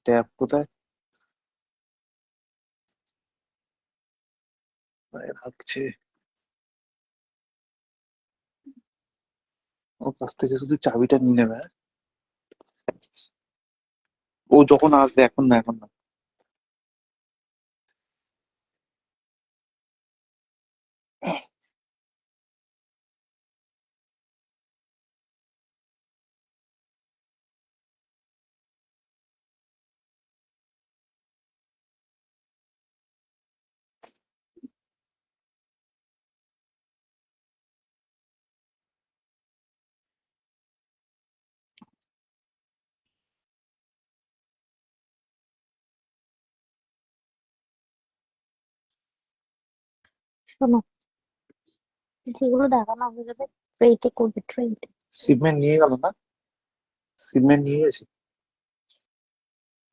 Tab কোথায় রাখছে? ওর কাছ থেকে শুধু চাবিটা নিয়ে নেবে, হ্যাঁ? ও যখন আসবে, এখন না, এখন না। শোনো, যেগুলো দেখানো হয়ে যাবে ট্রেতে করবে, ট্রেতে। সিমেন্ট নিয়ে গেল না? সিমেন্ট নিয়ে গেছে।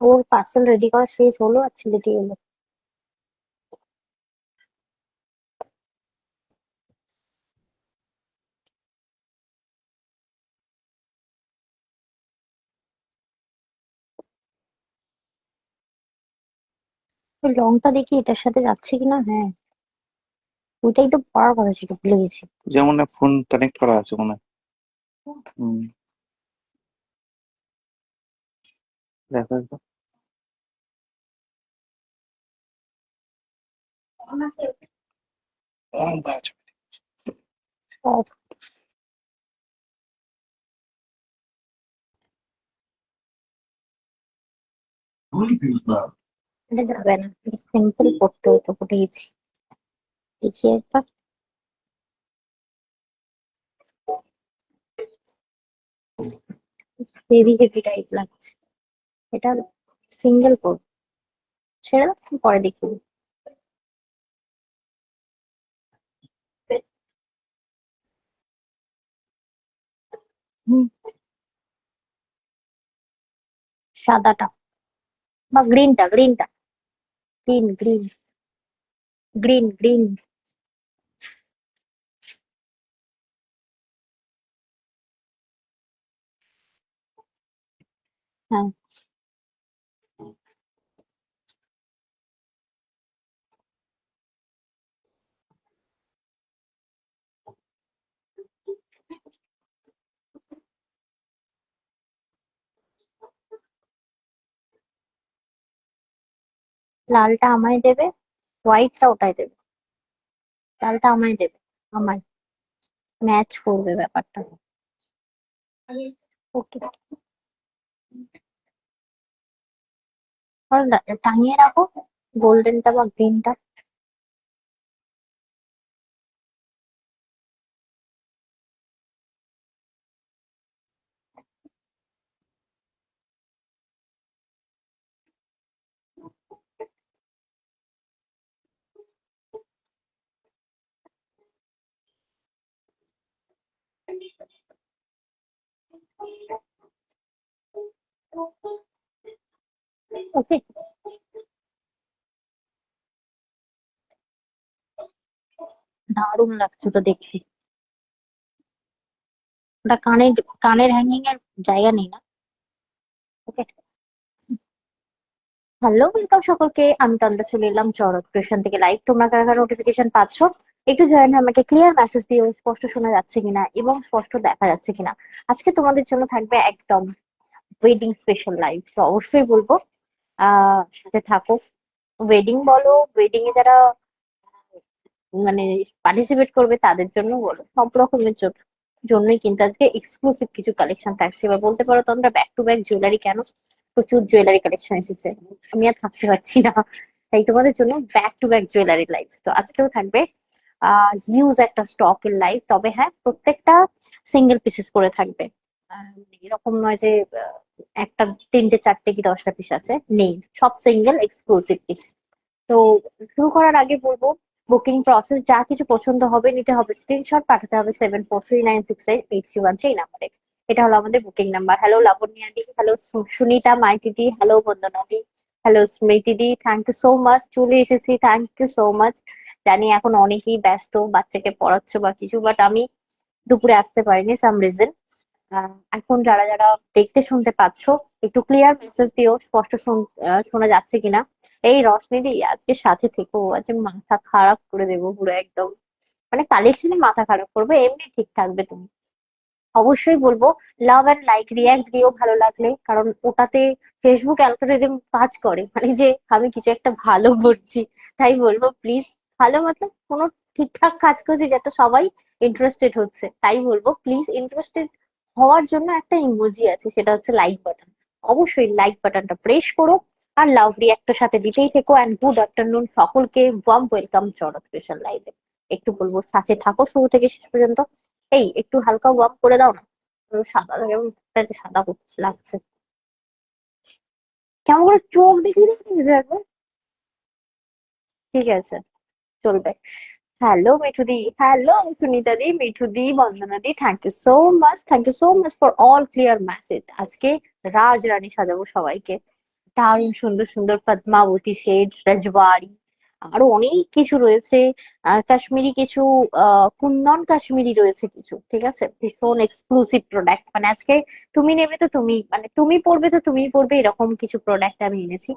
ওর পার্সেল রেডি করা শেষ হলো আর ছেলেটি এলো। ওই লংটা দেখি এটার সাথে যাচ্ছে কিনা। হ্যাঁ, ওইটাই তো পড়ার কথা ছিল, ভুলে গেছি। যেমন ফোন কানেক্ট করা আছে মনে হয়। হম। দেখো একবার। আচ্ছা। অফ। এটা যাবে না, সিম্পল করতে হতো, ভুলে গেছি। দেখি একবার। হেভি হেভি টাইপ লাগছে। এটা সিঙ্গেল কোড, ছেড়ে দাও, পরে দেখি। হুম, সাদাটা বা গ্রিনটা, গ্রিনটা, গ্রিন গ্রিন, গ্রিন গ্রিন। হ্যাঁ, লালটা আমায় দেবে, হোয়াইটটা ওটাই দেবে। লালটা আমায় দেবে, আমায় ম্যাচ করবে ব্যাপারটা। ওকে। আর টাঙিয়ে রাখো গোল্ডেনটা বা গ্রিনটা। ওকে, দারুণ লাগছে তো দেখতে। ওটা কানের, কানের হ্যাঙ্গিং এর জায়গা নেই না। ওকে। হ্যালো, ওয়েলকাম সকলকে, আমি তন্দ্রা চলে এলাম চরক ক্রিয়েশন থেকে লাইভ। তোমরা কারা কারা নোটিফিকেশন পাচ্ছ একটু জয়েন হয়ে আমাকে ক্লিয়ার মেসেজ দিও, স্পষ্ট শোনা যাচ্ছে কিনা এবং স্পষ্ট দেখা যাচ্ছে কিনা। আজকে তোমাদের জন্য থাকবে একদম ওয়েডিং স্পেশাল লাইভ, তো অবশ্যই বলবো সাথে থাকো। ওয়েডিং বলো, ওয়েডিং এ যারা মানে পার্টিসিপেট করবে তাদের জন্য বলো, সব রকমের জন্যই কিন্তু আজকে এক্সক্লুসিভ কিছু কালেকশন থাকছে। এবার বলতে পারো তোমরা ব্যাক টু ব্যাক জুয়েলারি কেন, প্রচুর জুয়েলারি কালেকশন এসেছে, আমি আর থাকতে পারছি না। তাই তোমাদের জন্য back to back jewellery live. তো আজকেও থাকবে হিউজ একটা স্টক এর লাইভ, তবে হ্যাঁ প্রত্যেকটা সিঙ্গেল পিসেস করে থাকবে। এরকম নয় যে একটা 3টে 4টে কি 10টা পিস আছে, নেই, সব সিঙ্গেল এক্সক্লুসিভ পিস। তো শুরু করার আগে বলবো, বুকিং প্রসেস যা কিছু পছন্দ হবে নিতে হবে স্ক্রিনশট, পাঠাতে হবে 74396831 এই নাম্বারে। এটা হলো আমাদের বুকিং নাম্বার। হ্যালো লাবণ্যা দি, হ্যালো সুনিতা মাইতি দি, হ্যালো বন্দনা দি, হ্যালো স্মৃতি দি, থ্যাংক ইউ সো মাচ, চলে এসেছি, থ্যাংক ইউ সো মাচ। জানি এখন অনেকেই ব্যস্ত, বাচ্চাকে পড়াচ্ছ বা কিছু, বাট আমি দুপুরে আসতে পারিনি সাম রিজন। এখন যারা যারা দেখতে শুনতে পাচ্ছ, একটু ক্লিয়ার মেসেজ দিও, স্পষ্ট শোনা যাচ্ছে কিনা। এই রশনিদি আজকে সাথে থেকো, আজকে মাথা খারাপ করে দেবো পুরো একদম, মানে কালেকশনে মাথা খারাপ করবে, এমনি ঠিক থাকবে তুমি। অবশ্যই বলবো লাভ এন্ড লাইক রিয়াক্ট দিও ভালো লাগলে, কারণ ওটাতে ফেসবুক অ্যালগোরিদম কাজ করে, মানে যে আমি কিছু একটা ভালো করছি। তাই বলবো প্লিজ, ভালো মতলব কোনো ঠিকঠাক কাজ করছি যাতে সবাই ইন্টারেস্টেড হচ্ছে, তাই বলবো প্লিজ ইন্টারেস্টেড হওয়ার জন্য একটা ইমোজি আছে, সেটা হচ্ছে লাইক বাটন। অবশ্যই লাইক বাটনটা প্রেস করো, আর লাভ রিয়াক্টের সাথে দিতেই থেকো। অ্যান্ড গুড আফটারনুন সকলকে, ওয়ার্ম ওয়েলকাম চড়ক স্পেশাল লাইভে। একটু বলবো সাথে থাকো শুরু থেকে শেষ পর্যন্ত। এই একটু হালকা ওয়ার্ম করে দাও না, সাদা কেমন একটা সাদা লাগছে, কেমন করে চোখ দেখিয়ে দেখেছে একবার। ঠিক আছে, চলবে। হ্যালো মিঠুদি, হ্যালো সুনিতা দি, মিঠু দি, বন্দনা দি, thank you so much, thank you so much for all clear message. আজকে রাজ রানী সাজাবো সবাইকে, দারুণ সুন্দর সুন্দর পদ্মাবতী শেড, রাজবাড়ি, আরো অনেক কিছু রয়েছে। কাশ্মীরি কিছু, কুন্দন কাশ্মীরি রয়েছে কিছু, ঠিক আছে, ভীষণ এক্সক্লুসিভ প্রোডাক্ট, মানে আজকে তুমি নেবে তো তুমি, মানে তুমি পরবে তো তুমি পরবে, এরকম কিছু প্রোডাক্ট আমি এনেছি।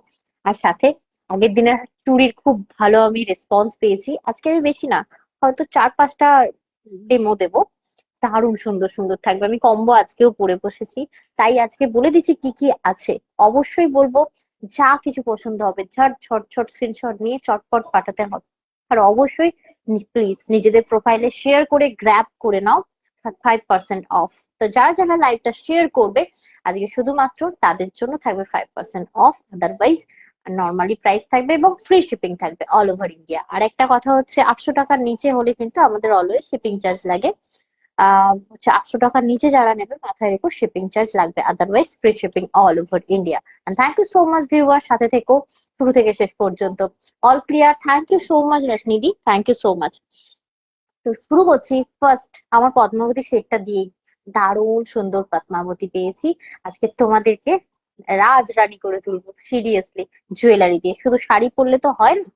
আর সাথে আগের দিনের চুড়ির খুব ভালো আমি রেসপন্স পেয়েছি, আজকে আমি বেশি না, হয়তো 4-5টা ডেমো দেবো, দারুণ সুন্দর সুন্দর থাকবে। আমি কম্বো আজকেও পরে বসেছি, তাই আজকে বলে দিচ্ছি কি কি আছে। অবশ্যই বলবো যা কিছু পছন্দ হবে ঝট ঝট ঝট স্ক্রিনশট নিয়ে চটপট পাঠাতে হবে। আর অবশ্যই প্লিজ নিজেদের প্রোফাইলে শেয়ার করে গ্র্যাব করে নাও 5% অফ। তো যারা যারা লাইভটা শেয়ার করবে আজকে শুধুমাত্র তাদের জন্য থাকবে 5% অফ, আদারওয়াইজ নর্মালি প্রাইস থাকবে এবং ফ্রি শিপিং থাকবে অল ওভার ইন্ডিয়া। আর একটা কথা হচ্ছে 800 টাকার নিচে হলে কিন্তু আমাদের অলওয়েজ শিপিং চার্জ লাগে। হচ্ছে 800 টাকার নিচে যারা নেবে মাথায় রেখো শিপিং চার্জ লাগবে, otherwise free shipping all over India. And thank you so much viewer, সাথে থেকো শুরু থেকে শেষ পর্যন্ত। All clear, thank you so much রশ্মিদি, থ্যাংক ইউ সো মাচ। তো শুরু করছি ফার্স্ট আমার পদ্মাবতী শেডটা দিয়ে। দারুণ সুন্দর পদ্মাবতী পেয়েছি, আজকে তোমাদেরকে রাজরানী করে তুলবো সিরিয়াসলি, জুয়েলারি দিয়ে। শুধু শাড়ি পরলে তো হয় না,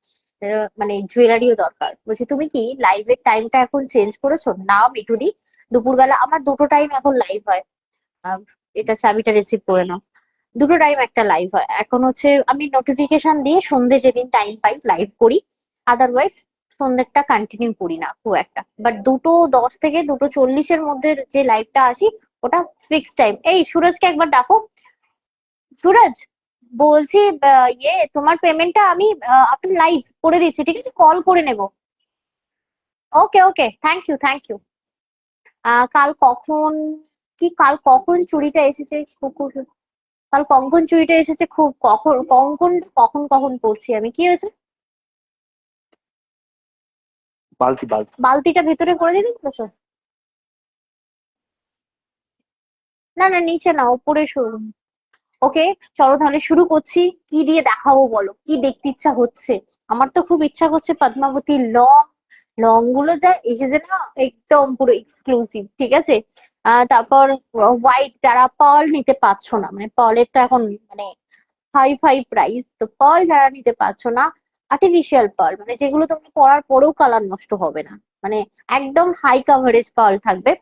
মানে জুয়েলারিও দরকার। বলছি তুমি কি লাইভের টাইমটা এখন চেঞ্জ করেছো? না মিঠুদি, দুপুরবেলা আমার দুটো টাইম এখন লাইভ হয়। আহ, এটা চাবিটা রিসিভ করে নাও। দুটো টাইম একটা লাইভ হয় এখন, হচ্ছে আমি নোটিফিকেশন দিয়ে সন্ধ্যে যেদিন টাইম পাই লাইভ করি, আদারওয়াইজ সন্ধ্যেরটা কন্টিনিউ করি না খুব একটা। বাট 2:10 থেকে 2:40-এর মধ্যে যে লাইভটা আসি ওটা ফিক্স টাইম। এই সুরজকে একবার ডাকো। সুরজ, বলছি তোমার পেমেন্টটা আমি আপনার লাইভ করে দিচ্ছি, ঠিক আছে, কল করে নেব। ওকে ওকে, থ্যাংক ইউ থ্যাংক ইউ। কাল কখন, কি কাল কখন চুরিটা এসেছে কাল কঙ্কন চুরিটা এসেছে, খুব কখন কঙ্কন কখন কখন করছি আমি, কি হয়েছে? বালতি বালতি। বালতিটা ভেতরে করে দিবি বলেছো? না না নিচে না, উপরে শুরু। ওকে, চলো তাহলে শুরু করছি। কি দিয়ে দেখাবো বলো, কি দেখতে ইচ্ছা হচ্ছে? আমার তো খুব ইচ্ছা করছে পদ্মাবতী লং, লং গুলো যা এসেছে না একদম পুরো এক্সক্লুসিভ, ঠিক আছে। তারপর হোয়াইট, যারা পার্ল নিতে পারছো না, মানে পার্লের তো এখন মানে হাই ফাই প্রাইস, তো পার্ল যারা নিতে পারছো না, আর্টিফিশিয়াল পার্ল, মানে যেগুলো তুমি পরার পরেও কালার নষ্ট হবে না, মানে একদম হাই কাভারেজ পার্ল থাকবে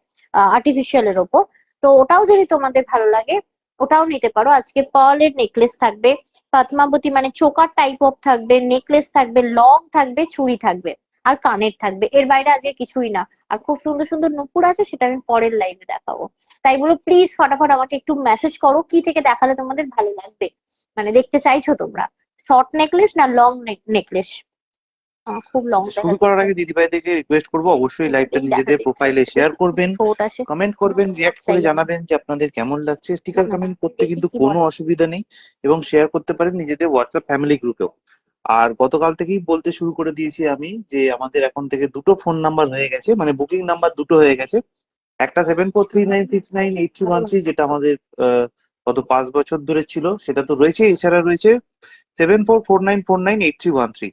আর্টিফিশিয়াল এর ওপর। তো ওটাও যদি তোমাদের ভালো লাগে ওটাও নিতে পারো। আজকে পার্লের নেকলেস থাকবে, পদ্মাবতী মানে চোকার টাইপ অফ থাকবে, নেকলেস থাকবে, লং থাকবে, চুড়ি থাকবে, আর কানের থাকবে, এর বাইরে আজকে কিছুই না। আর খুব সুন্দর সুন্দর নুপুর আছে, সেটা আমি পরের লাইভে দেখাবো। তাই বলো প্লিজ ফটাফট আমাকে একটু মেসেজ করো কি থেকে দেখালে তোমাদের ভালো লাগবে, মানে দেখতে চাইছো তোমরা শর্ট নেকলেস না লং নেকলেস? খুব লং শুরু দেখা করার যাচ্ছে। আগে দিদিভাইদেরকে রিকোয়েস্ট করবো অবশ্যই লাইভটা এই দেখা নিজেদের দিচ্ছে, প্রোফাইলে শেয়ার দেখি করবেন, ঠোঁট আসে। কমেন্ট করবেন, রিয়াক্ট করে চাই আমি, জানাবেন যে আপনাদের কেমন লাগছে। না স্টিকার না কমেন্ট করতে দেখি কিন্তু কি কোনো বলে। অসুবিধা নেই, এবং শেয়ার করতে পারেন নিজেদের হোয়াটসঅ্যাপ ফ্যামিলি গ্রুপেও। আর গতকাল থেকেই বলতে শুরু করে দিয়েছি আমি যে আমাদের এখন থেকে দুটো ফোন নাম্বার হয়ে গেছে, মানে বুকিং নাম্বার দুটো হয়ে গেছে। একটা 7439698313, যেটা আমাদের গত 5 বছর ধরে ছিল, সেটা তো রয়েছে। এছাড়া রয়েছে 7449498313।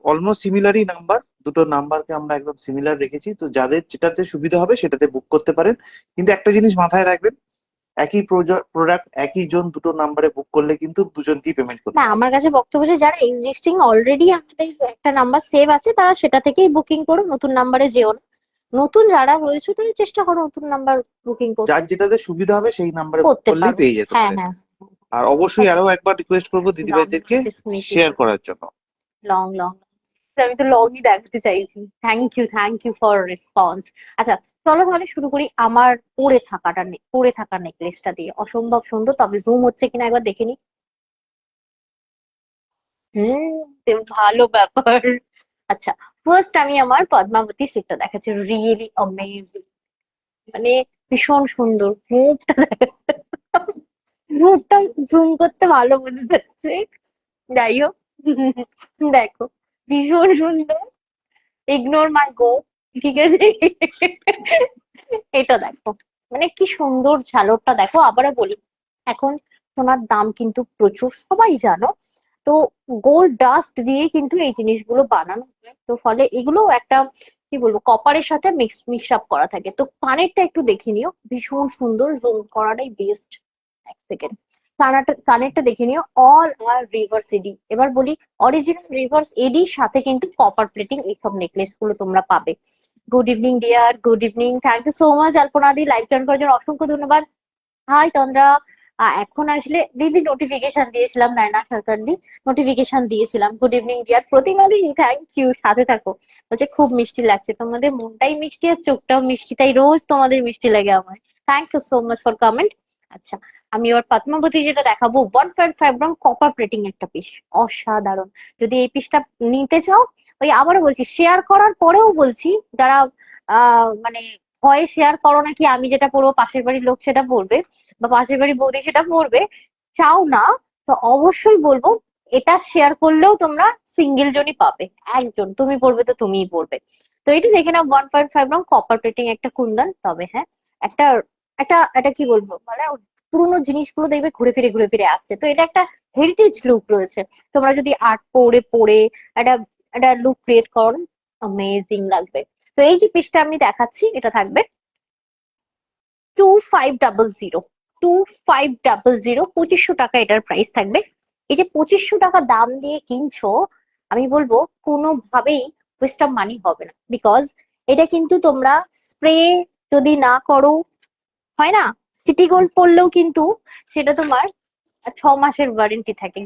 অলমোস্ট সিমিলারই নাম্বার, দুটো নাম্বারকে আমরা একদম সিমিলার রেখেছি। তো যাদের যেটাতে সুবিধা হবে সেটাতে বুক করতে পারেন, কিন্তু একটা জিনিস মাথায় রাখবেন, একই প্রোডাক্ট একই জন দুটো নাম্বারে বুক করলে কিন্তু দুজনকেই পেমেন্ট না করতে হবে। আমার কাছে বক্তব্য যে যারা এক্সিস্টিং অলরেডি আমাদের একটা নাম্বার সেভ আছে তারা সেটা থেকেই বুকিং করো, নতুন নাম্বারে যেও না। নতুন যারা রয়েছে তারা চেষ্টা করো নতুন নাম্বার বুকিং করতে। যার যেটাতে সুবিধা হবে সেই নাম্বারে বুক করতে করলেই পারো। পেয়ে যেতে হ্যাঁ পারেন। হ্যাঁ। আর অবশ্যই আরো একবার রিকোয়েস্ট করবো লং দিদিভাইদেরকে নোটিস শেয়ার করার জন্য। লং লং আমি তো লগই দেখাতে চাইছি। Thank you for response. আচ্ছা, চলো তাহলে শুরু করি আমার পরে থাকা নেকলেসটা দিয়ে। অসম্ভব সুন্দর, তবে জুম হচ্ছে কিনা একবার দেখে নি। ভালো ব্যাপার। আচ্ছা, ফার্স্ট আমি আমার পদ্মাবতী সেটটা দেখাচ্ছি। রিয়েলি অ্যামেজিং, মানে ভীষণ সুন্দর মুখটা। মুখটা জুম করতে ভালো বোঝা যাচ্ছে। যাই হোক, দেখো ভীষণ সুন্দর। ইগনোর মাই গো, ঠিক আছে। এটা দেখো, মানে কি সুন্দর ঝালরটা দেখো। আবারও বলি, এখন সোনার দাম কিন্তু প্রচুর, সবাই জানো। তো গোল্ড ডাস্ট দিয়ে কিন্তু এই জিনিসগুলো বানানো হয়, তো ফলে এগুলো একটা কি বলবো কপারের সাথে মিক্স আপ করা থাকে। তো কানেরটা একটু দেখে নিও, ভীষণ সুন্দর, জুম করাটাই বেস্ট। এক সেকেন্ড, কানেরটা দেখে নিও। অল আর রিভার্স এডি। এবার বলি, অরিজিনাল রিভার্স এডির সাথে কিন্তু কপার প্লেটিং এইসব নেকলেস গুলো তোমরা পাবে। Good evening dear, good evening. Thank you so much Alpana দি, লাইভ জয়েন করার জন্য অসংখ্য ধন্যবাদ। হাই তন্দ্রা। এখন আসলে দিদি নোটিফিকেশন দিয়েছিলাম, নায়না সরকার দি নোটিফিকেশন দিয়েছিলাম। গুড ইভিনিং ডিয়ার প্রতিমা দি, থ্যাংক ইউ, সাথে থাকো। বলছে খুব মিষ্টি লাগছে, তোমাদের মনটাই মিষ্টি আর চোখটাও মিষ্টি, তাই রোজ তোমাদের মিষ্টি লাগে আমার। Thank you so much for comment. আচ্ছা, আমি এবার পদ্মাবতী যেটা দেখাবো, 1.5 গ্রাম কপার প্লেটিং একটা পিস, অসাধারণ। যদি এই পিসটা নিতে চাও, ওই আবারও বলছি, শেয়ার করার পরেও বলছি, যারা মানে ভয়ে শেয়ার করো নাকি আমি যেটা পরবো পাশের বাড়ির লোক সেটা পরবে, বা পাশের বাড়ির বৌদি সেটা পরবে, চাও না, তো অবশ্যই বলবো এটা শেয়ার করলেও তোমরা সিঙ্গেল জনই পাবে। একজন তুমি পরবে তো তুমিই পরবে। তো এটা দেখে নাও, 1.5 গ্রাম কপার প্লেটিং একটা কুন্দন। তবে হ্যাঁ, একটা একটা এটা কি বলবো, মানে পুরোনো জিনিসগুলো দেখবে ঘুরে ফিরে আসছে, তো এটা একটা হেরিটেজ লুক রয়েছে। তোমরা যদি আর্ট পরে পরে একটা একটা লুক ক্রিয়েট করো, অ্যামেজিং লাগবে। তো এই যে পিসটা আমি দেখাচ্ছি, এটা থাকবে 2500। 2500, 2500 টাকা এটার প্রাইস থাকবে। এই যে 2500 টাকা দাম দিয়ে কিনছো, আমি বলবো কোনোভাবেই ওয়েস্ট অফ মানি হবে না। বিকজ এটা কিন্তু তোমরা স্প্রে যদি না করো, হয় না, সিটি গোল্ড পড়লেও কিন্তু সেটা তোমার 6 মাসের গ্যারেন্টি থাকে,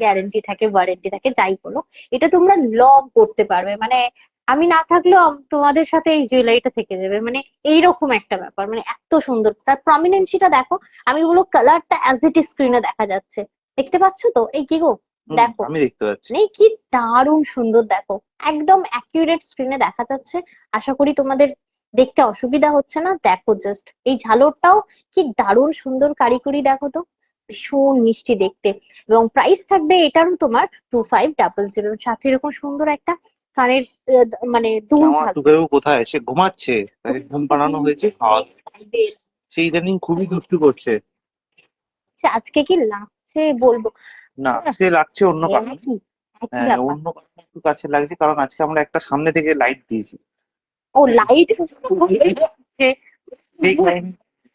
যাই বলো। এটা তোমরা লং করতে পারবে, মানে আমি না থাকলেও তোমাদের সাথে এই জুয়েলারিটা থেকে যাবে, মানে এইরকম একটা ব্যাপার। মানে এত সুন্দর, তার প্রমিনেন্সিটা দেখো। আমি বলবো কালারটা অ্যাজ ইট ইজ স্ক্রিনে দেখা যাচ্ছে, দেখতে পাচ্ছ তো? এই কি গো, দেখো, আমি দেখতে পাচ্ছি। মানে কি দারুণ সুন্দর দেখো, একদম অ্যাকিউরেট স্ক্রিনে দেখা যাচ্ছে। আশা করি তোমাদের দেখতে অসুবিধা হচ্ছে না। দেখো জাস্ট এই ঝালরটাও কি দারুণ সুন্দর কারিগরি, দেখো তো, ভীষণ মিষ্টি দেখতে। এবং প্রাইস থাকবে এটারও তোমার 2500। সাথে এরকম সুন্দর একটা কানের মানে দুল আমার থাকবে। টুকাইবাবু কোথায়, সে ঘুমাচ্ছে, তাকে ঘুম পাড়ানো হয়েছে, খাওয়া। সে ইদানিং খুবই দুষ্টু করছে। আচ্ছা, আজকে কি লাগছে বলবো না, সে লাগছে অন্য কারণে। একই একই হ্যাঁ, ব্যাপার। অন্য কারণে একটু কাছে লাগছে, কারণ আজকে আমরা একটা সামনে থেকে লাইট দিয়েছি। ও লাইট, ঠিক লাইন।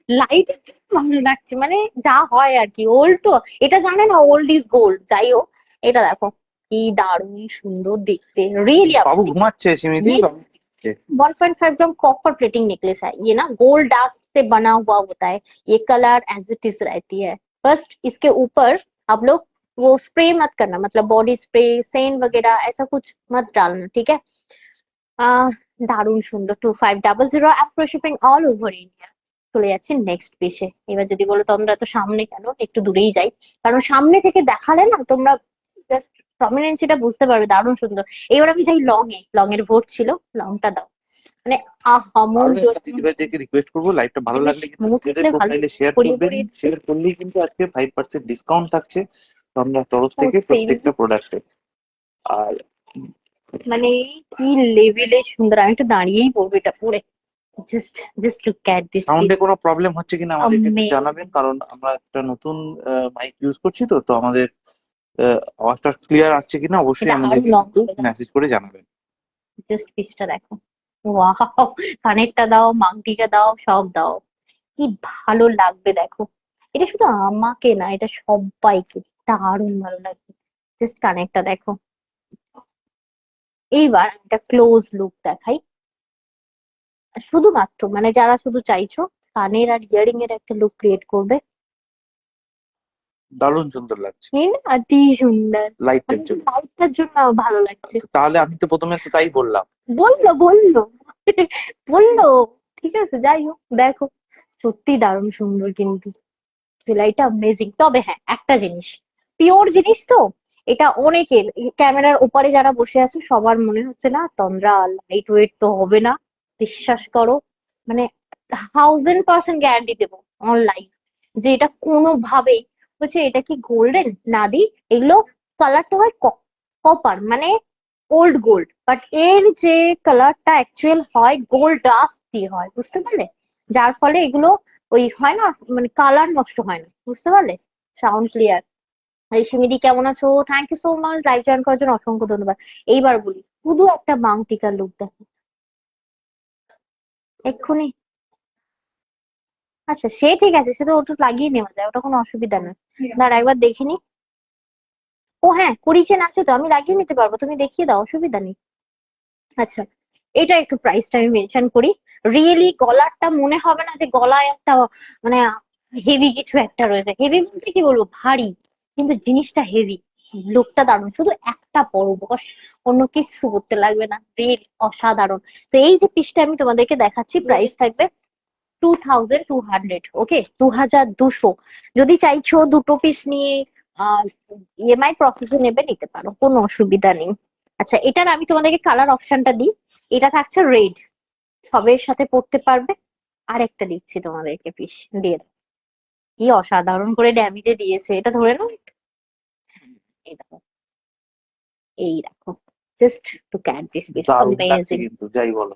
লাইট ভালো লাগছে, মানে যা হয় আর কি। ওল্ড তো, এটা জানে না ওল্ড ইজ গোল্ড। যাই হোক, এটা দেখো কি দারুণ সুন্দর দেখতে, रियली বাবু अमेजिंग। ঘুমাচ্ছে, সিমিদি ये বাবু ঘুমাচ্ছে। 1.5 ग्राम कॉपर प्लेटिंग नेकलेस है ये ना, गोल्ड डास्ट से बना हुआ होता है। ये कलर एज इट इज रहती है। बस इसके ऊपर आप लोग वो स्प्रे मत करना, मतलब बॉडी स्प्रे सेंट वगैरह ऐसा कुछ मत डालना, ठीक है। আহ দারুণ সুন্দর। 2500 app free shipping all over India. চলে যাচ্ছে নেক্সট পেজে। এবার যদি বলো তোমরা তো সামনে কেন, একটু দূরেই যাই, কারণ সামনে থেকে দেখালে না তোমরা জাস্ট প্রমিনেন্সিটা বুঝতে পারবে। দারুণ সুন্দর। এবার আমি যাই লং এর ভোট ছিল, লংটা দাও। মানে মন আরো জোর একটা দিদিভাইদেরকে রিকোয়েস্ট করবো, লাইভটা ভালো লাগলে কিন্তু স্মুথ নিজেদের হলে ভালো, প্রোফাইলে শেয়ার পরিয়ে করবেন। পরিয়ে শেয়ার করলেই কিন্তু আজকে 5% ডিসকাউন্ট থাকছে আপনার তরফ থেকে সেম, প্রত্যেকটা প্রোডাক্টে। আর মানে কি লেভেলে সুন্দর। আমি একটু দাঁড়িয়েই পড়বো এটা পরে। Just just look at this সাউন্ডে কোনো প্রবলেম হচ্ছে কিনা আমাদেরকে একটু পিস। জানাবেন, কারণ আমরা একটা নতুন মাইক ইউজ করছি, তো তো আমাদের আওয়াজটা ক্লিয়ার আসছে কিনা অবশ্যই এটা আরো আমাদেরকে লং কিন্তু হবে না, মেসেজ করে জানাবেন। জাস্ট পিসটা দেখো। ওয়াও, কানেরটা দাও, মাংটিটা দাও, সব দাও, কি ভালো লাগবে দেখো। এটা শুধু আমাকে না, এটা সবাইকে দারুণ ভালো লাগবে। জাস্ট কানেরটা দেখো। এইবার একটা ক্লোজ লুক দেখাই। শুধুমাত্র মানে যারা শুধু চাইছো কানের আর ইয়ারিং এর একটা লুক ক্রিয়েট করবে, দারুণ সুন্দর লাগছে নিন অতি সুন্দর। লাইটটার মানে জন্য। লাইটটার জন্য ভালো লাগছে। তাহলে আমি তো প্রথমে তো তাই বললাম। বললো বললো বললো, ঠিক আছে যাই হোক, দেখো সত্যি দারুণ সুন্দর কিন্তু, সেলাইটা অ্যামেজিং। তবে হ্যাঁ একটা জিনিস, পিওর জিনিস তো, এটা অনেকের ক্যামেরার ওপারে যারা বসে আছে সবার মনে হচ্ছে না তন্দ্রা লাইট ওয়েট তো হবে না, বিশ্বাস করো, মানে 1000% গ্যারান্টি দেবো অন লাইফ যে এটা কোনোভাবেই, বলছে এটা কি গোল্ডেন না দি, এগুলো কালারটা হয় কপার মানে ওল্ড গোল্ড, বাট এর যে কালারটা অ্যাকচুয়াল হয় গোল্ড ডাস্ট দিয়ে হয়, বুঝতে পারলে? যার ফলে এগুলো ওই হয় না, মানে কালার নষ্ট হয় না, বুঝতে পারলে? Sound clear. এই সিমিদি কেমন আছো? Thank you so much live join করার জন্য, অসংখ্য ধন্যবাদ। এইবার বলি, শুধু একটা মাংটিকার লুক দেখো এক্ষুনি। আচ্ছা সে ঠিক আছে, সে তো ওটা লাগিয়ে নেওয়া যায়, ওটা কোনো অসুবিধা নেই। দাঁড়া একবার দেখে নি। ও হ্যাঁ করিচেন আছে তো, আমি লাগিয়ে নিতে পারবো, তুমি দেখিয়ে দাও, অসুবিধা নেই। আচ্ছা, এটা একটু প্রাইসটা আমি মেনশন করি। রিয়েলি গলারটা মনে হবে না যে গলায় একটা মানে হেভি কিছু একটা রয়েছে, হেভি বলতে কি বলবো, ভারী, কিন্তু জিনিসটা হেভি, লুকটা দারুণ, শুধু একটা পরো বস, অন্য কিছু করতে লাগবে না, রিয়েলি অসাধারণ। তো এই যে পিসটা আমি তোমাদেরকে দেখাচ্ছি, প্রাইস থাকবে 2200, ওকে, 2200। যদি চাইছো দুটো পিস নিয়ে ইএমআই প্রসেসে নেবে, নিতে পারো, কোনো অসুবিধা নেই। আচ্ছা এটার আমি তোমাদেরকে কালার অপশনটা দিই, এটা থাকছে রেড, সবের সাথে পড়তে পারবে। আর একটা দিচ্ছি তোমাদেরকে পিস, দিয়ে দাও, কি অসাধারণ করে ড্যামিজে দিয়েছে, এটা ধরে নাও একটু। এই দেখো, এই দেখো, just to cut this piece, দারুণ লাগছে অ্যামেজিং। কিন্তু, যাই বলো।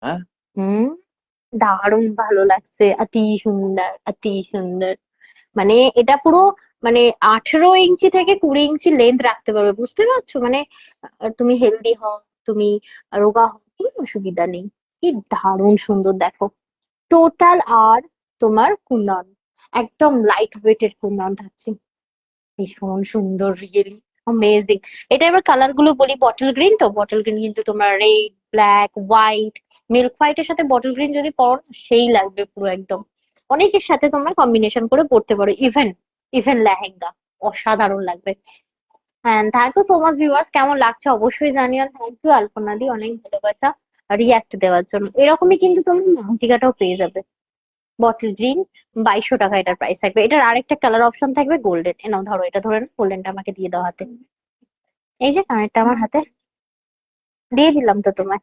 হ্যাঁ। হুম, দারুণ ভালো লাগছে, অতি সুন্দর অতি সুন্দর। মানে এটা পুরো মানে 18 ইঞ্চি থেকে 20 ইঞ্চি লেন্থ রাখতে পারবে, বুঝতে পারছো? মানে তুমি হেলদি হও, তুমি রোগা হও, কোনো অসুবিধা নেই। কি দারুণ সুন্দর দেখো, টোটাল। আর তোমার কুন্দন, একদম লাইট ওয়েটের কুন্দন থাকছে, ভীষণ সুন্দর, রিয়েলি অ্যামেজিং। এটা এবার কালার গুলো বলি, বটল গ্রিন, তো বটল গ্রিন কিন্তু তোমার রেড, ব্ল্যাক, হোয়াইট, মিল্ক হোয়াইটের সাথে বটল গ্রিন যদি পরো না, সেই লাগবে পুরো একদম। অনেকের সাথে তোমরা কম্বিনেশন করে পড়তে পারো, ইভেন ইভেন লেহেঙ্গা, অসাধারণ লাগবে। হ্যাঁ thank you so much viewers, কেমন লাগছে অবশ্যই জানিও। থ্যাংক ইউ আলপনা দি, অনেক ভালোবাসা রিয়াক্ট দেওয়ার জন্য। এরকমই কিন্তু তুমি মাঙ্গটিকাটাও পেয়ে যাবে, বটল গ্রিন, 2200 টাকা এটার প্রাইস থাকবে। এটার আরেকটা কালার অপশন থাকবে গোল্ডেন, এ নাও ধরো, এটা ধরে নাও, গোল্ডেনটা আমাকে দিয়ে দাও হাতে, এই যে কানেরটা আমার হাতে দিয়ে দিলাম তো তোমায়,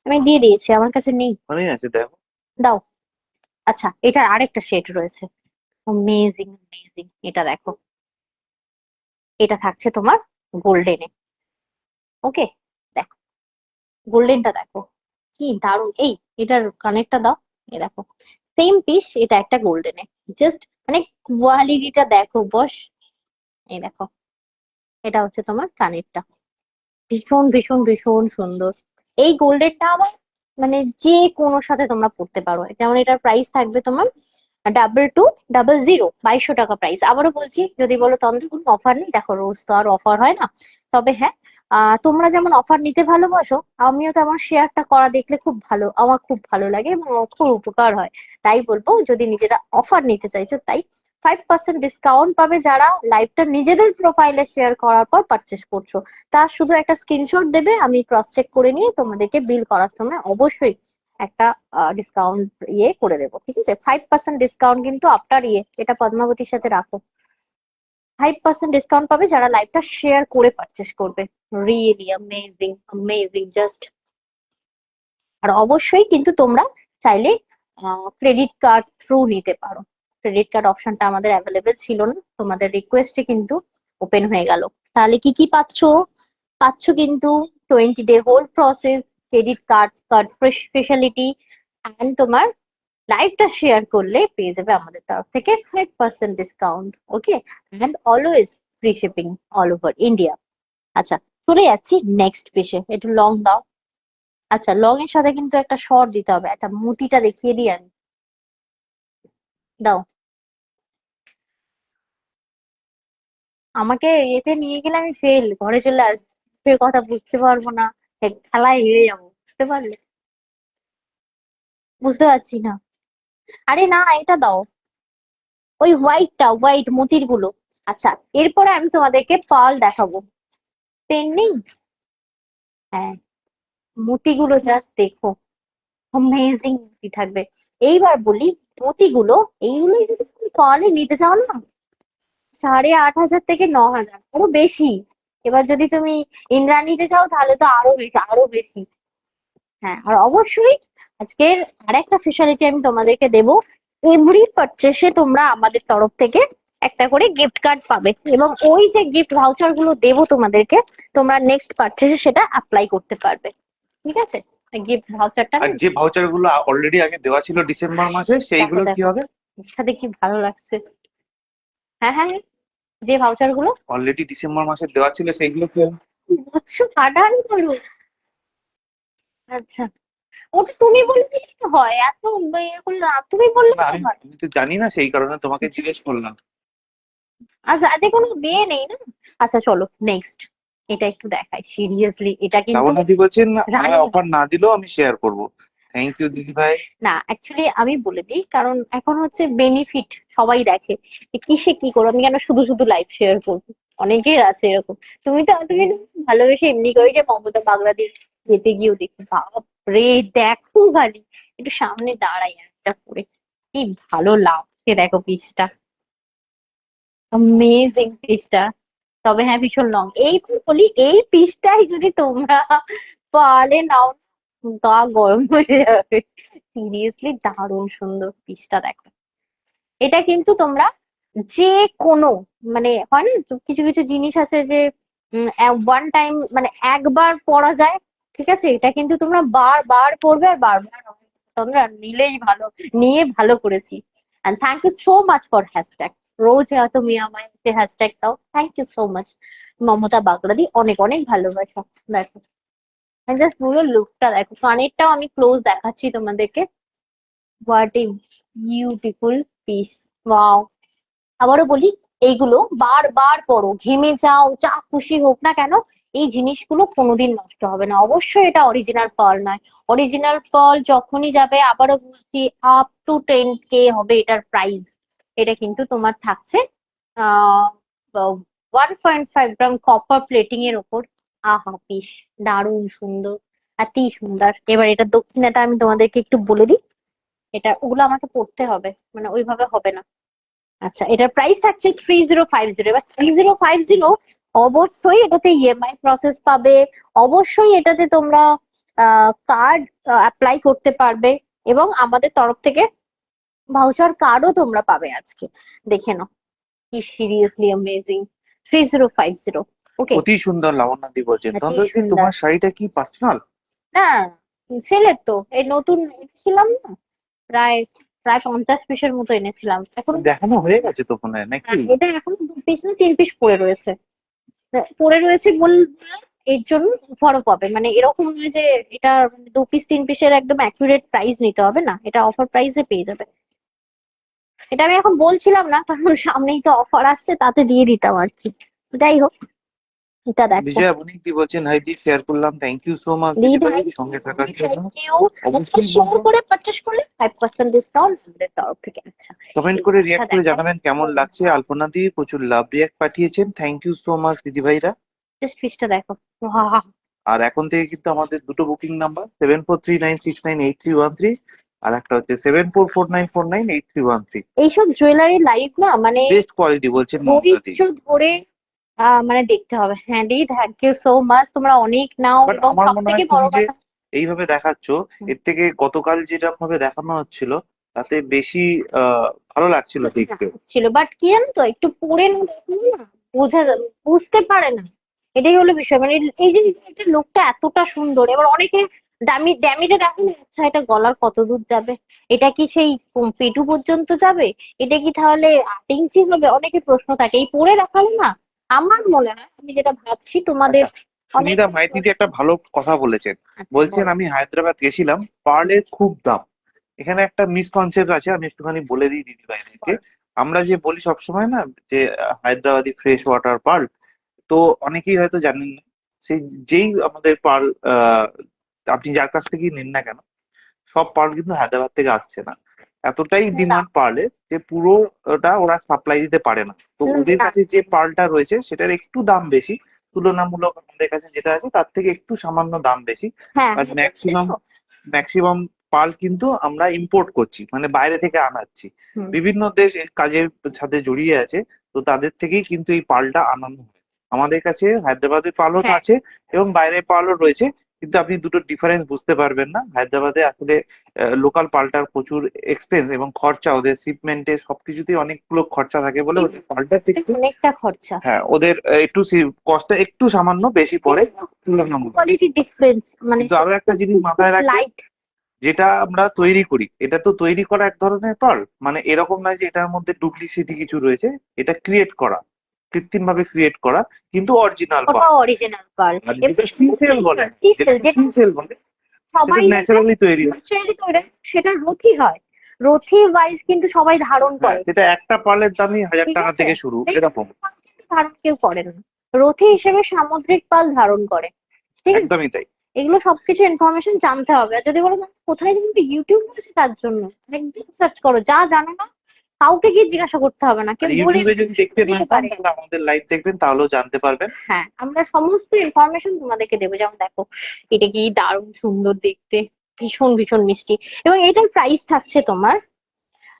আমি দিয়ে দিয়েছি, আমার কাছে নেই, অনেক আছে দেখো। দাও। আচ্ছা এটার আরেকটা শেড রয়েছে, অ্যামেজিং অ্যামেজিং, এটা দেখো, এটা থাকছে তোমার গোল্ডেনে, ওকে, দেখো গোল্ডেনটা দেখো, কি দারুণ। এই এটার কানেরটা দাও, এই দেখো, সেম পিস, এটা একটা গোল্ডেনে, জাস্ট মানে কোয়ালিটিটা দেখো বস, এই দেখো, এটা হচ্ছে তোমার কানেরটা, ভীষণ ভীষণ ভীষণ সুন্দর। এই গোল্ডেনটা আবার মানে যে কোনো সাথে তোমরা পড়তে পারো, যেমন এটার প্রাইস থাকবে তোমার 2200, 2200 টাকা প্রাইস। আবারও বলছি, যদি বলো তন্দ্রা কোনো অফার নেই, দেখো রোজ তো আর অফার হয় না, তবে হ্যাঁ তোমরা যেমন অফার নিতে ভালোবাসো, আমিও তেমন শেয়ারটা করা দেখলে খুব ভালো, আমার খুব ভালো লাগে এবং আমার খুব উপকার হয়। তাই বলবো, যদি নিজেরা অফার নিতে চাইছো, তাই 5% ডিসকাউন্ট পাবে যারা লাইভটা নিজেদের প্রোফাইলে শেয়ার করার পর পারচেস করছো। তার শুধু একটা স্ক্রিনশট দেবে, আমি ক্রস চেক করে নিয়ে তোমাদেরকে বিল করার সময় অবশ্যই একটা ডিসকাউন্ট ইয়ে করে দেবো, ঠিক আছে? 5% ডিসকাউন্ট কিন্তু আফটার ইয়ে, এটা পদ্মাবতীর সাথে রাখো। 5% ডিসকাউন্ট পাবে যারা লাইভটা শেয়ার করে পারচেস করবে। Really amazing amazing just. আর অবশ্যই কিন্তু তোমরা চাইলে ক্রেডিট কার্ড থ্রু নিতে পারো, ক্রেডিট কার্ড অপশনটা আমাদের অ্যাভেলেবেল ছিল না, তোমাদের রিকোয়েস্টে কিন্তু ওপেন হয়ে গেল। তাহলে কি কি পাচ্ছো? পাচ্ছো কিন্তু 20 day hold process, credit card card speciality, and তোমার লাইভটা শেয়ার করলে পেয়ে যাবে আমাদের তরফ থেকে 5% discount, okay, and always free shipping all over India. আচ্ছা চলে যাচ্ছি নেক্সট পেজে, একটু লং দাও। আচ্ছা লং এর সাথে কিন্তু একটা শর্ট দিতে হবে, একটা মুটিটা দেখিয়ে দিই আমি, দাও। আমাকে এতে নিয়ে গেলে আমি ফেল, ঘরে চলে আসবো, সে কথা বুঝতে পারবো না, খেলায় হেরে যাবো। বুঝতে পারলে? বুঝতে পারছি না। আরে না, এটা দাও, ওই হোয়াইট মতির গুলো। আচ্ছা, এরপরে আমি তোমাদেরকে পার্ল দেখাবো। পেন নেই? হ্যাঁ, মতিগুলো জাস্ট দেখো, অ্যামেজিং মতি থাকবে। এইবার বলি, মতিগুলো এইগুলো যদি তুমি পার্লে নিতে চাও না, 8,500 থেকে 9,000, আরো বেশি। এবার যদি তুমি ইন্দ্রাণীতে চাও তাহলে তো আরো বেশি, আরো বেশি। হ্যাঁ, আর অবশ্যই আজকের আরেকটা স্পেশালিটি আমি তোমাদেরকে দেবো। এভরি পারচেসে তোমরা আমাদের তরফ থেকে একটা করে গিফট কার্ড পাবে, এবং ওই যে গিফট ভাউচার গুলো দেবো তোমাদেরকে, তোমরা নেক্সট পারচেসে সেটা অ্যাপ্লাই করতে পারবে। ঠিক আছে? গিফট ভাউচারটা আর না, যে ভাউচার গুলো অলরেডি আগে দেওয়া ছিল ডিসেম্বর মাসে, দেখো সেইগুলোর কি দেখো, হবে? সাথে কি ভালো লাগছে। হ্যাঁ হ্যাঁ হ্যাঁ, যে ভাউচার গুলো অলরেডি ডিসেম্বর মাসে দেওয়া ছিল সেইগুলো কি হবে? বুঝছো, ফাটানি করো। আচ্ছা, ওটা তুমি বললে কি হয়, এত ইয়ে করলে না, তুমি বললে না, কি আমি হয়? আমি তো জানি না, সেই কারণে তোমাকে জিজ্ঞেস করলাম। আচ্ছা, এতে কোনো বিয়ে নেই না? আচ্ছা চলো নেক্সট, এটা একটু দেখাই সিরিয়াসলি, এটা কিন্তু লাবণ্যদি বলছেন আমায় রানী। অফার না দিলেও আমি শেয়ার করব। থ্যাংক ইউ দিদি ভাই। না, অ্যাকচুয়ালি আমি বলে দিই, কারণ এখন হচ্ছে বেনিফিট সবাই দেখে, যে কিসে কি করবো, আমি কেন শুধু শুধু লাইভ শেয়ার করবো। অনেকের আছে এরকম। তুমি তো ভালোবেসে এমনি করে যে মমতা বাগদাদির যেতে গিয়েও দেখি, বাপরে দেখো খালি, একটু সামনে দাঁড়াই একটা করে, কি ভালো লাগছে দেখো পিসটা, অ্যামেজিং পিসটা। তবে হ্যাঁ, ভীষণ লং। এই বলি, এই পিসটাই যদি তোমরা পালে নাও, গা গরম হয়ে যাবে। সিরিয়াসলি দারুণ সুন্দর পিসটা, দেখো। এটা কিন্তু তোমরা যে কোনো, মানে হয় না তো, কিছু কিছু জিনিস আছে যে ওয়ান টাইম, মানে একবার পরা যায়। ঠিক আছে, এটা কিন্তু তোমরা বারবার পরবে, আর বারবার তোমরা নিলেই ভালো, নিয়ে ভালো করেছি। And thank you so much for hashtag. রোজ তুমি আমায় হ্যাশট্যাগ দাও, thank you so much. Mamata বাগড়াদি, অনেক অনেক ভালোবাসা। দেখো, জাস্ট পুরো লুকটা দেখো, কানেরটাও আমি ক্লোজ দেখাচ্ছি তোমাদেরকে। What a beautiful piece, wow. আবারও বলি, এইগুলো বারবার পরো, ঘেমে যাও, যা খুশি হোক না কেন, এই জিনিসগুলো কোনোদিন নষ্ট হবে না। অবশ্যই এটা অরিজিনাল পার্ল নয়। অরিজিনাল পার্ল যখনই যাবে, আবারও বলছি, up to 10K হবে এটার প্রাইস। এটা কিন্তু তোমার থাকছে আহ 1.5 গ্রাম কপার প্লেটিং এর ওপর। আহা পিস, দারুণ সুন্দর, এতই সুন্দর। এবার এটা দক্ষিণাটা আমি তোমাদেরকে একটু বলে দিই। এটা ওগুলো আমাকে পড়তে হবে, মানে ওইভাবে হবে না। আচ্ছা, এটার প্রাইস থাকছে 3050। এবার 3050, অবশ্যই এটাতে ইএমআই প্রসেস পাবে, অবশ্যই এটাতে তোমরা কার্ড অ্যাপ্লাই করতে পারবে, এবং আমাদের তরফ থেকে ভাউচার কার্ডও তোমরা পাবে আজকে। দেখে নাও, কি সিরিয়াসলি অ্যামেজিং। 3050। ওকে, অতি সুন্দর লাবণ্যদি বলছেন। তখন কি কি সুন্দর। তোমার শাড়িটা কি পার্সোনাল? না, সেলের তো, এই নতুন ছিলাম না, প্রায় প্রায় 50 পিসের মতো এনেছিলাম এখন। দেখানো হয়ে গেছে তো ফোনে নাকি? এটা এখন 2 পিস না 3 পিস পড়ে রয়েছে। পড়ে রয়েছে এর জন্য অফারও পাবে, মানে এরকম নয় যে এটা 2 পিস 3 পিসের একদম অ্যাকুরেট প্রাইস নিতে হবে না, এটা অফার প্রাইসে পেয়ে যাবে। এটা আমি এখন বলছিলাম না, কারণ সামনেই তো অফার আসছে, তাতে দিয়ে দিতাম আর কি। যাই হোক, এটা দেখো। বিজয়া বণিকদি বলছেন হাই দি, শেয়ার করলাম। থ্যাংক ইউ সো মাচ দিদি ভাই দিদাই, সঙ্গে থাকার জন্য। Thank you. অবশ্যই শেয়ার বলবো, করে পারচেস করলে 5% ডিসকাউন্ট আমাদের তরফ থেকে। আচ্ছা, কমেন্ট এই করে পিসটা রিয়াক্ট করে দেখো। জানাবেন কেমন লাগছে। আলপনা দি প্রচুর লাভ রিয়াক্ট পাঠিয়েছেন, থ্যাংক ইউ সো মাচ দিদি ভাইরা। জাস্ট পিসটা দেখো, বাহ। আর এখন থেকে কিন্তু আমাদের দুটো বুকিং নাম্বার, 7439698313, আর একটা হচ্ছে 7449498313। এইসব জুয়েলারি লাইভ না, মানে বেস্ট কোয়ালিটি বলছেন মমতা দি। ধৈর্য ধরে মানে দেখতে হবে। হ্যাঁ দি, থ্যাংক ইউ সো মাচ, তোমরা অনেক নাও, বাট এবং আমার সব মনে থেকে হয় বড় তুমি যে কথা, এইভাবে দেখাচ্ছ, হুম, এর থেকে গতকাল যেরকম ভাবে দেখানো হচ্ছিল তাতে বেশি ভালো লাগছিল দেখতে। ছিল, বাট কি জানো তো, একটু পড়ে না দেখলে না, বুঝতে পারে না। এটাই হলো বিষয়, মানে এই যে এটা লোকটা এতটা সুন্দর। এবার অনেকে দামি দামিতে দেখো না, আচ্ছা এটা গলার কত দূর যাবে, এটা কি সেই পেটু পর্যন্ত যাবে, এটা কি তাহলে 8 ইঞ্চি হবে, অনেকে প্রশ্ন থাকে। এই পরে দেখালে না, আমার মনে হয়, আমি যেটা ভাবছি তোমাদের আচ্ছা, অনেক। সুনিতা মাইতিদি একটা ভালো কথা বলেছেন। আচ্ছা বলছেন বলো। আমি হায়দ্রাবাদ গেছিলাম, পার্লের খুব দাম। এখানে একটা মিসকনসেপ্ট আছে, আমি একটুখানি বলে দিই দিদি ভাইদেরকে। আমরা যে বলি সবসময় না যে হায়দ্রাবাদি ফ্রেশ ওয়াটার পার্ল, তো অনেকেই হয়তো জানেন না। সেই যেই আমাদের পার্ল আপনি যার কাছ থেকেই নিন না কেন, সব পার্ল কিন্তু হায়দ্রাবাদ থেকে আসছে না। এতটাই না ডিমান্ড পার্লের যে পুরোটা ওরা সাপ্লাই দিতে পারে না। তো ওদের না কাছে যে পার্লটা রয়েছে সেটার একটু দাম বেশি, তুলনামূলক আমাদের কাছে যেটা আছে তার থেকে একটু সামান্য দাম বেশি। হ্যাঁ আর হ্যাঁ, বুঝছি ম্যাক্সিমাম তো। ম্যাক্সিমাম পার্ল কিন্তু আমরা ইম্পোর্ট করছি, মানে বাইরে থেকে আনাচ্ছি। হুম। বিভিন্ন দেশ এর কাজের সাথে জড়িয়ে আছে, তো তাদের থেকেই কিন্তু এই পার্লটা আনানো হয়। আমাদের কাছে হায়দ্রাবাদের পার্লও হ্যাঁ আছে এবং বাইরের পার্লও রয়েছে, কিন্তু আপনি দুটো ডিফারেন্স বুঝতে পারবেন না। হায়দ্রাবাদে আসলে লোকাল পাল্টার প্রচুর এক্সপেন্স এবং খরচা, ওদের শিপমেন্টে সবকিছুতেই অনেকগুলো খরচা থাকে বলে ওদের পাল্টার দেখতে, অনেকটা খরচা। হ্যাঁ ওদের একটু কস্টটা একটু সামান্য বেশি পড়ে তুলনামূলক। কোয়ালিটি ডিফারেন্স মানে কিন্তু আরো একটা জিনিস মাথায় রাখবেন, লাইট। যেটা আমরা তৈরি করি এটা তো তৈরি করা এক ধরনের পার্ল, মানে এরকম নয় যে এটার মধ্যে ডুপ্লিসিটি কিছু রয়েছে। এটা ক্রিয়েট করা, কৃত্রিম ভাবে ক্রিয়েট করা, কিন্তু অরিজিনাল ওটা পার্ল। Original pearl. আর যেটা সিসেল বলে, যেটা সিসেল যেটা সিসেল বলে সেটা সবাই দেখবে ন্যাচারালি তৈরি হয়। ন্যাচারালি তৈরি, সেটা রথি হয়। রথি ওয়াইজ কিন্তু সবাই ধারণ হ্যাঁ, করে। সেটা একটা পার্লের দামই 1000 ঠিক টাকা আছে, থেকে শুরু, এই এরকম। পাল কিন্তু ধারণ কেউ করে না, রথি হিসেবে সামুদ্রিক পাল ধারণ করে। ঠিক আছে, একদমই তাই। এগুলো সবকিছু ইনফরমেশন জানতে হবে। আর যদি বলো "না, কোথায় জানবে?" ইউটিউব আছে তার জন্য। একদম সার্চ করো, যা জানো না কাউকে গিয়ে জিজ্ঞাসা করতে হবে না, আর কেউ বলে ইউটিউবে যদি দেখতে না দিতে পান পারে। তাহলে আমাদের লাইভ দেখবেন, তাহলেও জানতে পারবেন। হ্যাঁ, আমরা সমস্ত ইনফরমেশন তোমাদেরকে দেবো। যেমন দেখো, এটা কি দারুণ সুন্দর দেখতে, ভীষণ ভীষণ মিষ্টি। এবং এটার প্রাইস থাকছে তোমার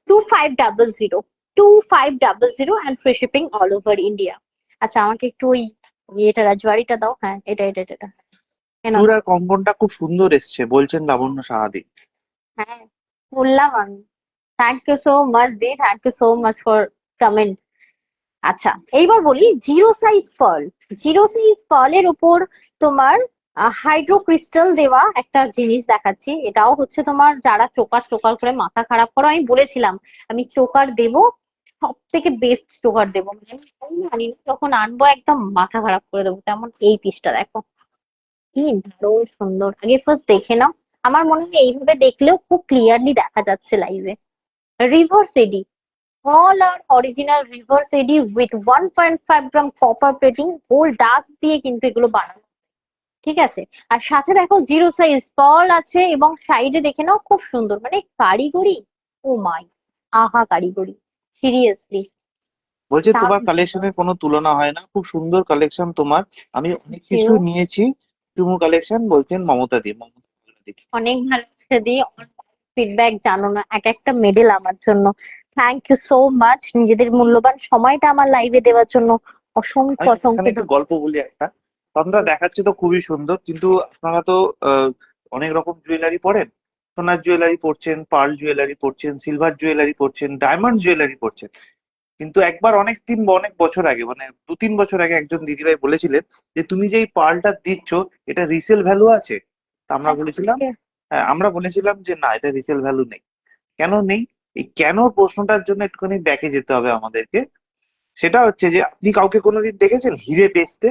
2500, 2500 and free shipping all over India. আচ্ছা, আমাকে একটু ওই এটা রাজবাড়িটা দাও। হ্যাঁ, এটা কেন চূড়ার দাও। কঙ্কনটা খুব সুন্দর এসছে বলছেন লাবণ্য সাহাদি। হ্যাঁ, বললাম আমি। থ্যাংক ইউ সো মাচ দি, thank you so much for comment. আচ্ছা, এইবার বলি zero size pearl. Zero size পার্লের উপর তোমার হাইড্রো ক্রিস্টাল দেওয়া একটা জিনিস দেখাচ্ছি। এটাও হচ্ছে তোমার যারা চোকার চোকার করে মাথা খারাপ করো, আমি বলেছিলাম আমি চোকার দেবো, সব থেকে বেস্ট চোকার দেবো। মানে আমি জানি না, যখন আনবো একদম মাথা খারাপ করে দেবো। তেমন এই পিসটা দেখো, কি দারুণ সুন্দর। আগে ফার্স্ট দেখে নাও। আমার মনে হয় এইভাবে দেখলেও খুব ক্লিয়ারলি দেখা যাচ্ছে লাইভে। Reverse AD, all are original reverse AD with 1.5 gram copper plating, gold dust দিয়ে কিন্তু এগুলো বানানো। ঠিক আছে, আর সাথে দেখো জিরো সাইজ পার্ল আছে এবং সাইডে দেখে নাও খুব সুন্দর মানে কারিগরি। ও মাই, আহা কারিগরি, সিরিয়াসলি বলছে তোমার দারুণ সুন্দর। কালেকশনের কোনো তুলনা হয় না, খুব সুন্দর কালেকশন তোমার। আমি অনেক কিছু কেউ নিয়েছি চুমু কালেকশন, বলছেন মমতা দি, মমতা দি। অনেক ভালোবাসা দিয়ে ফিডব্যাক জানো না, এক একটা মেডেল আমার জন্য। থ্যাংক ইউ সো মাচ নিজেদের মূল্যবান সময়টা আমার লাইভে দেওয়ার জন্য। অসংখ্য আমি এখানে অসংখ্য একটু গল্প বলি একটা। তন্দ্রা দেখাচ্ছে তো খুবই সুন্দর, কিন্তু আপনারা তো অনেক রকম জুয়েলারি পরেন। সোনার জুয়েলারি পরছেন, পার্ল জুয়েলারি পরছেন, সিলভার জুয়েলারি পরছেন, ডায়মন্ড জুয়েলারি পরছেন। কিন্তু একবার অনেক বছর আগে, মানে 2-3 বছর আগে একজন দিদিভাই বলেছিলেন যে তুমি যে এই পার্লটা দিচ্ছ এটা রিসেল ভ্যালু আছে। তা আমরা বলেছিলাম, ধন্যবাদ। হ্যাঁ আমরা বলেছিলাম যে না, এটা রিসেল ভ্যালু নেই। কেন নেই? এই কেন প্রশ্নটার জন্য একটুখানি ব্যাকে যেতে হবে আমাদেরকে। সেটা হচ্ছে যে আপনি কাউকে কোনোদিন দেখেছেন হিরে বেচতে,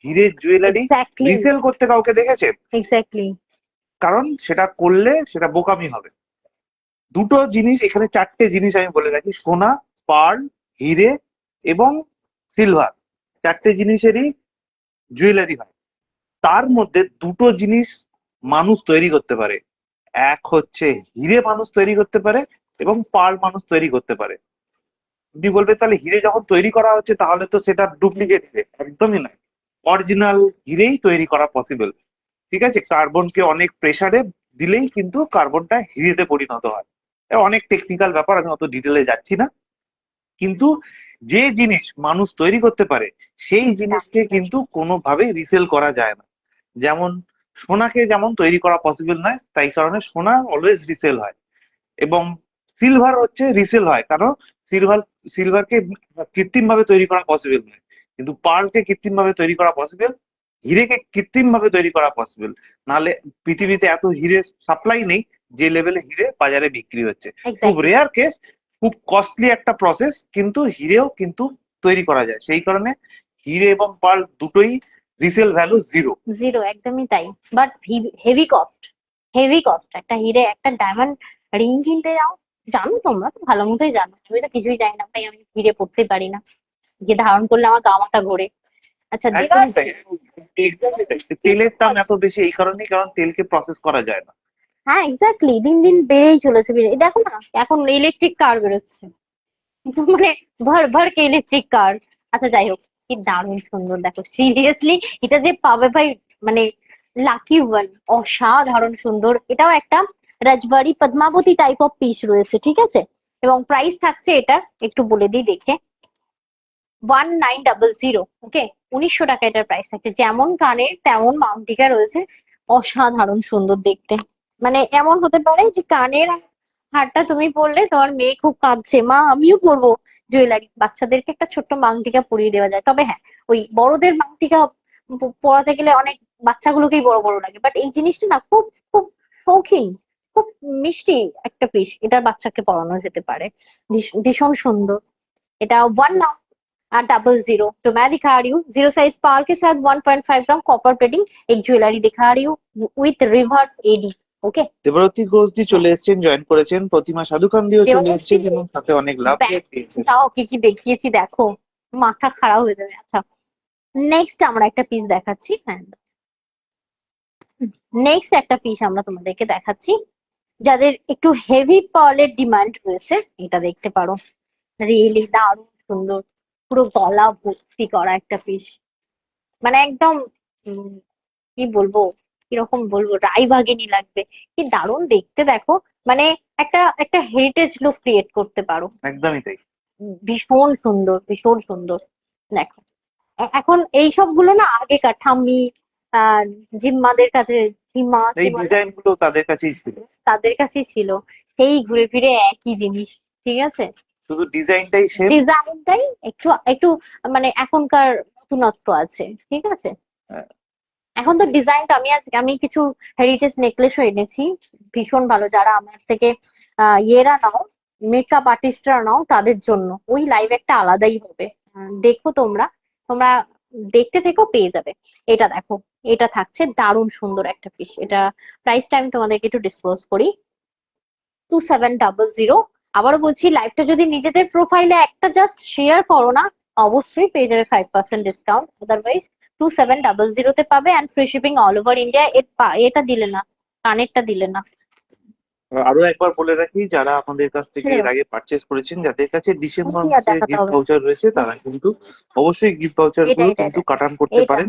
হিরে জুয়েলারি এক্স্যাক্টলি, রিসেল করতে কাউকে দেখেছেন? এক্স্যাক্টলি। কারণ সেটা করলে সেটা বোকামি হবে। দুটো জিনিস এখানে, চারটে জিনিস আমি বলে রাখি: সোনা, পার্ল, হিরে এবং সিলভার। চারটে জিনিসেরই জুয়েলারি হয়। তার মধ্যে দুটো জিনিস মানুষ তৈরি করতে পারে। এক হচ্ছে হিরে মানুষ তৈরি করতে পারে এবং পার্ল মানুষ তৈরি করতে পারে। আপনি বলবেন তাহলে হিরে যখন তৈরি করা হচ্ছে তাহলে তো সেটা ডুপ্লিকেট হিরে। একদমই নয়, অরিজিনাল হিরেই তৈরি করা পসিবল। ঠিক আছে, কার্বনকে অনেক প্রেসারে দিলেই কিন্তু কার্বনটা হিরেতে পরিণত হয়। অনেক টেকনিক্যাল ব্যাপার, আমি অত ডিটেলে যাচ্ছি না। কিন্তু যে জিনিস মানুষ তৈরি করতে পারে সেই জিনিসকে কিন্তু কোনোভাবেই রিসেল করা যায় না। যেমন সোনাকে যেমন তৈরি করা পসিবল নয়, তাই কারণে সোনা অলওয়েজ রিসেল হয়। এবং সিলভার হচ্ছে রিসেল হয়, কারণ সিলভারকে কৃত্রিম ভাবে তৈরি করা পসিবল নয়। কিন্তু পার্লকে কৃত্রিম ভাবে তৈরি করা পসিবল, হিরেকে কৃত্রিম ভাবে তৈরি করা পসিবল। নাহলে পৃথিবীতে এত হিরে সাপ্লাই নেই যে লেভেলে হিরে বাজারে বিক্রি হচ্ছে। খুব এক্স্যাক্টলি। রেয়ার কেস, খুব কস্টলি একটা প্রসেস, কিন্তু হিরেও কিন্তু তৈরি করা যায়। সেই কারণে হিরে এবং পার্ল দুটোই রিসেল ভ্যালু জিরো। জিরো, একদমই তাই। But heavy cost, heavy cost. একটা হিরে, একটা ডায়মন্ড রিং কিনতে যাও, জানো তোমরা তো ভালো মতোই জানো, আমি তো কিছুই জানি না ভাই, আমি হিরে পড়তে পারি না, যে ধারণ করলে আমার গা মাথা ঘোরে। আচ্ছা, একদমই দেবার্সি। তাই। Exactly তাই। তেলের দাম এত বেশি এই কারণেই, কারণ তেলকে প্রসেস করা যায় না। হ্যাঁ এক্স্যাক্টলি, দিন দিন বেড়েই চলেছে দেখো না, এখন ইলেকট্রিক কার বেরোচ্ছে, মানে ভর ভর কে ইলেকট্রিক কার। আচ্ছা যাই হোক, কি দারুণ সুন্দর দেখো, সিরিয়াসলি এটা যে পাবে ভাই, মানে লাকি ওয়ান, অসাধারণ সুন্দর। এটাও একটা রাজবাড়ি পদ্মাবতী টাইপ অফ পিস রয়েছে, ঠিক আছে। এবং প্রাইস থাকছে এটা, একটু বলে দিই দেখে, 1900। ওকে, 1900 টাকা এটার প্রাইস থাকছে। যেমন কানের তেমন মাউন্টিকা রয়েছে, অসাধারণ সুন্দর দেখতে। মানে এমন হতে পারে যে কানের হারটা তুমি পরলে তোমার মেয়ে খুব কাঁদছে, মা আমিও পরবো জুয়েলারি, বাচ্চাদেরকে একটা ছোট্ট মাংটিকা পরিয়ে দেওয়া যায়। তবে হ্যাঁ, ওই বড়দের মাংটিকা পরাতে গেলে অনেক বাচ্চাগুলোকেই বড় বড় লাগে, বাট এই জিনিসটা না খুব খুব শৌখিন, খুব মিষ্টি একটা পিস, এটা বাচ্চাকে পরানো যেতে পারে, ভীষণ সুন্দর। এটা 100। तो मैं दिखा रही हूँ जीरो साइज पार के साथ 1.5 ग्राम कॉपर प्लेटिंग एक ज्वेलरी दिखा रही हूँ with reverse AD. Okay, Debarati ঘোষজি চলে এসেছেন, জয়েন করেছেন। প্রতিমা সাধুখানদিও চলে এসেছেন এবং সাথে অনেক লাভ দিয়েছেন। যাও কি কি দেখিয়েছি দেখো, মাথা খারাপ হয়ে যাবে। আচ্ছা, নেক্সট আমরা একটা পিস দেখাচ্ছি। হ্যাঁ, নেক্সট একটা পিস আমরা তোমাদেরকে দেখাচ্ছি, যাদের একটু হেভি পার্লের ডিমান্ড রয়েছে, এটা দেখতে পারো। রিয়েলি দারুণ সুন্দর, পুরো গলা ভর্তি করা একটা পিস, মানে একদম উম, কি বলবো, কিরকম বলবো, রায়বাগিনী লাগবে, কি দারুণ দেখতে দেখো। মানে একটা একটা হেরিটেজ লুক ক্রিয়েট করতে পারো। একদমই তাই। ভীষণ সুন্দর, ভীষণ সুন্দর। দেখো, এখন এই সবগুলো না আগেকার ঠাম্মি, আহ জিম্মাদের কাছে, জিম্মা কি এই বলে, ডিজাইন গুলো তাদের কাছেই ছিল, তাদের কাছেই ছিল। সেই ঘুরে ফিরে একই জিনিস, ঠিক আছে। শুধু ডিজাইনটাই সেম। ডিজাইনটাই একটু একটু মানে এখনকার নতুনত্ব আছে, ঠিক আছে। এখন তো ডিজাইনটা আমি কিছু হেরিটেজ নেকলেসও এনেছি, ভীষণ ভালো। যারা আমার থেকে ইয়েরা নাও, মেকআপ আর্টিস্টরা নাও, তাদের জন্য ওই লাইভ একটা আলাদাই হবে। দেখো তোমরা, তোমরা দেখতে থেকো, পেয়ে যাবে। এটা দেখো, এটা থাকছে দারুণ সুন্দর একটা পিস। এটা প্রাইসটা আমি তোমাদেরকে একটু ডিসক্লোজ করি, 2700। আবারও বলছি, লাইভটা যদি নিজেদের প্রোফাইলে একটা জাস্ট শেয়ার করো না, অবশ্যই পেয়ে যাবে 5% ডিসকাউন্ট। আদারওয়াইজ 2700 তে পাবে, and free shipping all over India. এটা দিলে না, কানেরটা দিলে না। আরো একবার বলে রাখি, যারা আমাদের কাছ থেকে ছেড়ে এর দাও, আগে পারচেস করেছেন, যাদের কাছে ডিসেম্বর কি আর মাসে দেখাতে গিফট হবে। ভাউচার রয়েছে, তারা কিন্তু অবশ্যই গিফট ভাউচার এটা গুলো এটা কিন্তু এটা কাটান করতে এটা পারেন।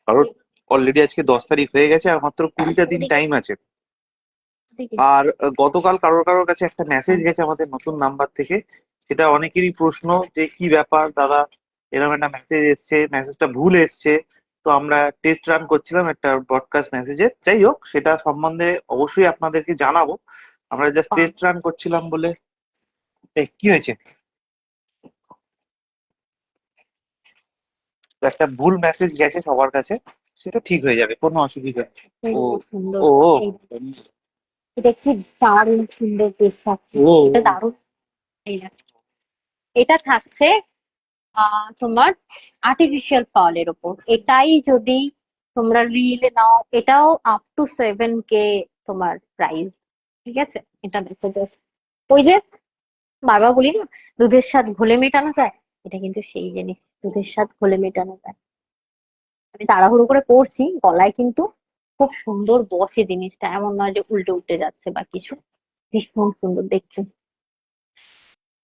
কারণ অলরেডি আজকে 10 তারিখ হয়ে গেছে, আর মাত্র 20টা দিন ওদিকে টাইম আছে। ওদিকে। আর গতকাল কারোর কারোর কাছে একটা মেসেজ গেছে আমাদের নতুন নাম্বার থেকে, সেটা অনেকেরই প্রশ্ন যে কি ব্যাপার দাদা, এরকম একটা মেসেজ এসছে, মেসেজটা ভুল এসছে। তো আমরা টেস্ট রান করছিলাম একটা ব্রডকাস্ট মেসেজের, যাই হোক সেটা সম্বন্ধে অবশ্যই আপনাদেরকে জানাবো। আমরা জাস্ট টেস্ট রান করছিলাম বলে। কি হয়েছে? তো একটা ভুল মেসেজ গেছে সবার কাছে, সেটা ঠিক হয়ে যাবে, কোনো অসুবিধা নেই। ও সুন্দর, ও এটা কি দারুণ সুন্দর পিস থাকছে, ও এটা দারুণ। এই দেখো, এটা থাকছে তোমার আর্টিফিশিয়াল পার্লের ওপর। এটাই যদি তোমরা রিলে নাও, এটাও up to 7K তোমার প্রাইস, ঠিক আছে। এটা দেখো জাস্ট, ওই যে বারবার বলি না, দুধের স্বাদ ঘোলে মেটানো যায়, এটা কিন্তু সেই জিনিস, দুধের স্বাদ ঘোলে মেটানো যায়। আমি তাড়াহুড়ো করে পড়ছি, গলায় কিন্তু খুব সুন্দর বসে জিনিসটা, এমন নয় যে উল্টে উল্টে যাচ্ছে বা কিছু। ভীষণ সুন্দর দেখতে।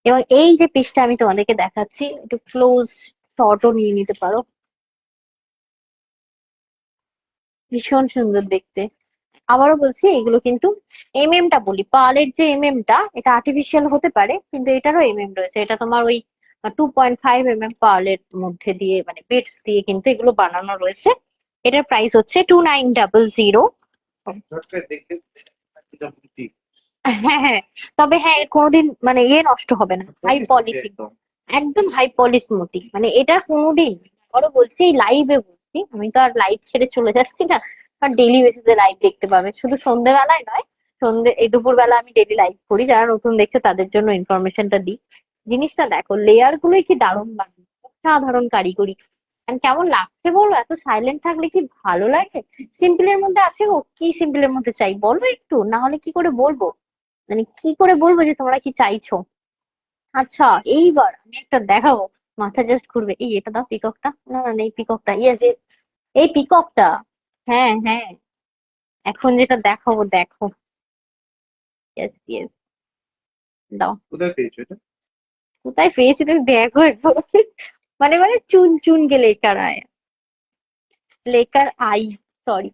এবং এই যে পিসটা আমি তোমাদেরকে দেখাচ্ছি, একটু ক্লোজ শটও নিয়ে নিতে পারো, ভীষণ সুন্দর দেখতে। আবারও বলছি, এগুলো কিন্তু টা বলি, পার্লের যে টা, এটা আর্টিফিশিয়াল হতে পারে, কিন্তু এটারও রয়েছে। এটা তোমার ওই 2.5 পার্লের মধ্যে দিয়ে, মানে বিটস দিয়ে কিন্তু এগুলো বানানো রয়েছে। এটার প্রাইস হচ্ছে 2900। দেখতে হ্যাঁ হ্যাঁ, তবে হ্যাঁ, এর কোনোদিন মানে নষ্ট হবে না, হাই পলিশিং, একদম। একদম হাই পলিশ মতি, মানে এটা কোনোদিন, আরো বলছি লাইভে বলছি, আমি তো আর লাইভ ছেড়ে চলে যাচ্ছি না, আর ডেইলি বেসিসে লাইভ দেখতে পাবে, শুধু সন্ধ্যেবেলায় নয়, এই দুপুর বেলা আমি ডেইলি লাইভ করি। যারা নতুন দেখছে তাদের জন্য ইনফরমেশনটা দিই। জিনিসটা দেখো, লেয়ার গুলোই কি দারুণ বানিয়ে, অসাধারণ কারিগরি। And কেমন লাগছে বলো, এত সাইলেন্ট থাকলে কি ভালো লাগে। সিম্পলের মধ্যে আছে গো, কি সিম্পলের মধ্যে চাই বলো একটু, না হলে কি করে বলবো, মানে কি করে বলবো যে তোমরা কি চাইছো। আচ্ছা, এইবার আমি একটা দেখাবো, মাথা জাস্ট ঘুরবে। এটা দাও পিককটা, না না নেই পিককটা, ইয়ে যে এই পিককটা, হ্যাঁ হ্যাঁ, এখন যেটা দেখাবো দেখো। ইয়েস ইয়েস, দাও। কোথায় পেয়েছো এটা? কোথায় পেয়েছি তুমি দেখো একবার। মানে মানে চুন চুন কে লেকার আয়, লেকার আই, সরি।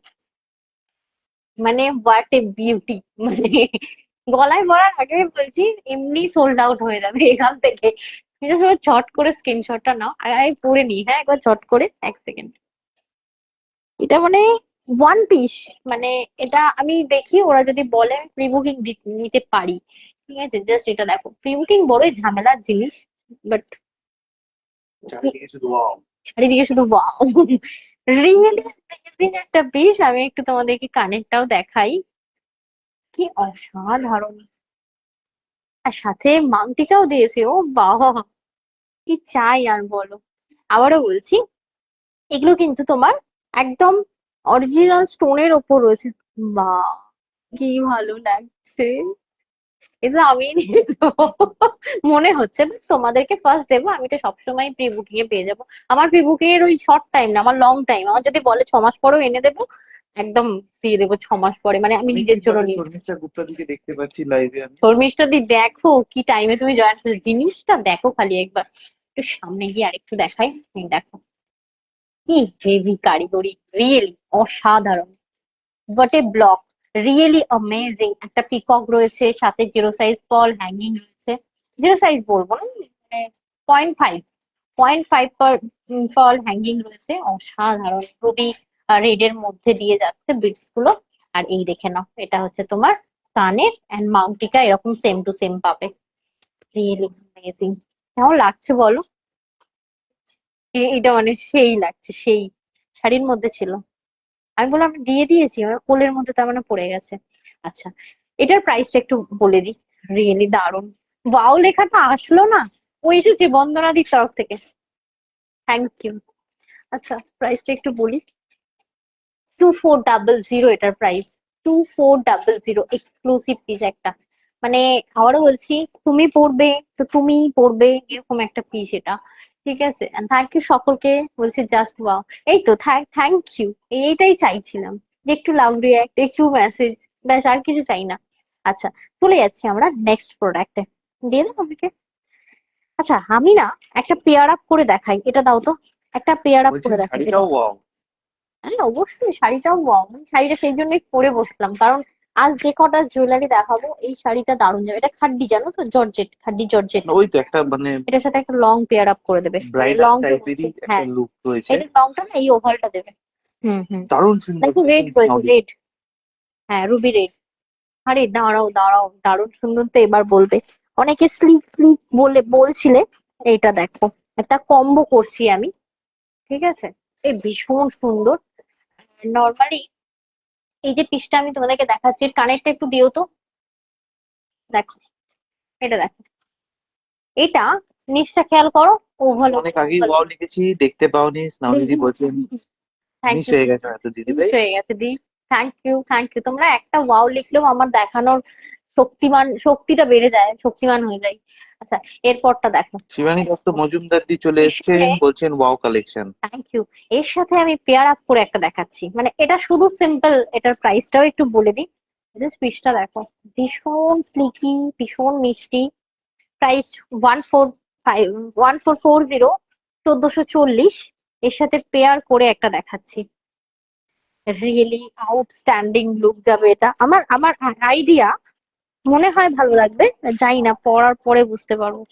মানে হোয়াট এ বিউটি, মানে গলায় পরার আগে বলছি এমনি সোল্ড আউট হয়ে যাবে এখান থেকে। তুমি just এবার চট করে স্ক্রিনশটটা নাও, আর আমি পরে নিই, হ্যাঁ একবার চট করে, 1 সেকেন্ড। এটা মানে ওয়ান পিস, মানে এটা আমি দেখি ওরা যদি বলে প্রি বুকিং নিতে পারি, ঠিক আছে। জাস্ট এটা দেখো, প্রি বুকিং বড়ই ঝামেলার জিনিস, বাট চারিদিকে শুধু ওয়াও। চারিদিকে শুধু ওয়াও। রিয়েলি একটা পিস। আমি একটু তোমাদেরকে কানেরটাও দেখাই, কি অসাধারণ। আর সাথে মাংটিটাও দিয়েছে, ও বাবা, কি চাই আর বলো। আবারও বলছি, এগুলো কিন্তু তোমার একদম অরিজিনাল স্টোনের ওপর রয়েছে। বা, কি ভালো লাগছে। এটা আমি নিয়ে নেবো মনে হচ্ছে, but তোমাদেরকে ফার্স্ট দেবো। আমি তো সবসময় প্রি বুকিং এ পেয়ে যাবো। আমার প্রি বুকিং এর ওই শর্ট টাইম না, আমার লং টাইম। আমার যদি বলে 6 মাস পরেও এনে দেবো, একদম দিয়ে দেবো 6 মাস পরে, মানে আমি নিজের জন্য অনেকদিন পরে নিয়ে। শর্মিষ্ঠা গুপ্তাদিকে দেখতে পাচ্ছি লাইভে আমি। শর্মিষ্ঠা দি দেখো কি টাইমে তুমি জয়েন করছো, জিনিসটা দেখো খালি একবার। একটু সামনে গিয়ে আরেকটু দেখাই, এই দেখো কি হেভি কারিগরি, রিয়েলি অসাধারণ। What a block, really amazing. একটা পিকক রয়েছে, সাথে জিরো সাইজ ফল হ্যাঙ্গিং রয়েছে। জিরো সাইজ বলবো না, মানে 0.5, 0.5 ফল হ্যাঙ্গিং রয়েছে, অসাধারণ। রুবি রেড এর মধ্যে দিয়ে যাচ্ছে বিটস গুলো। আর এই দেখে নাও, এটা হচ্ছে তোমার কানের এন্ড মাউন্টিকা, এরকম সেম টু সেম পাবে। Really amazing. কেমন লাগছে বলো? এটা মানে সেই লাগছে, সেই। শাড়ির মধ্যে ছিল, আমি বললাম আমি দিয়ে দিয়েছি, আমার কোলের মধ্যে তার মানে পড়ে গেছে। আচ্ছা, এটার প্রাইসটা একটু বলে দিই। রিয়েলি দারুণ। ওয়াও লেখাটা আসলো না, ও এসেছে বন্দনাদির তরফ থেকে, থ্যাংক ইউ। আচ্ছা, প্রাইসটা একটু বলি। 2400 এটার প্রাইস। 2400, এক্সক্লুসিভ পিস একটা। মানে আবারও বলছি, তুমি পড়বে তো তুমিই পড়বে এরকম একটা পিস এটা, ঠিক আছে। থ্যাংক ইউ সকলকে, বলছি জাস্ট ওয়াও। এই তো থ্যাংক ইউ, এইটাই চাইছিলাম, যে একটু লাভ রিয়াক্ট, একটু মেসেজ, ব্যাস, আর কিছু চাই না। আচ্ছা, চলে যাচ্ছি আমরা নেক্সট প্রোডাক্টে। দিয়ে দাও আমাকে। আচ্ছা, আমি না একটা পেয়ার আপ করে দেখাই, এটা দাও তো। একটা পেয়ার আপ বলছি করে দেখাই এটা। শাড়িটাও ওয়াও। হ্যাঁ অবশ্যই, শাড়িটাও ওয়াও। আমি শাড়িটা সেই জন্যই পরে বসলাম, কারণ আজ যে কটা জুয়েলারি দেখাবো এই শাড়িটা দারুণ যাবে। এটা খাড্ডি, জানো তো, জর্জেট, খাড্ডি জর্জেট। ওই তো একটা মানে এটার সাথে একটা লং পেয়ার আপ করে দেবে, মানে ব্রাইডাল লং তো বলছি, টাইপেরই একটা হ্যাঁ। লুক রয়েছে। এটা লংটা না, এই ওভালটা দেবে। হুম হুম। দারুণ সুন্দর দেখো রেড দেখুন রয়েছে, স্নাউলি। রেড। হ্যাঁ, রুবি রেড। আরে দাঁড়াও দাঁড়াও, দারুণ সুন্দর তো এবার বলবে। অনেকে স্লিক স্লিক বলে বলছিলে, এইটা দেখো, একটা কম্বো করছি আমি, ঠিক আছে। এই ভীষণ সুন্দর। নর্মালি এই যে পিসটা আমি তোমাদেরকে দেখাচ্ছি, এর কানেরটা একটু দিও তো। দেখো, এটা দেখো, এটা নিচটা খেয়াল করো, ওভাল অনেক ওভাল আগেই ওভাল। ওয়াও লিখেছি, দেখতে পাওনি, স্নাউলি দি বলছেন। থ্যাংক মিস ইউ, হয়ে গেছে হয়তো দিদি মিস ভাই। হয়ে গেছে দি। থ্যাংক ইউ থ্যাংক ইউ, তোমরা একটা ওয়াও লিখলেও আমার দেখানোর শক্তিটা বেড়ে যায়, শক্তিমান হয়ে যায়। আচ্ছা, এরপরটা দেখো। শিবানী দত্ত মজুমদার দি চলে এর সাথে, এসেছেন, বলছেন ওয়াও কালেকশন। Thank you. এর সাথে আমি পেয়ার আপ করে একটা দেখাচ্ছি, মানে এটা শুধু সিম্পল। এটার প্রাইসটাও একটু বলে দিই। জাস্ট পিসটা দেখো, ভীষণ স্লিকি, ভীষণ মিষ্টি। প্রাইস 145, 1440, 1440। এর সাথে পেয়ার করে একটা দেখাচ্ছি, রিয়েলি আউটস্ট্যান্ডিং লুক যাবে এটা। আমার আমার আইডিয়া, মনে হয় ভালো লাগবে, জানি না, পরার পরে বুঝতে পারবো।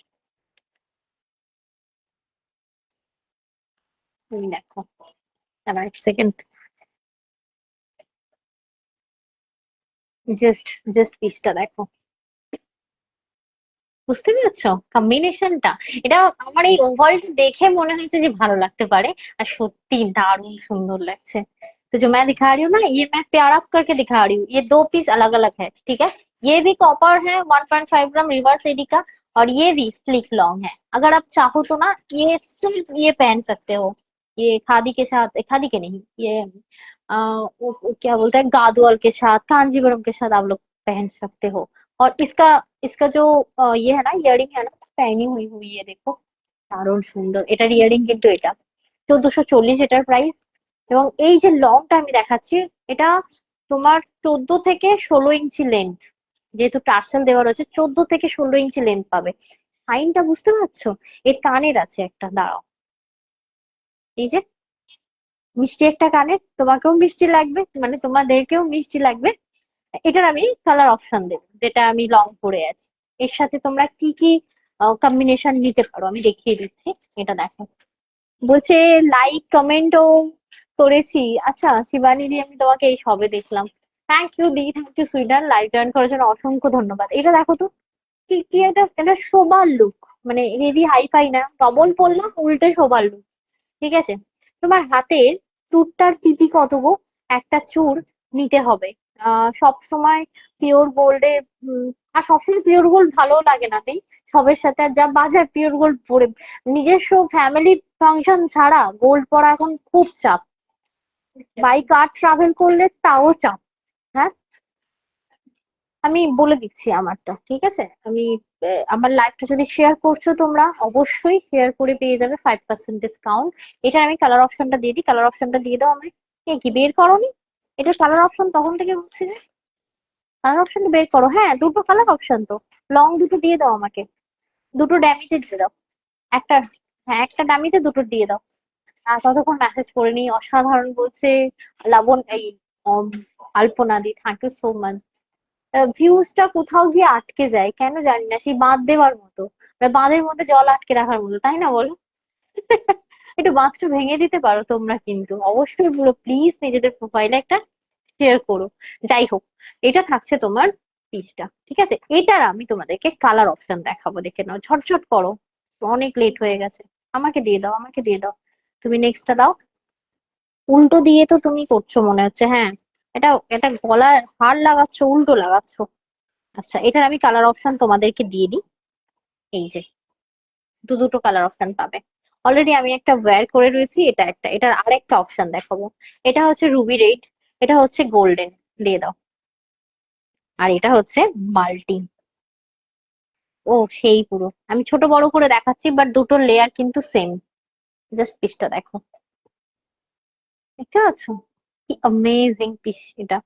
এই দেখো, দাঁড়াও 1 সেকেন্ড। জাস্ট জাস্ট পিসটা দেখো, বুঝতে পেরেছো কম্বিনেশনটা? এটা আমার এই ওভারঅল দেখে মনে হয়েছে যে ভালো লাগতে পারে। আর সত্যি দারুণ সুন্দর লাগছে। तो जो मैं दिखा रही हूँ ना, ये मैं पेयर अप करके दिखा रही हूँ। ये 2 पीस अलग अलग है, ठीक है। ये भी कॉपर है, 1.5 ग्राम रिवर्स एडी का। और ये भी स्लिक लॉन्ग है। अगर आप चाहो तो ना, ये सिर्फ ये पहन सकते हो। ये खादी के साथ, खादी के नहीं, ये वो क्या बोलते हैं, गादोल के साथ, कांजीवरम के साथ आप लोग पहन सकते हो। और इसका इसका जो ये है ना, ইয়ারিং है ना, पहनी हुई हुई है, देखो দারুণ সুন্দর। এটার ইয়ারিং কিন্তু এটা 1440 এটার প্রাইস। এবং এই যে লংটা আমি দেখাচ্ছি, এটা তোমার 14 থেকে 16 ইঞ্চি লেন্থ। যেহেতু টার্সেল দেওয়া রয়েছে, 14 থেকে 16 ইঞ্চি লেন্থ পাবে। সাইনটা বুঝতে পারছো? এর কানের আছে একটা, দাঁড়াও, এই যে মিষ্টি একটা কানের, তোমাকেও মিষ্টি লাগবে, মানে তোমাদেরকেও মিষ্টি লাগবে। এটার আমি কালার অপশন দেবো, যেটা আমি লং পরে আছি। এর সাথে তোমরা কি কি কম্বিনেশন নিতে পারো আমি দেখিয়ে দিচ্ছি। এটা দেখো, বলছে লাইক কমেন্টও করেছি। আচ্ছা শিবানী দি, আমি তোমাকে এই সবে দেখলাম। থ্যাংক ইউ দি, থ্যাংক ইউ সুইডার, লাইক জয়েন করার জন্য অসংখ্য ধন্যবাদ। এটা দেখো তো, কি কি এটা, এটা শোবার লুক, মানে হেভি হাইফাই না, ডবল পরলাম উল্টে শোবার লুক। ঠিক আছে, তোমার হাতের চুরটার পিপি কত গো? একটা চুর নিতে হবে। সব সময় পিওর গোল্ডের, আর সবসময় পিওর গোল্ড ভালো লাগে না তাই, সবের সাথে আর যা বাজার পিওর গোল্ড পরে, নিজস্ব ফ্যামিলি ফাংশন ছাড়া গোল্ড পরা এখন খুব চাপ। বাই কার ট্রাভেল করলে তাও চাপ। হ্যাঁ, আমি বলে দিচ্ছি আমারটা, ঠিক আছে? আমি আমার লাইভটা যদি শেয়ার করছো তোমরা, অবশ্যই শেয়ার করে পেয়ে যাবে 5% ডিসকাউন্ট। এটার আমি কালার অপশনটা দিয়ে দিই, কালার অপশনটা দিয়ে দাও আমি। এ কি বের করোনি? এটা কালার অপশন তখন থেকে বলছি যে কালার অপশনটা বের করো। হ্যাঁ, দুটো কালার অপশন তো, লং দুটো দিয়ে দাও আমাকে, দুটো ড্যামিতে দিয়ে দাও। একটা, হ্যাঁ একটা ডামিতে দুটো দিয়ে দাও। আর ততক্ষণ মেসেজ করে নি, অসাধারণ বলছে লাবণ, এই উম, আলপনা দি, থ্যাংক ইউ সো মাচ। ভিউজটা কোথাও গিয়ে আটকে যায় কেন জানি না, সেই বাঁধ দেওয়ার মতো, মানে বাঁধের মধ্যে জল আটকে রাখার মতো, তাই না বলো? একটু বাঁধটা ভেঙে দিতে পারো তোমরা, কিন্তু অবশ্যই বলো প্লিজ, নিজেদের প্রোফাইলে একটা শেয়ার করো। যাই হোক, এটা থাকছে তোমার পিসটা, ঠিক আছে? এটার আমি তোমাদেরকে কালার অপশন দেখাবো, দেখে নাও, ঝটঝট করো, অনেক লেট হয়ে গেছে। আমাকে দিয়ে দাও, আমাকে দিয়ে দাও। তুমি নেক্সটটা দাও। উল্টো দিয়ে তো তুমি করছো মনে হচ্ছে, হ্যাঁ। এটা এটা গলার হার লাগাচ্ছ, উল্টো লাগাচ্ছ। আচ্ছা, এটার আমি কালার অপশন তোমাদেরকে দিয়ে দিই। এই যে দুটো কালার অপশন পাবে। অলরেডি আমি একটা ওয়্যার করে রয়েছি, এটা একটা, এটার আরেকটা অপশন দেখাবো। এটা হচ্ছে রুবি রেড, এটা হচ্ছে গোল্ডেন, দিয়ে দাও। আর এটা হচ্ছে মাল্টি। ও সেই পুরো, আমি ছোট বড় করে দেখাচ্ছি, বাট দুটো লেয়ার কিন্তু সেম। জাস্ট পিসটা দেখো, দেখতে পাচ্ছ? কি অ্যামেজিং পিস এটা।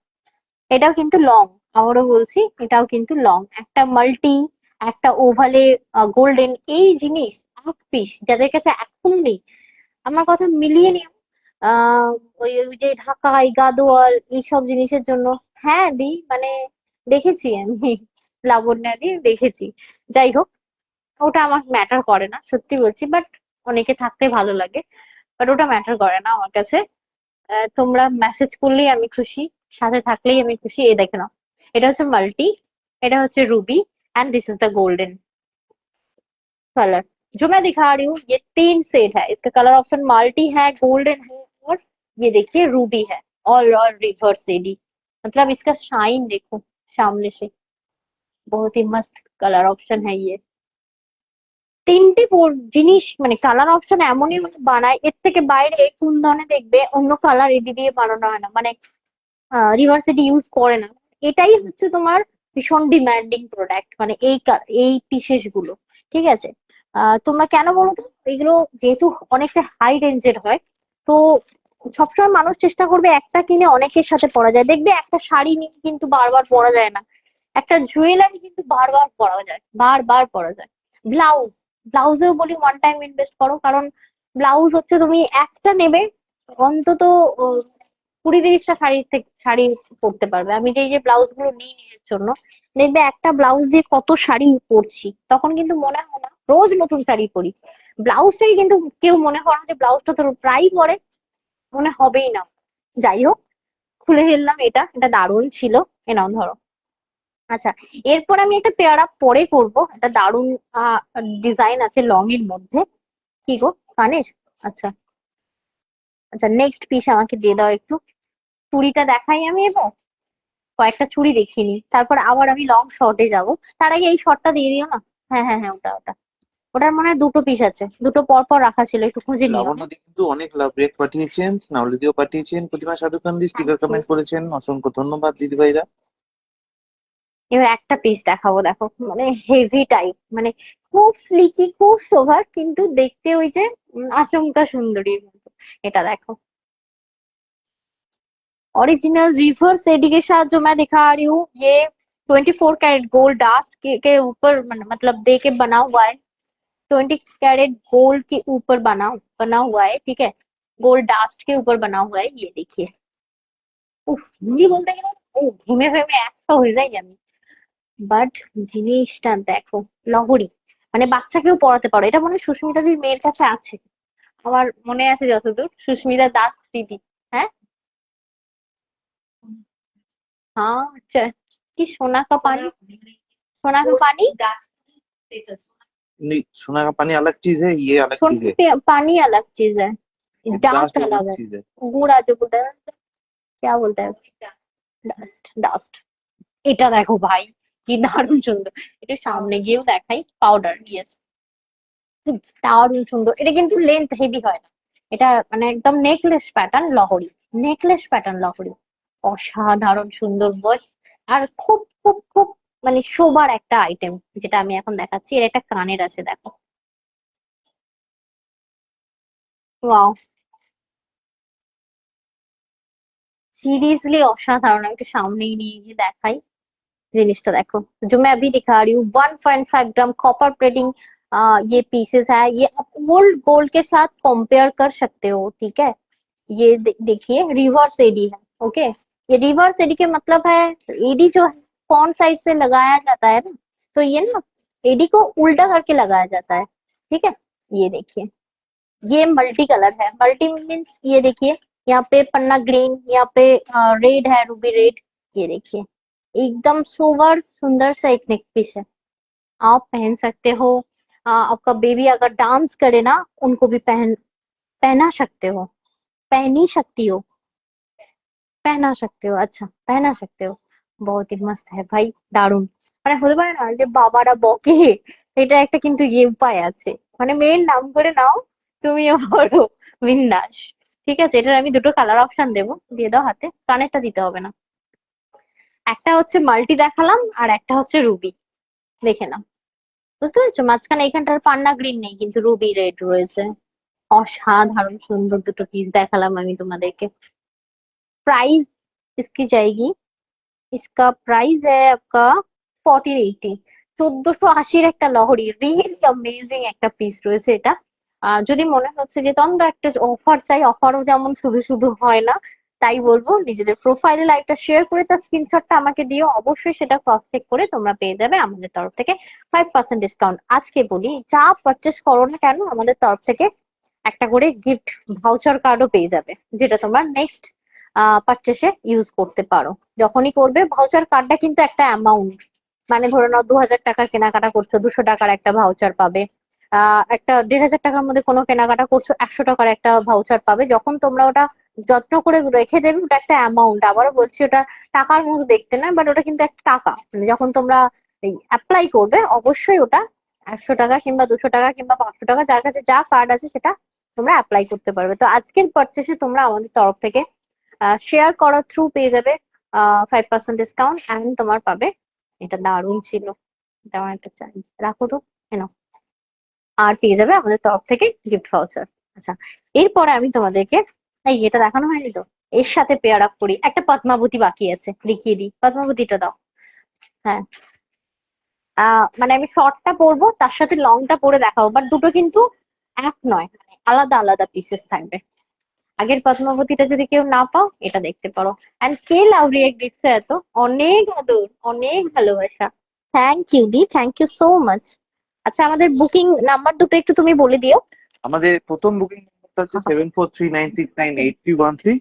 এটাও কিন্তু লং, আবারও বলছি, এটাও কিন্তু লং। একটা মাল্টি, একটা ওভালে গোল্ডেন, এই জিনিস এক পিস যাদের কাছে এখনো নেই, আমার কথা মিলিয়ে নিও। আহ ওই ওই যে ঢাকাই গাদোয়াল এইসব জিনিসের জন্য। হ্যাঁ দি, মানে দেখেছি আমি, লাবণ্যা দি দেখেছি। যাই হোক, ওটা আমার ম্যাটার করে না, সত্যি বলছি, বাট অনেকে থাকতে ভালো লাগে, বাট ওটা ম্যাটার করে না আমার কাছে। তোমরা মেসেজ করলেই আমি খুশি, সাথে থাকলেই আমি খুশি। এই দেখে নাও, এটা হচ্ছে মাল্টি, এটা হচ্ছে ruby, and this is the golden colour जो मैं दिखा रही हूँ। ये 3 सेट है, इसका कलर ऑप्शन मल्टी है, गोल्डन है, और ये देखिए रूबी है। और रिवर्स एडी, मतलब इसका शाइन देखो सामने से, बहुत ही मस्त कलर ऑप्शन है ये। তিনটে জিনিস, মানে কালার অপশন এমনই মানে বানায়, এর থেকে বাইরে কুন্দনে দেখবে অন্য কালার এডি দিয়ে বানানো হয় না, মানে রিভার্সিটি ইউজ করে না। এটাই হচ্ছে তোমার ভীষণ ডিমান্ডিং প্রোডাক্ট, মানে এই পিসেস গুলো, ঠিক আছে? তোমরা কেন বলো তো, এগুলো যেহেতু অনেকটা হাই রেঞ্জের হয়, তো সবসময় মানুষ চেষ্টা করবে একটা কিনে অনেকের সাথে পরা যায়। দেখবে একটা শাড়ি নিয়ে কিন্তু বারবার পরা যায় না, একটা জুয়েলারি কিন্তু বারবার পরা যায়, বারবার পরা যায়। ব্লাউজ, ব্লাউজেও বলি ওয়ান টাইম ইনভেস্ট করো, কারণ ব্লাউজ হচ্ছে তুমি একটা নেবে অন্তত 20-30টা শাড়ি পরতে পারবে। আমি যে ব্লাউজ গুলো নিই নিজের জন্য, দেখবে একটা ব্লাউজ দিয়ে কত শাড়ি পরছি, তখন কিন্তু মনে হয় না রোজ নতুন শাড়ি পরি। ব্লাউজটাই কিন্তু কেউ মনে করে না যে ব্লাউজটা তো প্রায়ই পরে, মনে হবেই না। যাই হোক, খুলে ফেললাম, এটা এটা দারুণ ছিল। এ নাও ধরো। আচ্ছা, এরপর আমি একটা পেয়ার আপ পরে করব, একটা দারুণ ডিজাইন আছে লং এর মধ্যে। কি গো, কানের? আচ্ছা, আচ্ছা নেক্সট পিস আমাকে দিয়ে দাও একটু। চুড়িটা দেখাই আমি এবার, কয়েকটা চুড়ি দেখিয়ে নিই, তারপর আবার আমি লং শর্টে যাব। তার আগে এই শর্টটা দিয়ে দিও না। হ্যাঁ হ্যাঁ হ্যাঁ, ওটা ওটা, ওটার মনে হয় দুটো পিস আছে, দুটো পর পর রাখা ছিল, একটু খুঁজে নিও। হ্যাঁ, লাবণ্যদি কিন্তু অনেক লাভ ব্রেক পাঠিয়েছেন, স্নাউলিদিও পাঠিয়েছেন, প্রতিমা সাধুকান্দি থ্যাংক স্টিকার ইউ। কমেন্ট করেছেন, অসংখ্য ধন্যবাদ দিদিভাইরা। এবার একটা পিস দেখাবো, দেখো মানে হেভি টাইপ, মানে খুব স্লিকি, খুব সোভার, কিন্তু দেখতে ওই যে আচমকা সুন্দরীর মতো। এটা দেখো, ओरिजिनल रिवर्स एडी के साथ जो मैं दिखा रही हूँ, ये 24 कैरेट गोल्ड डास्ट के ऊपर मतलब दे के बना हुआ है। 20 कैरेट गोल्ड के ऊपर बना बना हुआ है, ठीक है। गोल्ड डास्ट के ऊपर बना हुआ है, ये देखिए। উফ, হিন্দি বলতে গেলে ও ঘেমে ঘেমে একটা হয়ে যাই আমি। বাট জিনিসটা দেখো, লহরি, মানে বাচ্চাকেও পড়াতে পারো। এটা মনে হয় সুস্মিতাদির মেয়ের কাছে আছে, আমার মনে আছে যতদূর, সুস্মিতা দাস দিদি। হ্যাঁ, हाँ कि सोना का पानी, सोना का पानी, नहीं, सोना का पानी अलग चीज है, ये अलग चीज है। सोना पानी अलग चीज है, डास्ट डास्ट अलग अलग है। चीज है। गुड़ा जो बोलता है, क्या बोलता है, ডাস্ট ডাস্ট। এটা দেখো ভাই, কি দারুণ সুন্দর। এটা সামনে গিয়েও দেখাই, পাউডার, ইয়েস, দারুণ সুন্দর। এটা কিন্তু লেন্থ হেভি হয় না, এটা মানে একদম নেকলেস প্যাটার্ন লহরি, নেকলেস প্যাটার্ন লহরি, অসাধারণ সুন্দর বল। আর খুব খুব খুব মানে শোবার একটা আইটেম, যেটা আমি এখন দেখাচ্ছি, এর একটা কানের আছে দেখো। ওয়াও, সিরিয়াসলি অসাধারণ। আমি একটু সামনেই নিয়ে গিয়ে देखाई जिनिसটা देखो। जो मैं अभी दिखा रही हूँ, 1.5 ग्राम कॉपर प्लेटिंग, ये पीसेस है। ये आप ओल्ड गोल्ड के साथ कंपेयर कर सकते हो, ठीक है। ये देखिए, रिवर्स एडी है, ओके। ये रिवर्स एडी के मतलब है, एडी जो है फ्रंट साइड से लगाया जाता है ना, तो ये ना एडी को उल्टा करके लगाया जाता है, ठीक है। ये देखिए, ये मल्टी कलर है। मल्टी मीन्स ये देखिए, यहाँ पे पन्ना ग्रीन, यहाँ पे रेड है, रूबी रेड। ये देखिए, एकदम सोबर सुंदर सा एक नेक पीस है। आप पहन सकते हो, आपका बेबी अगर डांस करे ना, उनको भी पहना सकते हो, पहनी सकती हो, पहना सकते हो, अच्छा पहना सकते हो। बहुत ही मस्त है ভাই, দারুণ। মানে হতে পারে না যে বাবারা বকে, এটা একটা কিন্তু ইয়ে উপায় আছে, মানে মেয়ের নাম করে নাও, তুমিও বলো বিন্দাস। ঠিক আছে, এটার আমি দুটো কালার অপশন দেবো, দিয়ে দাও হাতে, কানেরটা দিতে হবে না। একটা হচ্ছে মাল্টি দেখালাম, আর একটা হচ্ছে রুবি, দেখে নাও। বুঝতে পেরেছো, মাঝখানে এখানটার পান্না গ্রিন নেই, কিন্তু রুবি রেড রয়েছে। অসাধারণ সুন্দর দুটো পিস দেখালাম আমি তোমাদেরকে। प्राइस इसकी जाएगी, इसका प्राइस है आपका 1480। 1480 একটা লহরি, রিয়েলি অ্যামেজিং একটা পিস রয়েছে এটা। যদি মনে হচ্ছে যে তোমরা একটা অফার চাই, অফারও যেমন শুধু শুধু হয় না, তাই বলবো নিজেদের প্রোফাইলে লাইভটা শেয়ার করে তার স্ক্রিনশটটা আমাকে দিও, অবশ্যই সেটা ক্রস চেক করে তোমরা পেয়ে যাবে আমাদের তরফ থেকে 5% ডিসকাউন্ট। আজকে বলি, যা পারচেস করো না কেন, আমাদের তরফ থেকে একটা করে গিফট ভাউচার কার্ডও পেয়ে যাবে, যেটা তোমরা নেক্সট পারচেসে ইউজ করতে পারো। যখনই করবে, ভাউচার কার্ডটা কিন্তু একটা অ্যামাউন্ট, মানে ধরে নাও 2000 টাকার কেনাকাটা করছো, 200 টাকার একটা ভাউচার পাবে। একটা 1500 টাকার মধ্যে কোনো কেনাকাটা করছো, 100 টাকার একটা ভাউচার পাবে। যখন তোমরা ওটা যত্ন করে রেখে দেবে, ওটা একটা অ্যামাউন্ট। আবারও বলছি, ওটা টাকার মতো দেখতে না, বাট ওটা কিন্তু একটা টাকা। মানে যখন তোমরা অ্যাপ্লাই করবে, অবশ্যই ওটা 100 টাকা কিংবা 200 টাকা কিংবা 500 টাকা, যার কাছে যা কার্ড আছে সেটা তোমরা অ্যাপ্লাই করতে পারবে। তো আজকের পারচেসে তোমরা আমাদের তরফ থেকে শেয়ার করার থ্রু পেয়ে যাবে 5% ডিসকাউন্ট, অ্যান্ড তোমার পাবে, এটা দারুণ ছিল, এটা আমার একটা চাই, রাখো তো, এনো। আর পেয়ে যাবে আমাদের তরফ থেকে গিফট ভাউচার। আচ্ছা, এরপরে আমি তোমাদেরকে, এই এটা দেখানো হয়নি তো, এর সাথে পেয়ার আপ করি, একটা পদ্মাবতী বাকি আছে, দেখিয়ে দিই, পদ্মাবতীটা দাও। হ্যাঁ, মানে আমি শর্টটা পরবো, তার সাথে লংটা পরে দেখাবো, বাট দুটো কিন্তু এক নয়, মানে আলাদা আলাদা পিসেস থাকবে। আগের পদ্মাবতীটা যদি কেউ না পাও, এটা দেখতে পারো। এন্ড কে লাভ রিয়েক্ট দিচ্ছে এত, অনেক আদর, অনেক ভালোবাসা। থ্যাংক ইউ দি, থ্যাংক ইউ সো মাচ। আচ্ছা, আমাদের বুকিং নাম্বার দুটো একটু তুমি বলে দিও। আমাদের প্রথম বুকিং নাম্বারটা হচ্ছে 7439698313,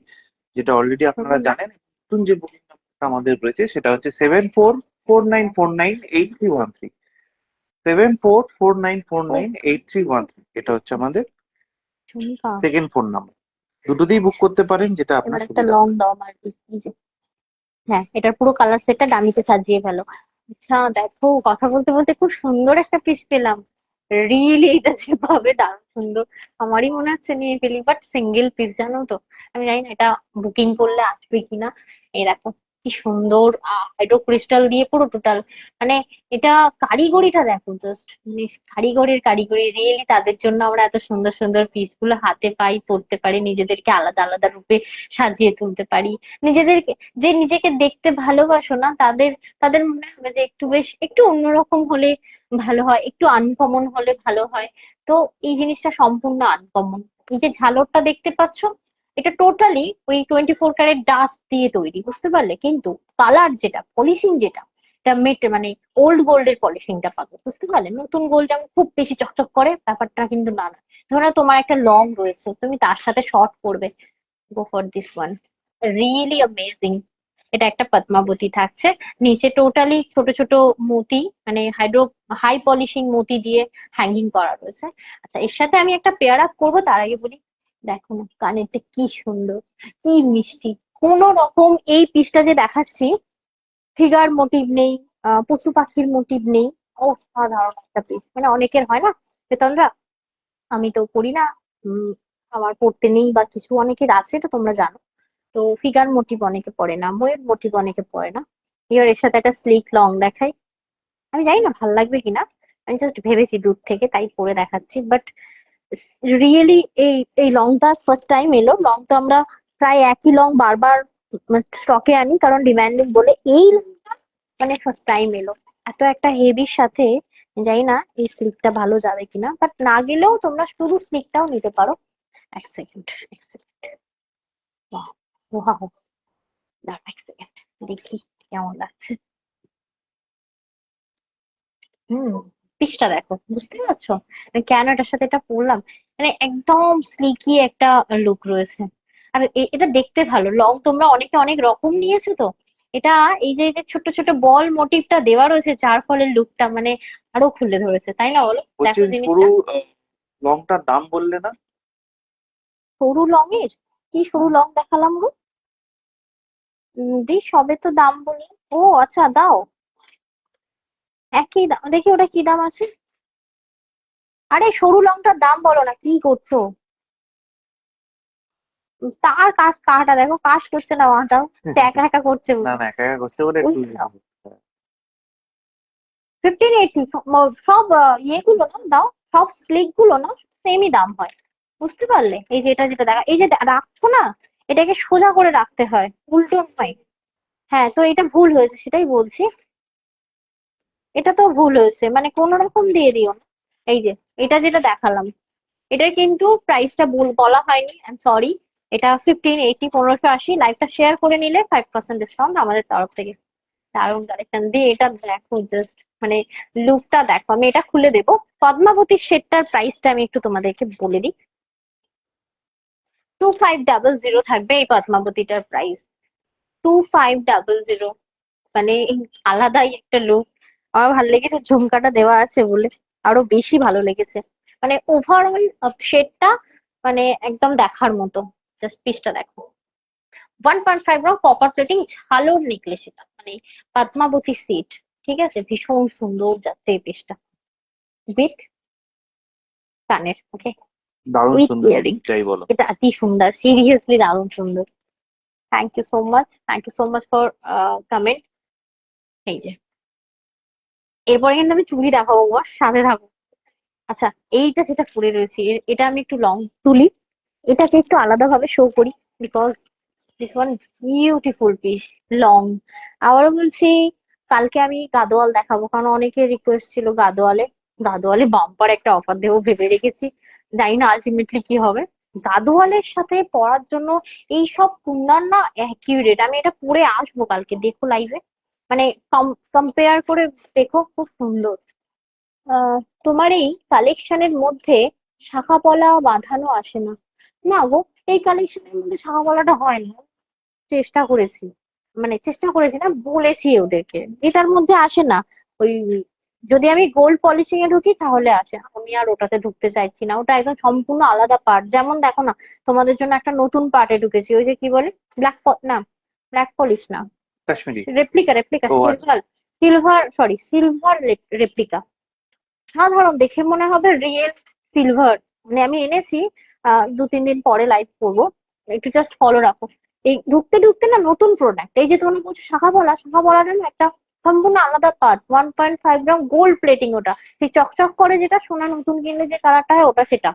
যেটা অলরেডি আপনারা জানেন। নতুন যে বুকিং নাম্বারটা আমাদের রয়েছে সেটা হচ্ছে 7449498313, 7449498313। এটা হচ্ছে আমাদের সেকেন্ড ফোন নাম্বার। দুটোতেই বুক করতে পারেন, যেটা আপনার এবার একটা সুবিধা। লং দাও আমার, এই যে, হ্যাঁ, এটার পুরো কালার সেটটা ডামিতে সাজিয়ে ফেলো। আচ্ছা দেখো, কথা বলতে বলতে খুব সুন্দর একটা পিস পেলাম, রিয়েলি এটা যেভাবে দারুণ সুন্দর, আমারই মনে হচ্ছে নিয়ে ফেলি, বাট সিঙ্গেল পিস, জানো তো। আমি জানি না এটা বুকিং করলে আসবে কিনা। এই দেখো, কি সুন্দর হাইড্রো ক্রিস্টাল দিয়ে পুরো টোটাল, মানে এটা কারিগরিটা দেখো জাস্ট, মানে কারিগরের কারিগরি, রিয়েলি তাদের জন্য আমরা এত সুন্দর সুন্দর পিস গুলো হাতে পাই, পড়তে পারি, নিজেদেরকে আলাদা আলাদা রূপে সাজিয়ে তুলতে পারি। নিজেদেরকে, যে নিজেকে দেখতে ভালোবাসো না, তাদের তাদের মনে হবে যে একটু বেশ একটু অন্যরকম হলে ভালো হয়, একটু আনকমন হলে ভালো হয়। তো এই জিনিসটা সম্পূর্ণ আনকমন। এই যে ঝালরটা দেখতে পাচ্ছ, এটা টোটালি ওই 24 ক্যারেট ডাস্ট দিয়ে তৈরি, বুঝতে পারলে? কিন্তু কালার যেটা, পলিশিং যেটা, এটা মানে ওল্ড গোল্ডের পলিশিংটা পাবে, বুঝতে পারলে? নতুন গোল্ড যেমন খুব বেশি চকচক করে, ব্যাপারটা কিন্তু না না। ধরো তোমার একটা লং রয়েছে, তুমি তার সাথে শর্ট করবে, go for this one, really amazing. এটা একটা পদ্মাবতী থাকছে, নিচে টোটালি ছোট ছোট মতি, মানে হাই পলিশিং মতি দিয়ে হ্যাঙ্গিং করা রয়েছে। আচ্ছা, এর সাথে আমি একটা পেয়ার আপ করবো, তার আগে বলি, দেখো না কানেরটা কি সুন্দর, কি মিষ্টি। কোন রকম এই পিসটা যে দেখাচ্ছি, ফিগার মোটিভ নেই, পশু পাখির মোটিভ নেই। ও সাধারণ একটা পিস, মানে অনেকের হয় না যে তন্দ্রা, আমি তো করি না, উম, আমার পড়তে নেই বা কিছু, অনেকের আছে, এটা তোমরা জানো। তো ফিগার মোটিভ অনেকে পড়ে না, ময়ূর মোটিভ অনেকে পড়ে না। এবার এর সাথে একটা স্লিক লং দেখাই, আমি জানি না ভাল লাগবে কিনা, আমি জাস্ট ভেবেছি দূর থেকে তাই পরে দেখাচ্ছি। বাট রিয়েলি এই এই লংটা ফার্স্ট টাইম এলো। লং তো আমরা প্রায় একই লং বারবার স্টকে আনি, কারণ ডিমান্ডিং বলে। এই লংটা মানে ফার্স্ট টাইম এলো এত একটা হেভির সাথে। জানি না এই স্লিকটা ভালো যাবে কিনা, বাট না গেলেও তোমরা শুধু স্লিকটাও নিতে পারো। এক সেকেন্ড, এক সেকেন্ড, ওয়াও, দাঁড়া এক সেকেন্ড, দেখি কেমন লাগছে। হুম, পিসটা দেখো, বুঝতে পারছো আমি কেন এটার সাথে এটা পরলাম? মানে একদম স্লিকি একটা লুক রয়েছে। আর এটা দেখতে ভালো। লং তোমরা অনেকে অনেক রকম নিয়েছো তো, এটা এই যে ছোট ছোট বল মোটিভটা দেওয়া রয়েছে, যার ফলে লুকটা মানে আরো খুলে ধরেছে, তাই না বলো? বলছি দেখো ওই পুরো জিনিসটা। লংটার দাম বললে না? সরু লং এর, কি সরু হ্যাঁ। লং দেখালাম গো? দি সবে তো দাম বলি। ও আচ্ছা, দাও, একই দাম, দেখি ওটা কি দাম আছে। আরে সরু লংটার দাম বলো না, কি করছো? তার কাটা দেখো, কাজ করছে না মাথাও, সে একা একা করছে না বলে। না, একা একা করতে বলে ওই একটু 1580, সব ইয়েগুলো না দাও, সব স্লিক গুলো না সেমই দাম হয়, বুঝতে পারলে? এই যে এটা যেটা দেখা, এই যে রাখছো না, এটাকে সোজা করে রাখতে হয়, উল্টো নয়। হ্যাঁ, তো এটা ভুল হয়েছে, সেটাই বলছি। এটা তো ভুল হয়েছে, মানে কোন রকম দিয়ে দিও না। এই যে এটা যেটা দেখালাম, এটার কিন্তু প্রাইসটা ভুল বলা হয়নি, আই এম সরি। এটা 1580, 1580। লাইভটা শেয়ার করে নিলে 5% ডিসকাউন্ট আমাদের তরফ থেকে। দারুণ কালেকশন দিয়ে, এটা দেখো জাস্ট, মানে লুকটা দেখো। আমি এটা খুলে দেবো। পদ্মাবতীর সেটটার প্রাইসটা আমি একটু তোমাদেরকে বলে দিই। 2500 থাকবে এই পদ্মাবতীটার প্রাইস, 2500। মানে আলাদাই একটা লুক। আমার ভালো লেগেছে ঝুমকাটা দেওয়া আছে বলে, আরো বেশি ভালো লেগেছে। মানে ওভারঅল শেডটা মানে একদম দেখার মতো। জাস্ট পিসটা দেখো, 1.5 gram copper plating Jalore necklace, এটা মানে পদ্মাবতী সিট, ঠিক আছে? ভীষণ সুন্দর যাচ্ছে এই পিসটা, উইথ কানের, ওকে, দারুণ উইথ সুন্দর, ইয়ারিং। যাই বলো। এটা অতি সুন্দর, সিরিয়াসলি দারুণ সুন্দর। Thank you so much, thank you so much for comment. এই যে এরপরে কিন্তু আমি চুড়ি দেখাবো গো, সাথে থাকো। আচ্ছা, এইটা যেটা পরে রয়েছে, এটা আমি একটু লং তুলি, এটাকে একটু আলাদা ভাবে শো করি, because this one beautiful piece, long. আবারও বলছি, কালকে আমি গাদোয়াল দেখাবো, কারণ অনেকের রিকোয়েস্ট ছিল গাদোয়ালে। গাদোয়ালে বাম্পার একটা অফার দেবো ভেবে রেখেছি, জানি না আলটিমেটলি কি হবে। গাদোয়ালের সাথে পরার জন্য এই সব কুন্দান না অ্যাকিউরেট, আমি এটা পরে আসবো কালকে, দেখো লাইভে, মানে কম্পেয়ার করে দেখো, খুব সুন্দর। আহ তোমার এই কালেকশনের মধ্যে শাখা পলা বাঁধানো আসে না। না গো, এই কালেকশনের মধ্যে শাখা পলাটা হয় না। চেষ্টা করেছি, মানে চেষ্টা করেছি না, বলেছি ওদেরকে, এটার মধ্যে আসে না। ওই যদি আমি গোল্ড পলিশিং এ ঢুকি তাহলে আসে, আমি আর ওটাতে ঢুকতে চাইছি না। ওটা একদম সম্পূর্ণ আলাদা পার্ট। যেমন দেখো না, তোমাদের জন্য একটা নতুন পার্টে ঢুকেছি, ওই যে কি বলে, ব্ল্যাক, না ব্ল্যাক পলিশ না, কাশ্মীরি। রেপ্লিকা, রেপ্লিকা, ও আচ্ছা। Silver, silver, sorry silver replica. সাধারণ দেখে মনে হবে রিয়েল সিলভার। মানে আমি এনেছি, 2-3 দিন পরে লাইভ করবো, একটু জাস্ট ফলো রাখো। এই ঢুকতে ঢুকতে না নতুন প্রোডাক্ট, এই যে তোমরা বলছো শাখা পলাটা না একটা সম্পূর্ণ আলাদা পার্ট, 1.5 গ্রাম গোল্ড প্লেটিং, ওটা সেই চকচক করে যেটা সোনা নতুন কিনলে যে কালারটা হয় ওটা সেটা,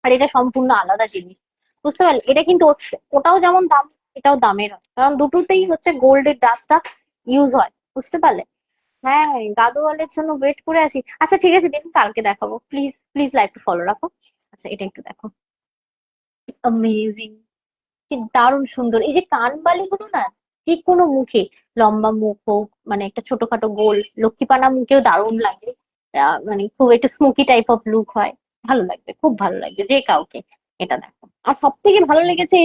আর এটা সম্পূর্ণ আলাদা জিনিস। বুঝতে পারলে? এটা কিন্তু ওটাও যেমন দাম, এটাও দামের হয়, কারণ দুটোতেই হচ্ছে গোল্ডের ডাস্টটা ইউজ হয়। বুঝতে পারলে? হ্যাঁ, গাদোয়ালের জন্য ওয়েট করে আছি। আচ্ছা ঠিক আছে, দিন কালকে দেখাবো, প্লিজ প্লিজ লাইভটা ফলো রাখো। আচ্ছা এটা একটু দেখো, অ্যামেজিং, কি দারুণ সুন্দর। এই যে কানবালি গুলো না, যে কোনো মুখে, লম্বা মুখ হোক, মানে একটা ছোটখাটো গোল লক্ষ্মীপানা মুখেও দারুণ লাগে। মানে খুব একটা স্মোকি টাইপ অফ লুক হয়, ভালো লাগবে, খুব ভালো লাগবে যে কাউকে। এটা দেখো, আর সব থেকে ভালো লেগেছে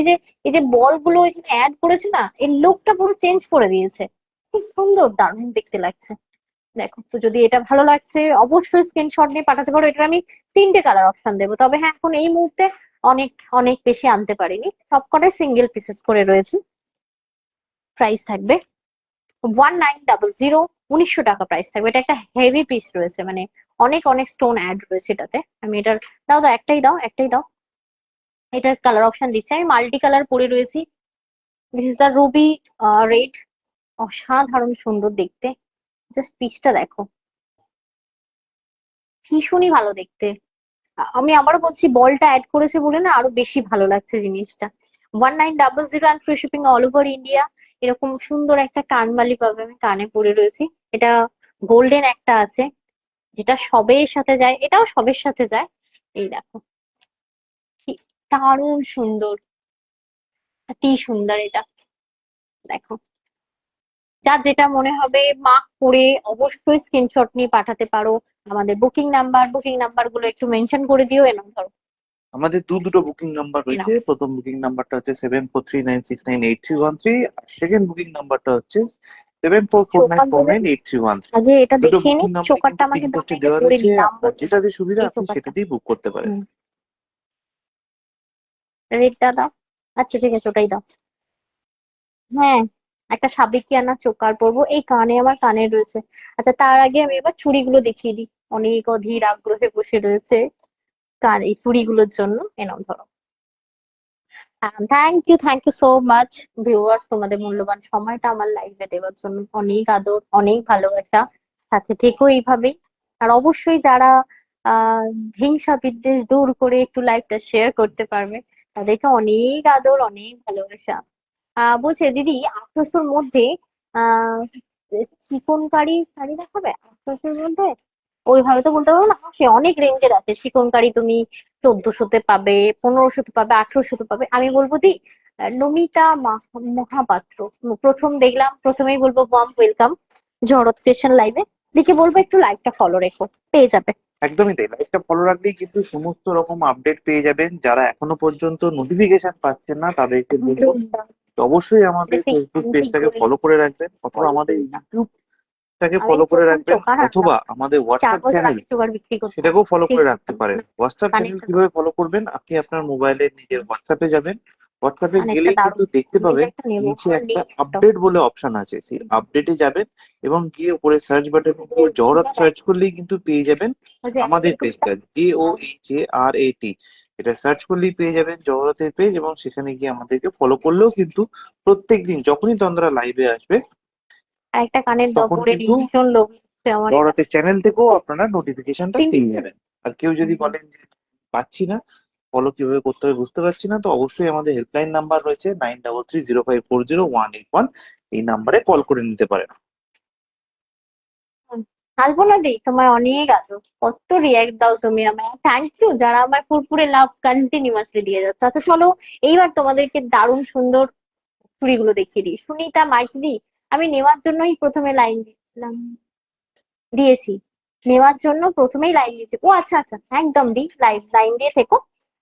এই যে বল গুলো এখানে অ্যাড করেছে না, এই লুকটা পুরো চেঞ্জ করে দিয়েছে, খুব সুন্দর দারুণ দেখতে লাগছে। দেখো তো, যদি এটা ভালো লাগছে অবশ্যই স্ক্রিনশট নিয়ে পাঠাতে পারো। এটা আমি 3টে কালার অপশন দেবো, তবে হ্যাঁ এখন এই মুহূর্তে অনেক অনেক বেশি আনতে পারিনি, সবকটাই সিঙ্গেল পিসেস করে রয়েছে। প্রাইস থাকবে 1900, 1900 টাকা প্রাইস থাকবে। এটা একটা হেভি পিস রয়েছে, মানে অনেক অনেক স্টোন অ্যাড রয়েছে এটাতে। আমি এটার, দাও দাও একটাই দাও, একটাই দাও। এটার কালার অপশন দিচ্ছি, আমি মাল্টি কালার পরে রয়েছি। This is the Ruby red, অসাধারণ সুন্দর দেখতে। জাস্ট পিসটা দেখো, ভীষণই ভালো দেখতে। আমি আবারও বলছি, বলটা অ্যাড করেছে বলে না আরো বেশি ভালো লাগছে জিনিসটা। 1900 and free shipping all over India. এরকম সুন্দর একটা কানবালি পাবে, আমি কানে পরে রয়েছি। এটা গোল্ডেন একটা আছে, যেটা সবের সাথে যায়, এটাও সবের সাথে যায়। এই দেখো, কি দারুণ সুন্দর, কি সুন্দর এটা। দেখো, যার যেটা মনে হবে মার্ক করে অবশ্যই স্ক্রিনশট নিয়ে পাঠাতে পারো। আমাদের বুকিং নাম্বার গুলো একটু মেনশন করে দিও, এরকম ধরো। আমাদের দুটো বুকিং নাম্বার এই নাও, রয়েছে। প্রথম বুকিং নাম্বারটা হচ্ছে 7439698313, আর সেকেন্ড বুকিং নাম্বারটা হচ্ছে seven four four nine choker four বলে নাইন দিই, এইট থ্রি ওয়ান থ্রি আগে এটা দুটো দেখিয়ে নি, বুকিং নাম্বারই চোকারটা কিন্তু আমাকে পিন দাও, পোস্টে এটা দেওয়া পরে রয়েছে, নি, নাম আপনার বলছি। যেটাতে সুবিধা এই আপনি চোকারটা, সেটাতেই বুক করতে পারেন। হুম, রেডটা দাও। আচ্ছা ঠিক আছে, ওটাই দাও। হ্যাঁ, একটা সাবেকিয়ানা চোকার পরবো, এই কানে আমার কানে রয়েছে। আচ্ছা তার আগে আমি এবার চুড়িগুলো দেখিয়ে দিই, অনেক অধীর আগ্রহে বসে রয়েছে কান এই চুড়িগুলোর জন্য। এনাও ধরো। Thank you so much viewers, তোমাদের মূল্যবান সময়টা আমার লাইভে দেওয়ার জন্য। অনেক আদর, অনেক ভালোবাসা, সাথে থেকো এইভাবেই। আর অবশ্যই যারা আহ হিংসা বিদ্বেষ দূর করে একটু লাইভটা শেয়ার করতে পারবে, তাদেরকে অনেক আদর, অনেক ভালোবাসা। বলছে দিদি 800-র মধ্যে আহ চিকনকারি শাড়ি দেখাবে 800-র মধ্যে? ওইভাবে তো বলতে পারবো না, সে অনেক রেঞ্জের আছে চিকনকারি। তুমি 1400-তে পাবে, 1500-তে পাবে, 1800-তে পাবে। আমি বলবো দি, নমিতা মহাপাত্র, প্রথম দেখলাম, প্রথমেই বলবো ওয়ার্ম ওয়েলকাম জড়ত ক্রিয়েশন লাইভে। দিকে বলবো একটু লাইভটা ফলো রেখো, পেয়ে যাবে। একদমই তাই, লাইভটা ফলো রাখলেই কিন্তু সমস্ত রকম আপডেট পেয়ে যাবেন। যারা এখনো পর্যন্ত নোটিফিকেশন পাচ্ছেন না তাদেরকে বলবো বৃন্দা, অবশ্যই আমাদের দেখি ফেসবুক আমি ঠিক পেজটাকে বলি, ফলো করে রাখবেন, অথবা ফলো আমাদের বৃন্দা। ইউটিউবটাকে আমি ফলো করে প্রথম রাখবেন, চোকার আনলাম, অথবা আমাদের 4 হোয়াটসঅ্যাপ বছর চ্যানেল আগে চোকার বিক্রি করতাম, সেটাকেও ফলো ঠিক করে রাখতে করতাম পারেন। না। হোয়াটসঅ্যাপ চ্যানেল কানেরটা দাও, কিভাবে ফলো করবেন? আপনি আপনার মোবাইলের নিজের হোয়াটসঅ্যাপে যাবেন, হোয়াটসঅ্যাপে কানেরটা গেলেই কিন্তু দারুণ। দেখতে আমি পাবেন একটা নেবো, নিচে আমার একটা নেই একটাও। আপডেট বলে অপশন আছে, সেই আপডেটে যাবেন এবং গিয়ে উপরে সার্চ বাটনে গিয়ে জহরত সার্চ করলেই কিন্তু পেয়ে যাবেন ওই যে আমাদের অ্যাঙ্গেল টুকটা, পেজটা, JOHARAT। এটা সার্চ করলেই পেয়ে যাবেন জহরতের পেজ, এবং সেখানে গিয়ে আমাদেরকে ফলো করলেও কিন্তু প্রত্যেকদিন যখনই তন্দ্রা লাইভে আসবে আর একটা কানের দাও, তখন পরে নি, কিন্তু ভীষণ লোভ লাগছে আমার এটা। জহরতের চ্যানেল থেকেও আপনারা নোটিফিকেশনটা টিং টিং পেয়ে করে। যাবেন। আর কেউ যদি বলেন যে পাচ্ছি না, ফলো কিভাবে করতে হবে বুঝতে পারছি না, তো অবশ্যই আমাদের হেল্পলাইন নাম্বার রয়েছে 9330540181, এই নাম্বারে কল করে নিতে পারেন। হুম, আসবো না দি, তোমার অনেক আদর, কত রিয়াক্ট দাও তুমি আমায়, থ্যাংক ইউ যারা আমার পুরপুরে লাভ কন্টিনিউয়াসলি দিয়ে যাচ্ছে। আচ্ছা চলো, এইবার তোমাদেরকে দারুণ সুন্দর চুড়িগুলো দেখিয়ে দিই। সুনিতা মাইতি, আমি নেওয়ার জন্যই প্রথমে লাইন দিয়েছিলাম, দিয়েছি, নেওয়ার জন্য প্রথমেই লাইন দিয়েছি। ও আচ্ছা আচ্ছা, একদম দি, লাইন দিয়ে থেকো,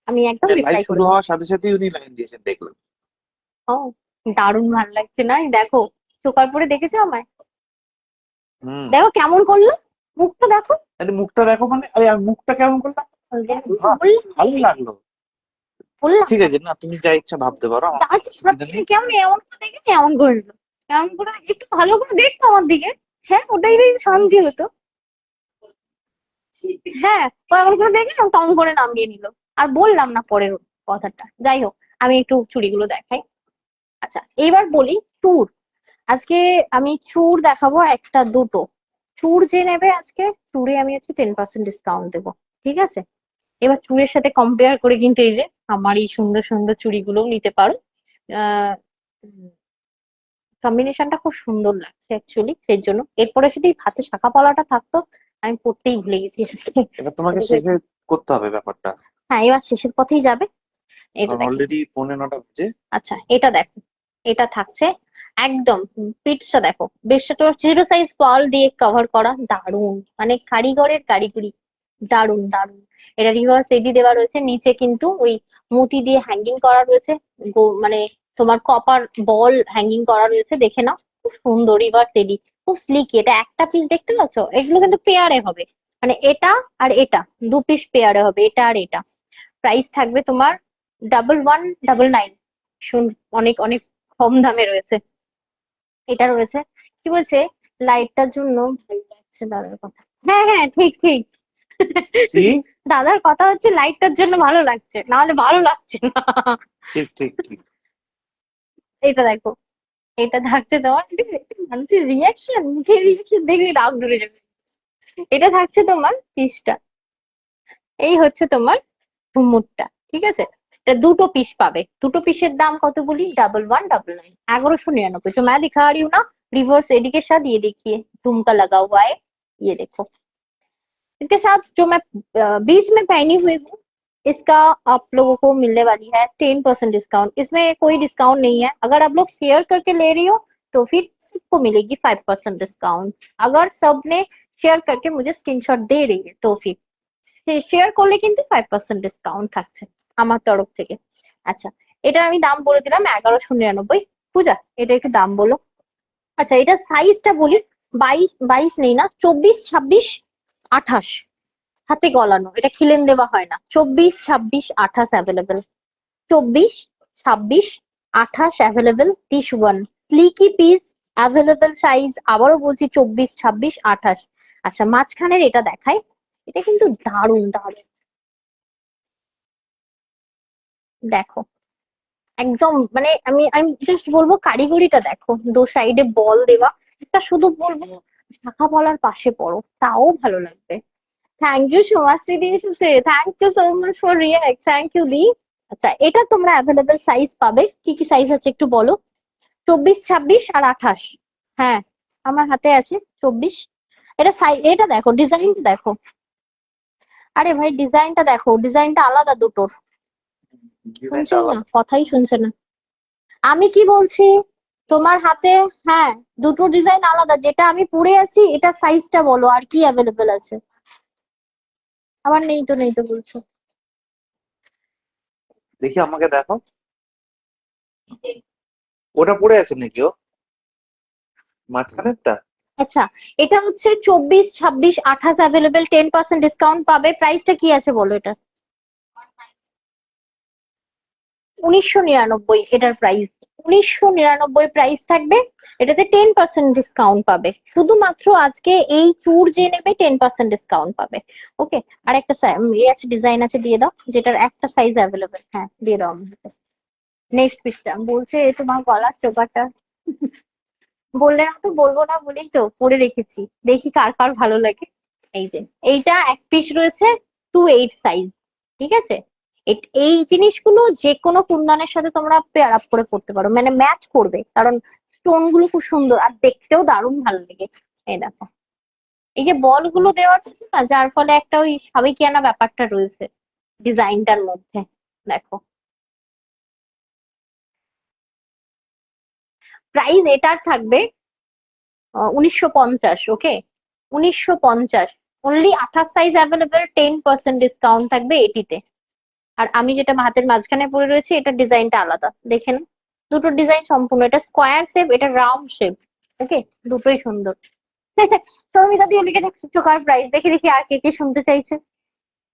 আমি একদম লাইভ রিপ্লাই করে শুরু দেবো। হওয়ার সাথে সাথে উনি লাইন দিয়েছেন দেখলাম। ও, দারুণ ভালো লাগছে না? এই দেখো, চোকার পরে দেখেছো আমায়? হুম। দেখো কেমন করলো, মুখটা দেখো। আরে মুখটা দেখো মানে, আরে আমি মুখটা কেমন করলাম? বাহ, বললাম ভালো লাগলো। বললাম ঠিক না, আছে, না তুমি যা ইচ্ছা ভাবতে পারো, আমার কোনো আচ্ছা অসুবিধা সত্যি নেই। কেমন এমন করে দেখে, এমন করে নিল, এমন করে একটু ভালো করে দেখতো আমার দিকে। হ্যাঁ, ওটাই দেখি শান্তি হতো। হ্যাঁ, ও এমন করে দেখে টং করে নামিয়ে নিল। আর বললাম না পরের কথাটা, যাই হোক, আমি একটু চুড়িগুলো দেখাই। আচ্ছা এবার বলি চুড়। আজকে আমি চুড় দেখাবো একটা দুটো। চুড় যে নেবে আজকে, চুড়ে আমি আজকে 10% ডিসকাউন্ট দেবো, ঠিক আছে? এবার চুড়ের সাথে কম্পেয়ার করে কিন্তু এই যে আমার এই সুন্দর সুন্দর চুড়িগুলোও নিতে পারো। আহ কম্বিনেশনটা খুব সুন্দর লাগছে অ্যাকচুয়ালি, সেই জন্য। এরপরে যদি হাতে শাখা পলাটা থাকতো, আমি পড়তেই ভুলে গেছি আজকে। এবার তোমাকে এদিকে শেষে করতে হবে ব্যাপারটা, হ্যাঁ, এবার শেষের পথেই যাবে। এটা কারণ দেখো। অলরেডি 9:45 বাজে। আচ্ছা এটা দেখো, এটা থাকছে একদম পিঠটা দেখো, বেশটা তো জিরো সাইজ পাল দিয়ে কভার করা, দারুন মানে কারিগরের কারিগরি, দারুন দারুন। এটা রিভার্স এডি দেওয়া রয়েছে, নিচে কিন্তু ওই মতি দিয়ে হ্যাঙ্গিং করা রয়েছে। মানে তোমার কপার বল হ্যাঙ্গিং করা রয়েছে, দেখে নাও খুব সুন্দর রিভার্স এডি, খুব স্লিকি। এটা একটা পিস দেখতে পাচ্ছ, এগুলো কিন্তু পেয়ারে হবে, মানে এটা আর এটা, দু পিস পেয়ারে হবে, এটা আর এটা। প্রাইস থাকবে তোমার 1199। শুন, অনেক অনেক কম দামে রয়েছে। এটা রয়েছে, কি বলছে, লাইটটার জন্য ভালো লাগছে দাদার কথা। হ্যাঁ হ্যাঁ, ঠিক ঠিক। কি? দাদার কথা হচ্ছে লাইটটার জন্য ভালো লাগছে, না হলে ভালো লাগছে না। ঠিক ঠিক ঠিক। এটা দেখো, এটা থাকছে তোমার, মানুষের রিয়াকশন, যে রিয়াকশন দেখলে রাগ ধরে যাবে। এটা থাকছে তোমার পিসটা, এই হচ্ছে তোমার ঝুমুরটা, ঠিক আছে? এটা দুটো পিস পাবে, দুটো পিসের দাম কত বলি, 1199, 1199। जो मैं दिखा रही हूँ ना, रिवर्स एडी के साथ ये देखिए झुमका लगा हुआ है, ये देखो। इसके साथ जो मैं बीच में पहनी हुई हूँ, इसका आप लोगों को मिलने वाली है 10% डिस्काउंट। इसमें कोई डिस्काउंट नहीं है, अगर आप लोग शेयर करके ले रही हो तो फिर सबको मिलेगी 5% डिस्काउंट। अगर सबने শেয়ার करके मुझे স্ক্রিনশট দিয়ে रही है তো फिर শেয়ার করলে কিন্তু 5% ডিসকাউন্ট থাকছে আমার তরফ থেকে। আচ্ছা, এটার আমি দাম বলে দিলাম 1199। পূজা, এটা একটু দাম বলো। আচ্ছা, এটা সাইজটা বলি, 22 নেই না, 24, 26, 28 হাতে গলানো, এটা খিলেন দেওয়া হয় না। 24, 26, 28 available, 24, 26, 28 available. This one sleeky piece available size, আবারও বলছি 24, 26, 28। আচ্ছা, মাঝখানের এটা দেখাই, এটা কিন্তু দারুণ দারুণ, দেখো একদম মানে আমি আমি জাস্ট বলবো কারিগরিটা দেখো, দু সাইডে বল দেওয়া। এটা শুধু বলবো শাখা পলার পাশে পড়ো, তাও ভালো লাগবে। থ্যাংক ইউ সো মাচ দিদি এসেছে, thank you so much for react, thank you দি। আচ্ছা, এটা তোমরা অ্যাভেলেবেল সাইজ পাবে, কি কি সাইজ আছে একটু বলো। 24, 26 আর 28। হ্যাঁ, আমার হাতে আছে 24। এটা এটা দেখো, ডিজাইনটা দেখো। আরে ভাই ডিজাইনটা দেখো, ডিজাইনটা আলাদা দুটোর। ডিজাইনটা শুনছেই না, আলাদা। কথাই শুনছে না। আমি কি বলছি, তোমার হাতে, হ্যাঁ, দুটো ডিজাইন আলাদা, যেটা আমি পরে আছি এটা সাইজটা বলো আর কি অ্যাভেলেবেল আছে। আমার নেই তো, নেই তো বলছো। দেখি আমাকে দেখো, ওটা পড়ে আছে নাকি ও মাঝখানেরটা? আচ্ছা, এটা হচ্ছে 24, 26, 28 অ্যাভেলেবেল, 10% ডিসকাউন্ট পাবে। প্রাইসটা কি আছে বলো এটা। 1999 এটার প্রাইস, 1999 প্রাইস থাকবে। এটাতে 10% ডিসকাউন্ট পাবে, শুধুমাত্র আজকে এই চুর যে নেবে 10% ডিসকাউন্ট পাবে। ওকে, আর একটা আছে, ডিজাইন আছে, দিয়ে দাও, যেটার একটা সাইজ অ্যাভেলেবেল, হ্যাঁ দিয়ে দাও আমাকে। নেক্সট পিসটা বলছে তোমার গলার চোকাটা, বললে না তো বলবো না বলেই তো পরে রেখেছি, দেখি কার কার ভালো লাগে। এই যে এইটা এক পিস রয়েছে, 28 সাইজ, ঠিক আছে? এই জিনিসগুলো যে কোনো কুন্দনের সাথে তোমরা পেয়ার আপ করে পড়তে পারো, মানে ম্যাচ করবে, কারণ স্টোন গুলো খুব সুন্দর আর দেখতেও দারুণ ভালো লাগে। এই দেখো, এই যে বল গুলো দেওয়া আছে না, যার ফলে একটা ওই সাবেকিয়ানা ব্যাপারটা রয়েছে ডিজাইনটার মধ্যে, দেখো। প্রাইস এটার থাকবে 1950। ওকে, 1950 অনলি। 28 সাইজ অ্যাভেলেবেল, 10% ডিসকাউন্ট থাকবে এটিতে। আর আমি যেটা হাতের মাঝখানে পরে রয়েছে, এটা ডিজাইনটা আলাদা, দেখে নাও। দুটো ডিজাইন সম্পূর্ণ, এটা স্কোয়ার শেপ, এটা রাউন্ড শেপ। ওকে, দুটোই সুন্দর। সৌমিতা দিয়ে লিখে রাখছি চোকার প্রাইস, দেখি দেখি আর কে কে শুনতে চাইছে।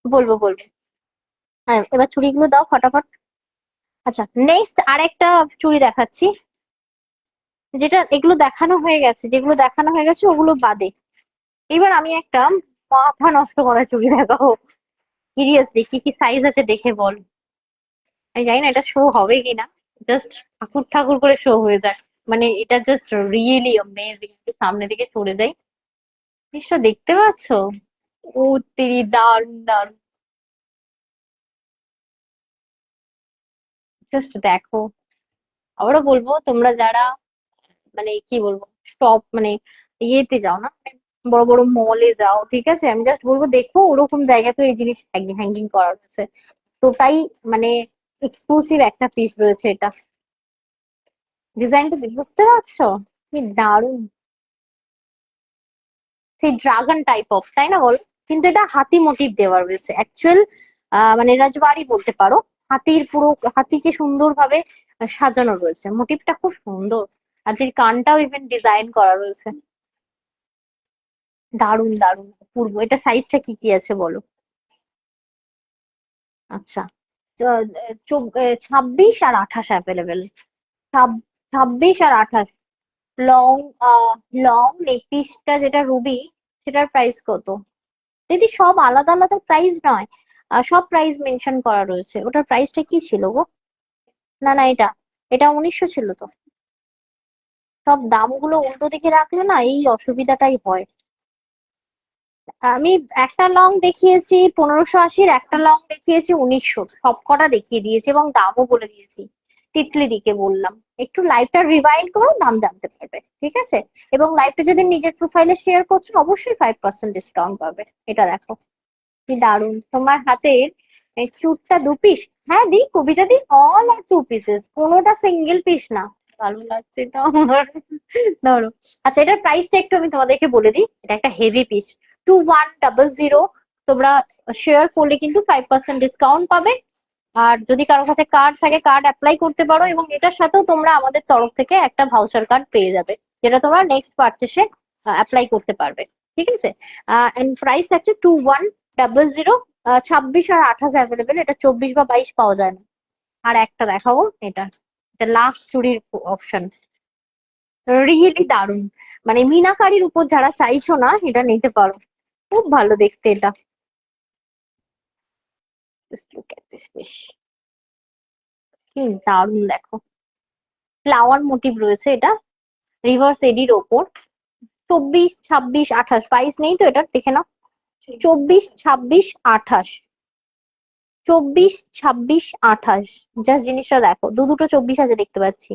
বলবো বলবো। হ্যাঁ, এবার চুড়িগুলো দাও ফটাফট। আচ্ছা, নেক্সট আরেকটা চুড়ি দেখাচ্ছি, যেটা এগুলো দেখানো হয়ে গেছে, যেগুলো দেখানো হয়ে গেছে ওগুলো বাদে এবার আমি একটা মাথা নষ্ট করা চুড়ি দেখাবো। সিরিয়াসলি কি কি সাইজ আছে দেখে বল। আমি জানি না এটা শো হবে কিনা। জাস্ট ঠাকুর ঠাকুর করে শো হয়ে যায়। মানে এটা জাস্ট রিয়েলি অ্যামেজিং। একটু সামনে দিকে সরে যাই, জিনিসটা দেখতে পাচ্ছ? ও তেরি, দারুন দারুন। জাস্ট দেখো। আবারও বলবো, তোমরা যারা মানে কি বলবো, শপ মানে ইয়েতে যাও না, মানে বড় বড় মলে যাও, ঠিক আছে, আমি জাস্ট বলবো দেখো ওরকম জায়গা তো এই জিনিস হ্যাঙ্গিং করা রয়েছে। তোটাই মানে এক্সক্লুসিভ একটা পিস রয়েছে এটা। ডিজাইনটা বুঝতে পারছো? কি দারুণ! সেই ড্রাগন টাইপ অফ, তাই না বলো? কিন্তু এটা হাতি মোটিভ দেওয়া রয়েছে অ্যাকচুয়াল, মানে রাজবাড়ি বলতে পারো। হাতির পুরো হাতিকে সুন্দরভাবে সাজানো রয়েছে, মোটিভটা খুব সুন্দর। হাতির কানটাও ইভেন ডিজাইন করা রয়েছে। দারুণ দারুণ অপূর্ব। এটা সাইজটা কি কি আছে বলো? আচ্ছা, 26 আর 28 অ্যাভেলেবেল। 26 আর 28। লং, লং নেক পিসটা যেটা রুবি, সেটার প্রাইস কত? দিদি সব আলাদা আলাদা প্রাইস নয়, সব প্রাইস মেনশন করা রয়েছে। ওটার প্রাইসটা কি ছিল গো? না না, এটা এটা 1900 ছিল তো। সব দামগুলো উল্টো দিকে রাখলে না এই অসুবিধাটাই হয়। আমি একটা লং দেখিয়েছি 1580, একটা লং দেখিয়েছি 1900, সব কটা দেখিয়ে দিয়েছি এবং দামও বলে দিয়েছি। তিতলি দিকে বললাম একটু লাইভটা রিভাইন্ড করো, দাম জানতে পারবে, ঠিক আছে? এবং লাইভটা যদি নিজের প্রোফাইলে শেয়ার করছো, অবশ্যই 5% ডিসকাউন্ট পাবে। এটা দেখো, কি দারুণ তোমার হাতের। এই চুটটা 2 পিস। হ্যাঁ দি, কবিতা দি, অল আর 2 পিসেস, কোনোটা সিঙ্গেল পিস না। ভালো লাগছে এটা আমার। ধরো। আচ্ছা, এটার প্রাইসটা একটু আমি তোমাদেরকে বলে দিই। এটা একটা হেভি পিস, 2100। তোমরা শেয়ার করলে কিন্তু 5% ডিসকাউন্ট পাবে। আর যদি কারো কাছে কার্ড থাকে, কার্ড অ্যাপ্লাই করতে পারো, এবং এটার সাথেও তোমরা আমাদের তরফ থেকে একটা ভাউচার কার্ড পেয়ে যাবে, যেটা তোমরা নেক্সট পারচেসে অ্যাপ্লাই করতে পারবে, ঠিক আছে? এন্ড প্রাইস আছে 2100। 26 আর 28 অ্যাভেলেবেল, এটা 24 বা 22 পাওয়া যায় না। আর একটা দেখাবো, এটা এটা লাস্ট চুড়ির অপশন। রিয়েলি দারুণ। মানে মিনাকারির উপর যারা চাইছো না, এটা নিতে পারো। খুব ভালো দেখতে এটা। Just look at this fish. কি দারুণ দেখো। ফ্লাওয়ার মোটিভ রয়েছে এটা, রিভার্স এডির ওপর। 24, 26, 28, 22 নেই তো এটা, দেখে নাও। 24, 26, 28। 24, 26, 28। জাস্ট জিনিসটা দেখো, দুটো 24 আছে দেখতে পাচ্ছি।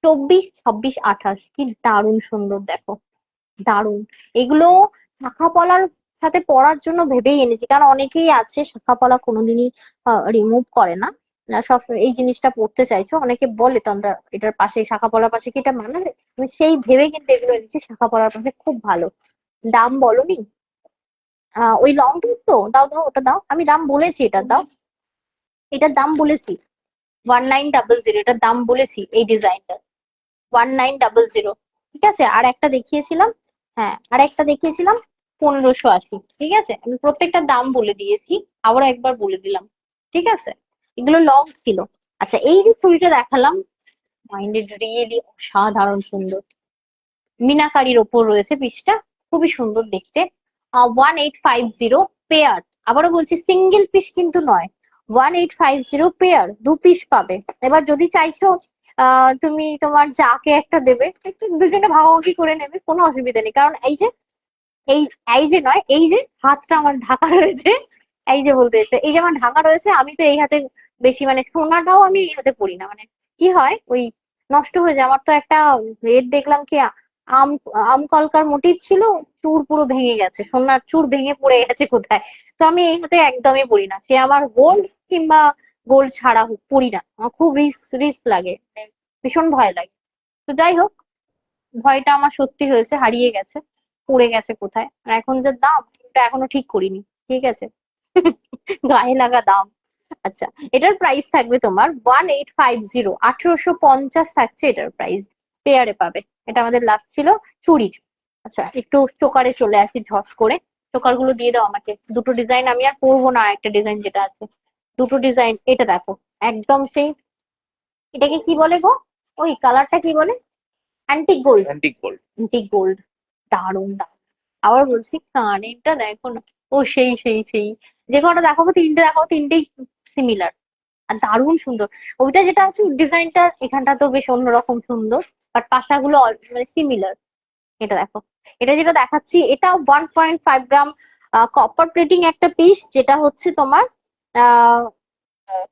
24, 26, 28, কি দারুণ সুন্দর দেখো। দারুণ। এগুলো শাখা পলার সাথে পরার জন্য ভেবেই এনেছি, কারণ অনেকেই আছে শাখা পলা কোনোদিনই রিমুভ করে না। সব এই জিনিসটা পড়তে চাইছো, অনেকে বলে তো আমরা এটার পাশে, শাখা পলার পাশে কি এটা মানাবে। আমি সেই ভেবে কিন্তু এগুলো এনেছি, শাখা পলার পাশে খুব ভালো। দাম বলনি? ওই লং টুর তো দাও দাও, ওটা দাও, আমি দাম বলেছি, এটা দাও। এটার দাম বলেছি 1900, এটার দাম বলেছি এই ডিজাইনটা 1900। ঠিক আছে, আর একটা দেখিয়েছিলাম। হ্যাঁ, আর একটা দেখিয়েছিলাম 1580। ঠিক আছে, আমি প্রত্যেকটা দাম বলে দিয়েছি, আবার একবার বলে দিলাম, ঠিক আছে? এগুলো লং ছিল। আচ্ছা, এই যে চুড়িটা দেখালাম, মাইন্ডেড রিয়েলি অসাধারণ সুন্দর। মিনাকারির ওপর রয়েছে পিসটা, খুবই সুন্দর দেখতে। 1850 পেয়ার। আবারও বলছি, সিঙ্গেল পিস কিন্তু নয়। 1850 পেয়ার, 2 পিস পাবে। এবার যদি চাইছো তুমি তোমার যাকে একটা দেবে, একটু দুজনে ভাগাভাগি করে নেবে, কোনো অসুবিধা নেই। কারণ এই যে, এই এই যে নয়, এই যে হাতটা আমার ঢাকা রয়েছে, এই যে বলতে এসে, এই যে আমার ঢাকা রয়েছে, আমি তো এই হাতে বেশি, মানে সোনাটাও আমি এই হাতে পরি না। মানে কি হয়, ওই নষ্ট হয়ে যায়। আমার তো একটা এর দেখলাম কি, আম আম কলকার মোটিভ ছিল, চুর পুরো ভেঙে গেছে, সোনার চুর ভেঙে পড়ে গেছে কোথায়। তো আমি এই হাতে একদমই পরি না, সে আমার গোল্ড কিংবা গোল্ড ছাড়া হোক, পরি না। আমার খুব রিস্ক লাগে, মানে ভীষণ ভয় লাগে। তো যাই হোক, ভয়টা আমার সত্যি হয়েছে, হারিয়ে গেছে, পড়ে গেছে কোথায়। আর এখন যে দাম, এটা এখনো ঠিক করিনি, ঠিক আছে? গায়ে লাগা দাম। আচ্ছা, এটার প্রাইস থাকবে তোমার 1850, 1850 থাকছে এটার প্রাইস। পেয়ারে পাবে। এটা আমাদের লাগছিল চুড়ির। আচ্ছা, একটু চোকারে চলে আসি ঝট করে। চোকার গুলো দিয়ে দাও আমাকে। দুটো ডিজাইন আমি আর করবো না, একটা ডিজাইন যেটা আছে। দুটো ডিজাইন, এটা দেখো, একদম সেই, এটাকে কি বলে গো, ওই কালারটা কি বলে? Antique gold. Antique gold. Antique gold. দারুণ দারুণ। আবার বলছি, কানেরটা দেখো না। ও সেই সেই সেই, যে কটা দেখাবো, তিনটে দেখাবো, তিনটেই সিমিলার। আর দারুণ সুন্দর। ওইটা যেটা আছে ডিজাইনটা এখানটা তো বেশ অন্যরকম সুন্দর, বাট পাশাগুলো মানে সিমিলার। এটা দেখো, এটা যেটা দেখাচ্ছি এটা 1.5 গ্রাম কপার প্লেটিং একটা পিস, যেটা হচ্ছে তোমার আহ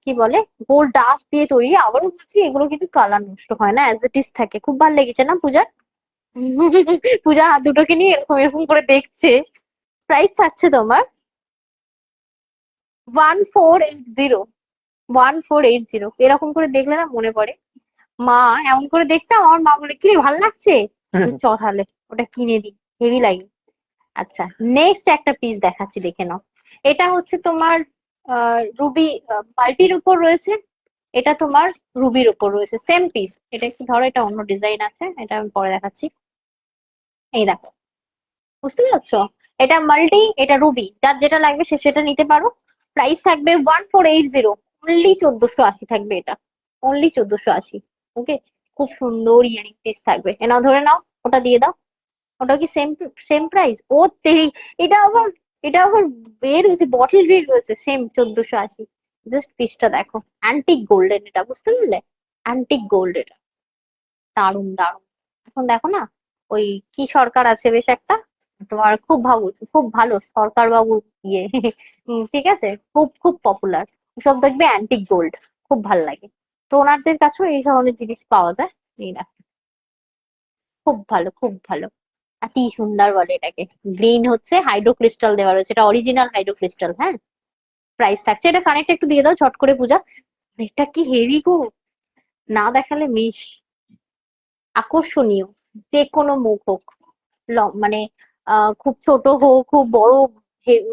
কি বলে গোল্ড ডাস্ট দিয়ে তৈরি। আবারও বলছি এগুলো কিন্তু কালার নষ্ট হয় না, অ্যাজ ইট ইজ থাকে। খুব ভালো লেগেছে না পূজা? পূজা হাত দুটোকে নিয়ে এরকম এরকম করে দেখছে। প্রাইস থাকছে তোমার 1480। 1480 এরকম করে দেখলে না মনে পড়ে মা, এমন করে দেখতাম আমার মা বলে কি রে ভালো লাগছে, চ তাহলে ওটা কিনে দিই, হেভি লাগে। আচ্ছা, নেক্সট একটা পিস দেখাচ্ছি, দেখে নাও। এটা হচ্ছে তোমার রুবি বাল্টির উপর রয়েছে, এটা তোমার রুবির উপর রয়েছে, সেম পিস। এটা একটু ধরো, এটা অন্য ডিজাইন আছে, এটা আমি পরে দেখাচ্ছি। এই দেখো, বুঝতে পারছো? এটা মাল্টি, এটা রুবি, যার যেটা লাগবে সে সেটা নিতে পারো। প্রাইস থাকবে 1480, অনলি 1480 থাকবে এটা, অনলি 1480। ওকে, খুব সুন্দর ইয়ারিং পিস থাকবে। এ নাও, ধরে নাও, ওটা দিয়ে দাও। ওটা কি সেম সেম প্রাইস? ও তেরি, এটা আবার এটা আবার বের হয়েছে, বটল গ্রিল রয়েছে, সেম 1480। জাস্ট পিসটা দেখো, অ্যান্টিক গোল্ডেন, এটা বুঝতে পারলে? অ্যান্টিক গোল্ড এটা, দারুণ দারুণ। এখন দেখো না, ওই কি সরকার আছে বেশ একটা, তোমার খুব ভালো, খুব ভালো সরকার বাবু, ইয়ে ঠিক আছে, খুব খুব পপুলার। সব দেখবে অ্যান্টিক গোল্ড, খুব ভাল লাগে। তো ওনাদের কাছেও এই ধরনের জিনিস পাওয়া যায়। এই না, খুব ভালো, খুব ভালো। আর কি সুন্দর বলে এটাকে, গ্রিন হচ্ছে হাইড্রো ক্রিস্টাল দেওয়া রয়েছে, এটা অরিজিনাল হাইড্রো ক্রিস্টাল। হ্যাঁ, প্রাইস থাকছে, এটা কানেক্ট একটু দিয়ে দাও ঝট করে পূজা। এটা কি হেভি গো, না দেখালে মিস। আকর্ষণীয়, যে কোনো মুখ হোক, মানে খুব ছোট হোক, খুব বড়,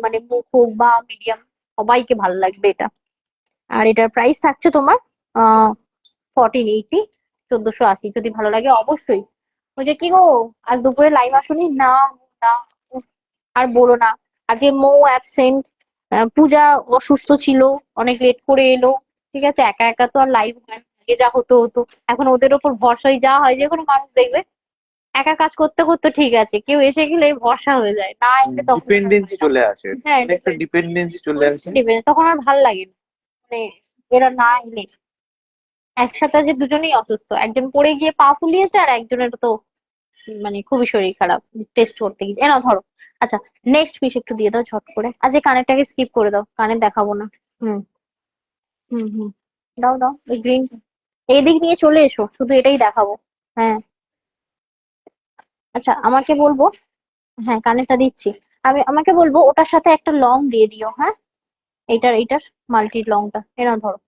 মানে মুখ হোক বা মিডিয়াম, সবাইকে ভালো লাগবে এটা। আর এটার প্রাইস থাকছে তোমার 1480, 1480। যদি ভালো লাগে অবশ্যই। ওই যে কি গো, আজ দুপুরে লাইভ আসনি না? না, উফ, আর বলো না। আজকে মৌ অ্যাবসেন্ট, পূজা অসুস্থ ছিল, অনেক লেট করে এলো। ঠিক আছে, একা একা তো আর লাইভ হয় না। আগে যা হতো হতো, এখন ওদের ওপর ভরসায় যা হয়, যে কোনো মানুষ দেখবে একা কাজ করতে করতে ঠিক আছে, কেউ এসে গেলে ভরসা হয়ে যায়, না এলে তখন আর ডিপেন্ডেন্সি হয় না। চলে আসে, হ্যাঁ, একটা ডিপেন্ডেন্সি চলে আসে। তখন আর ভাল লাগে না, মানে এরা না এলে। একসাথে যে দুজনেই অসুস্থ, একজন পড়ে গিয়ে পা ফুলিয়েছে, আর একজনের তো মানে খুবই শরীর খারাপ, টেস্ট করতে গিয়ে। এ নাও ধরো। আচ্ছা, নেক্সট পিস একটু দিয়ে দাও ঝট করে। আজ এই কানেরটাকে স্কিপ করে দাও, কানে দেখাবো না। হুম, হুম, হুম, দাও দাও ওই গ্রিন, এই দিক নিয়ে চলে এসো, শুধু এটাই দেখাবো। হ্যাঁ, আচ্ছা আমাকে বলবো, হ্যাঁ কানেরটা দিচ্ছি। আমাকে বলবো ওটার সাথে একটা লং দিয়ে দিও, হ্যাঁ। এইটার মাল্টি লংটা এরা ধরো।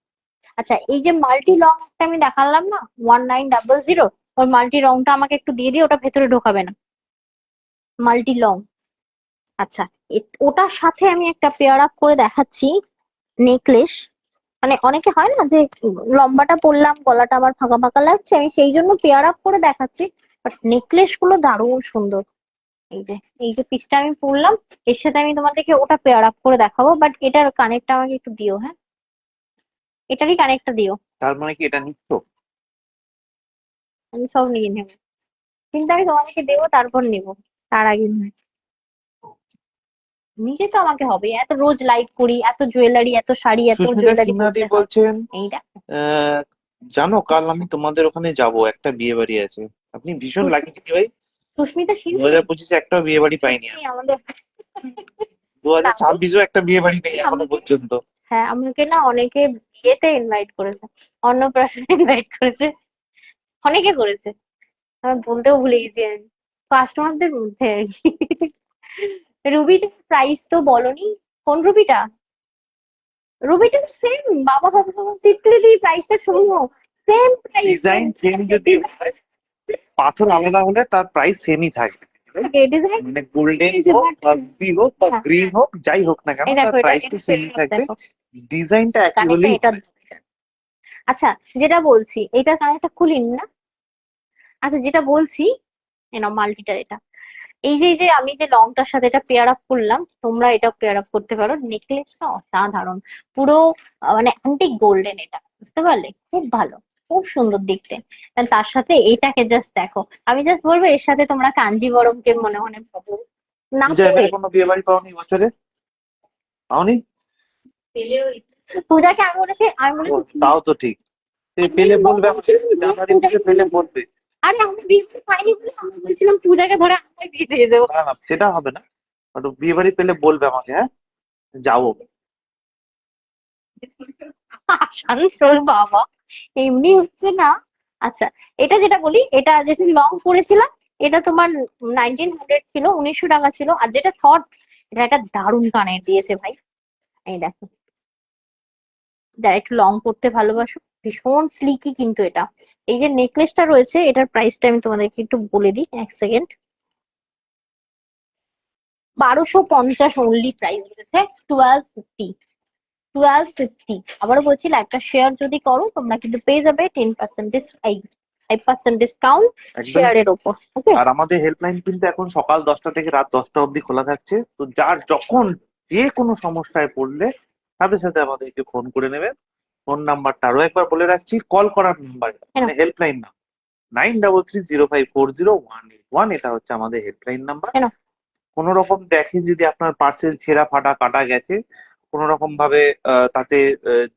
আচ্ছা, এই যে মাল্টি লং একটা আমি দেখালাম না, 1900, ওর মাল্টি রংটা আমাকে একটু দিয়ে দিও, ওটা ভেতরে ঢোকাবে না, মাল্টি লং। আচ্ছা, ওটার সাথে আমি একটা পেয়ার আপ করে দেখাচ্ছি, নেকলেস। মানে অনেকে হয় না যে লম্বাটা পরলাম, গলাটা আমার ফাঁকা ফাঁকা লাগছে, আমি সেই জন্য পেয়ার আপ করে দেখাচ্ছি। বাট নেকলেস গুলো দারুণ সুন্দর। এই যে এই যে পিসটা আমি পরলাম, এর সাথে আমি তোমাদেরকে ওটা পেয়ার আপ করে দেখাবো। বাট এটার কানেক্টটা আমাকে একটু দিও, হ্যাঁ, এটারই কানেক্টটা দিও। তার মানে কি এটা নিচ্ছ? আমি সব নিয়ে নেবো, কিন্তু আমি তোমাদেরকে দেবো তারপর নেবো, তার আগে নয়। নিজে তো আমাকে হবে, এত রোজ লাইভ করি, এত জুয়েলারি, এত শাড়ি, এত সুস্মিতা জুয়েলারি সিনহাদি পরতে হয়। বলছেন, এই দেখো, আহ, জানো কাল আমি তোমাদের ওখানে যাব, একটা বিয়ে বাড়ি আছে। আপনি ভীষণ লাকি ভাই, সুস্মিতা দু সিনহা। হাজার পঁচিশে একটাও বিয়ে বাড়ি পাইনি সত্যি আমি। আমাদের 2026-এও একটা বিয়ে বাড়ি নেই এখনো আমাকে, পর্যন্ত। হ্যাঁ আমাকে না অনেকে বিয়েতে ইনভাইট করেছে, অন্নপ্রাশনে ইনভাইট করেছে, অনেকে করেছে। আমি বলতেও ভুলে গেছি আমি, কাস্টমারদের মধ্যে আর কি। রুবিটার প্রাইস তো বলনি, কোন রুবিটা? রুবিটা সেম, বাবা বাবা বাবা, তিতলি দি প্রাইসটা শুনো, সেম প্রাইস, ডিজাইন সেম যদি হয়, পাথর আলাদা হলে তার প্রাইস সেমই থাকবে। ডিজাইন। মানে গোল্ডেন হোক বা রুবি হোক বা হ্যাঁ গ্রিন হ্যাঁ, হোক, যাই হোক না কেন, এই তার দেখো এটা প্রাইসটা এটা সেমই থাকবে, দেখো, ডিজাইনটা একই কানেরটা হলেই এটা। হয়। আচ্ছা, যেটা বলছি এটার কানেরটা খুলিনি না। আচ্ছা, যেটা বলছি, মাল্টিটার এটা, এই যে আমি যে লংটার সাথে এটা পেয়ার আপ করলাম, তোমরা এটা পেয়ার আপ করতে পারো। নেকলেসটা অসাধারণ, পুরো মানে অ্যান্টিক গোল্ডেন, এটা বুঝতে পারলে? খুব ভালো, খুব সুন্দর দেখতে। আর তার সাথে এটাকে জাস্ট দেখো, আমি জাস্ট বলবো এর সাথে তোমরা কাঞ্জিবরমকে মনে মনে ভাবো, না পূজা পেলে এবারে কোনো বিয়ে বাড়ি পাওনি বছরে? পাওনি? পেলেও পূজাকে আমি ও, বলেছি তাও তো ঠিক। পেলে বলবে আমাকে, জানুয়ারি মাসে পেলে বলবে। আরে আমি বিয়ে বাড়ি পাইনি বলে আমি বলছিলাম পূজাকে ধরে আমায় বিয়ে দিয়ে দেবো। না না, সেটা হবে না, বাট বিয়ে বাড়ি পেলে বলবে আমাকে, হ্যাঁ যাবো। আসানসোল বাবা, এমনি হচ্ছে না। আচ্ছা, এটা যেটা বলি, এটা যেটা লং পরেছিলাম, এটা তোমার 1900 ছিল, 1900 টাকা ছিল। আর যেটা শর্ট, এটা একটা দারুণ কানের দিয়েছে ভাই। এই দেখো, যারা একটু লং পরতে ভালোবাসো, ভীষণ স্লিকি কিন্তু এটা। এই যে নেকলেসটা রয়েছে, এটার প্রাইসটা আমি তোমাদেরকে একটু বলে দিই, এক সেকেন্ড। 1250 অনলি প্রাইস রয়েছে। 1250, 1250। আবারও বলছি, লাইভটা শেয়ার যদি করো তোমরা কিন্তু পেয়ে যাবে 10% 5% ডিসকাউন্ট একদম। শেয়ারের ওপর। ওকে, আর আমাদের হেল্পলাইন কিন্তু এখন সকাল 10টা থেকে রাত 10টা অবধি খোলা থাকছে, তো যার যখন যে কোনো সমস্যায় পড়লে সাথে সাথে আমাদেরকে ফোন করে নেবেন। ফোন নাম্বারটা আরো একবার বলে রাখছি, কল করার নাম্বার, কেন মানে হেল্পলাইন না, 9330540181, এটা হচ্ছে আমাদের হেল্পলাইন নাম্বার। কেন কোনো রকম দেখেন যদি আপনার পার্সেল ছেঁড়া ফাটা কাটা গেছে, কোনো রকম ভাবে তাতে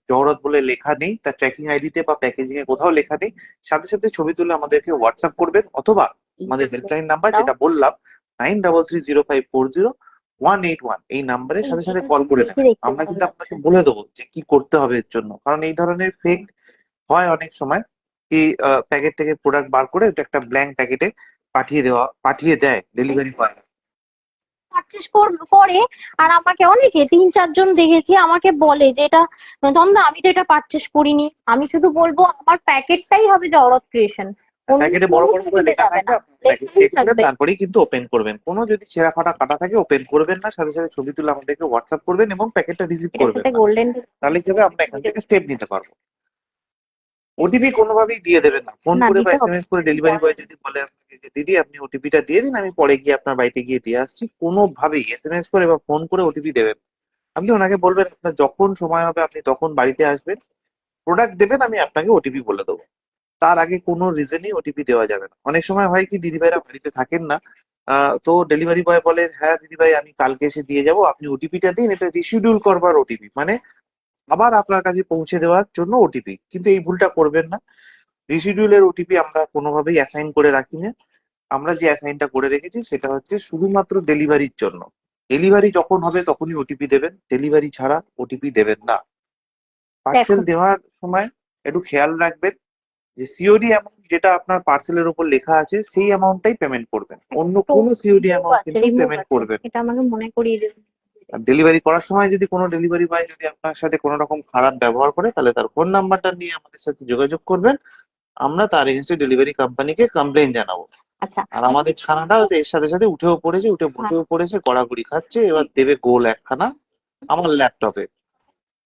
জহরত বলে লেখা নেই, তার ট্র্যাকিং আইডিতে বা প্যাকেজিং এ কোথাও লেখা নেই, সাথে সাথে ছবি তুলে আমাদেরকে হোয়াটসঅ্যাপ করবেন, অথবা আমাদের হেল্পলাইন নাম্বার দাও। যেটা বললাম 9330540181, এই নাম্বারের সাথে সাথে এটা কল করে দেখে নেবেন। দেখতে আমরা ভালো কিন্তু লাগছে। আপনাকে বলে দেবো যে কি করতে হবে এর জন্য, কারণ এই ধরনের ফেক হয় অনেক সময়, কি প্যাকেট থেকে প্রোডাক্ট বার করে এটা একটা ব্ল্যাঙ্ক প্যাকেটে পাঠিয়ে দেয় ডেলিভারি বয়। পারচেস করে, আর আমাকে অনেকে 3-4 জন দেখেছি আমাকে বলে যে এটা তন্দ্রা, আমি তো এটা পারচেস করিনি, আমি শুধু বলবো আমার প্যাকেটটাই হবে জগরত ক্রিয়েশন, অন্য প্যাকেটে বড় কোনো বড় করে প্যাকেটে লেখা যাবে থাকবে, না, আপনি প্যাকেট লেখাই চেক করে থাকবে। তারপরেই কিন্তু ওপেন করবেন। কোনো যদি ছেঁড়া ফাটা কাটা থাকে ওপেন করবেন না, সাথে সাথে ছবি তুলে আমাদেরকে হোয়াটসঅ্যাপ করবেন এবং প্যাকেটটা রিসিভ এটার করবেন সাথে না। গোল্ডেন তাহলে কি হবে, আমরা এখান থেকে স্টেপ নিতে পারবো। ওটিপি কোনোভাবেই দিয়ে দেবেন না, ফোন না, করে বা দিতে হবে। এসএমএস করে ডেলিভারি বয় যদি বলে আপনাকে যে দিদি আপনি ওটিপিটা দিয়ে দিন, আমি পরে গিয়ে আপনার বাড়িতে গিয়ে দিয়ে আসছি, কোনোভাবেই এসএমএস করে বা ফোন করে ওটিপি দেবেন না। আপনি ওনাকে বলবেন আপনার যখন সময় হবে আপনি তখন বাড়িতে আসবেন, প্রোডাক্ট দেবেন, আমি আপনাকে ওটিপি বলে দেবো। তার আগে কোনো রিজনই ওটিপি দেওয়া যাবে না। অনেক সময় হয় কি, দিদিভাইরা বাড়িতে থাকেন না, তো ডেলিভারি বয় বলে হ্যাঁ দিদিভাই আমি কালকে এসে দিয়ে যাব, আপনি ওটিপিটা দিন, এটা রিশিডিউল করবার ওটিপি, মানে আবার আপনার কাছে পৌঁছে দেওয়ার জন্য ওটিপি। কিন্তু এই ভুলটা করবেন না, রিশিডিউলের ওটিপি আমরা কোনোভাবেই অ্যাসাইন করে রাখি না। আমরা যে অ্যাসাইনটা করে রেখেছি সেটা হচ্ছে শুধুমাত্র ডেলিভারির জন্য। ডেলিভারি যখন হবে তখনই ওটিপি দেবেন, ডেলিভারি ছাড়া ওটিপি দেবেন না। দেখো, পার্সেল দেওয়ার সময় একটু খেয়াল রাখবেন যে সিওডি অ্যামাউন্ট যেটা আপনার পার্সেলের উপর লেখা আছে সেই অ্যামাউন্টটাই পেমেন্ট করবেন, অন্য কোনো সিওডি অ্যামাউন্ট কিন্তু রিমুভ পেমেন্ট আছে, করবেন। এটা আমাকে মনে করিয়ে দেবে। আর ডেলিভারি করার সময় যদি কোনো ডেলিভারি বয় যদি আপনার সাথে কোনো রকম খারাপ ব্যবহার করে, তাহলে তার ফোন নাম্বারটা নিয়ে আমাদের সাথে যোগাযোগ করবেন, আমরা তার এগেনস্টে ডেলিভারি কোম্পানিকে কমপ্লেন জানাবো। আচ্ছা, আর আমাদের ছানাটাও এর সাথে সাথে উঠেও পড়েছে, উঠে হ্যাঁ, বসেও পড়েছে, গড়াগড়ি খাচ্ছে, এবার দেবে গোল একখানা আমার ল্যাপটপে।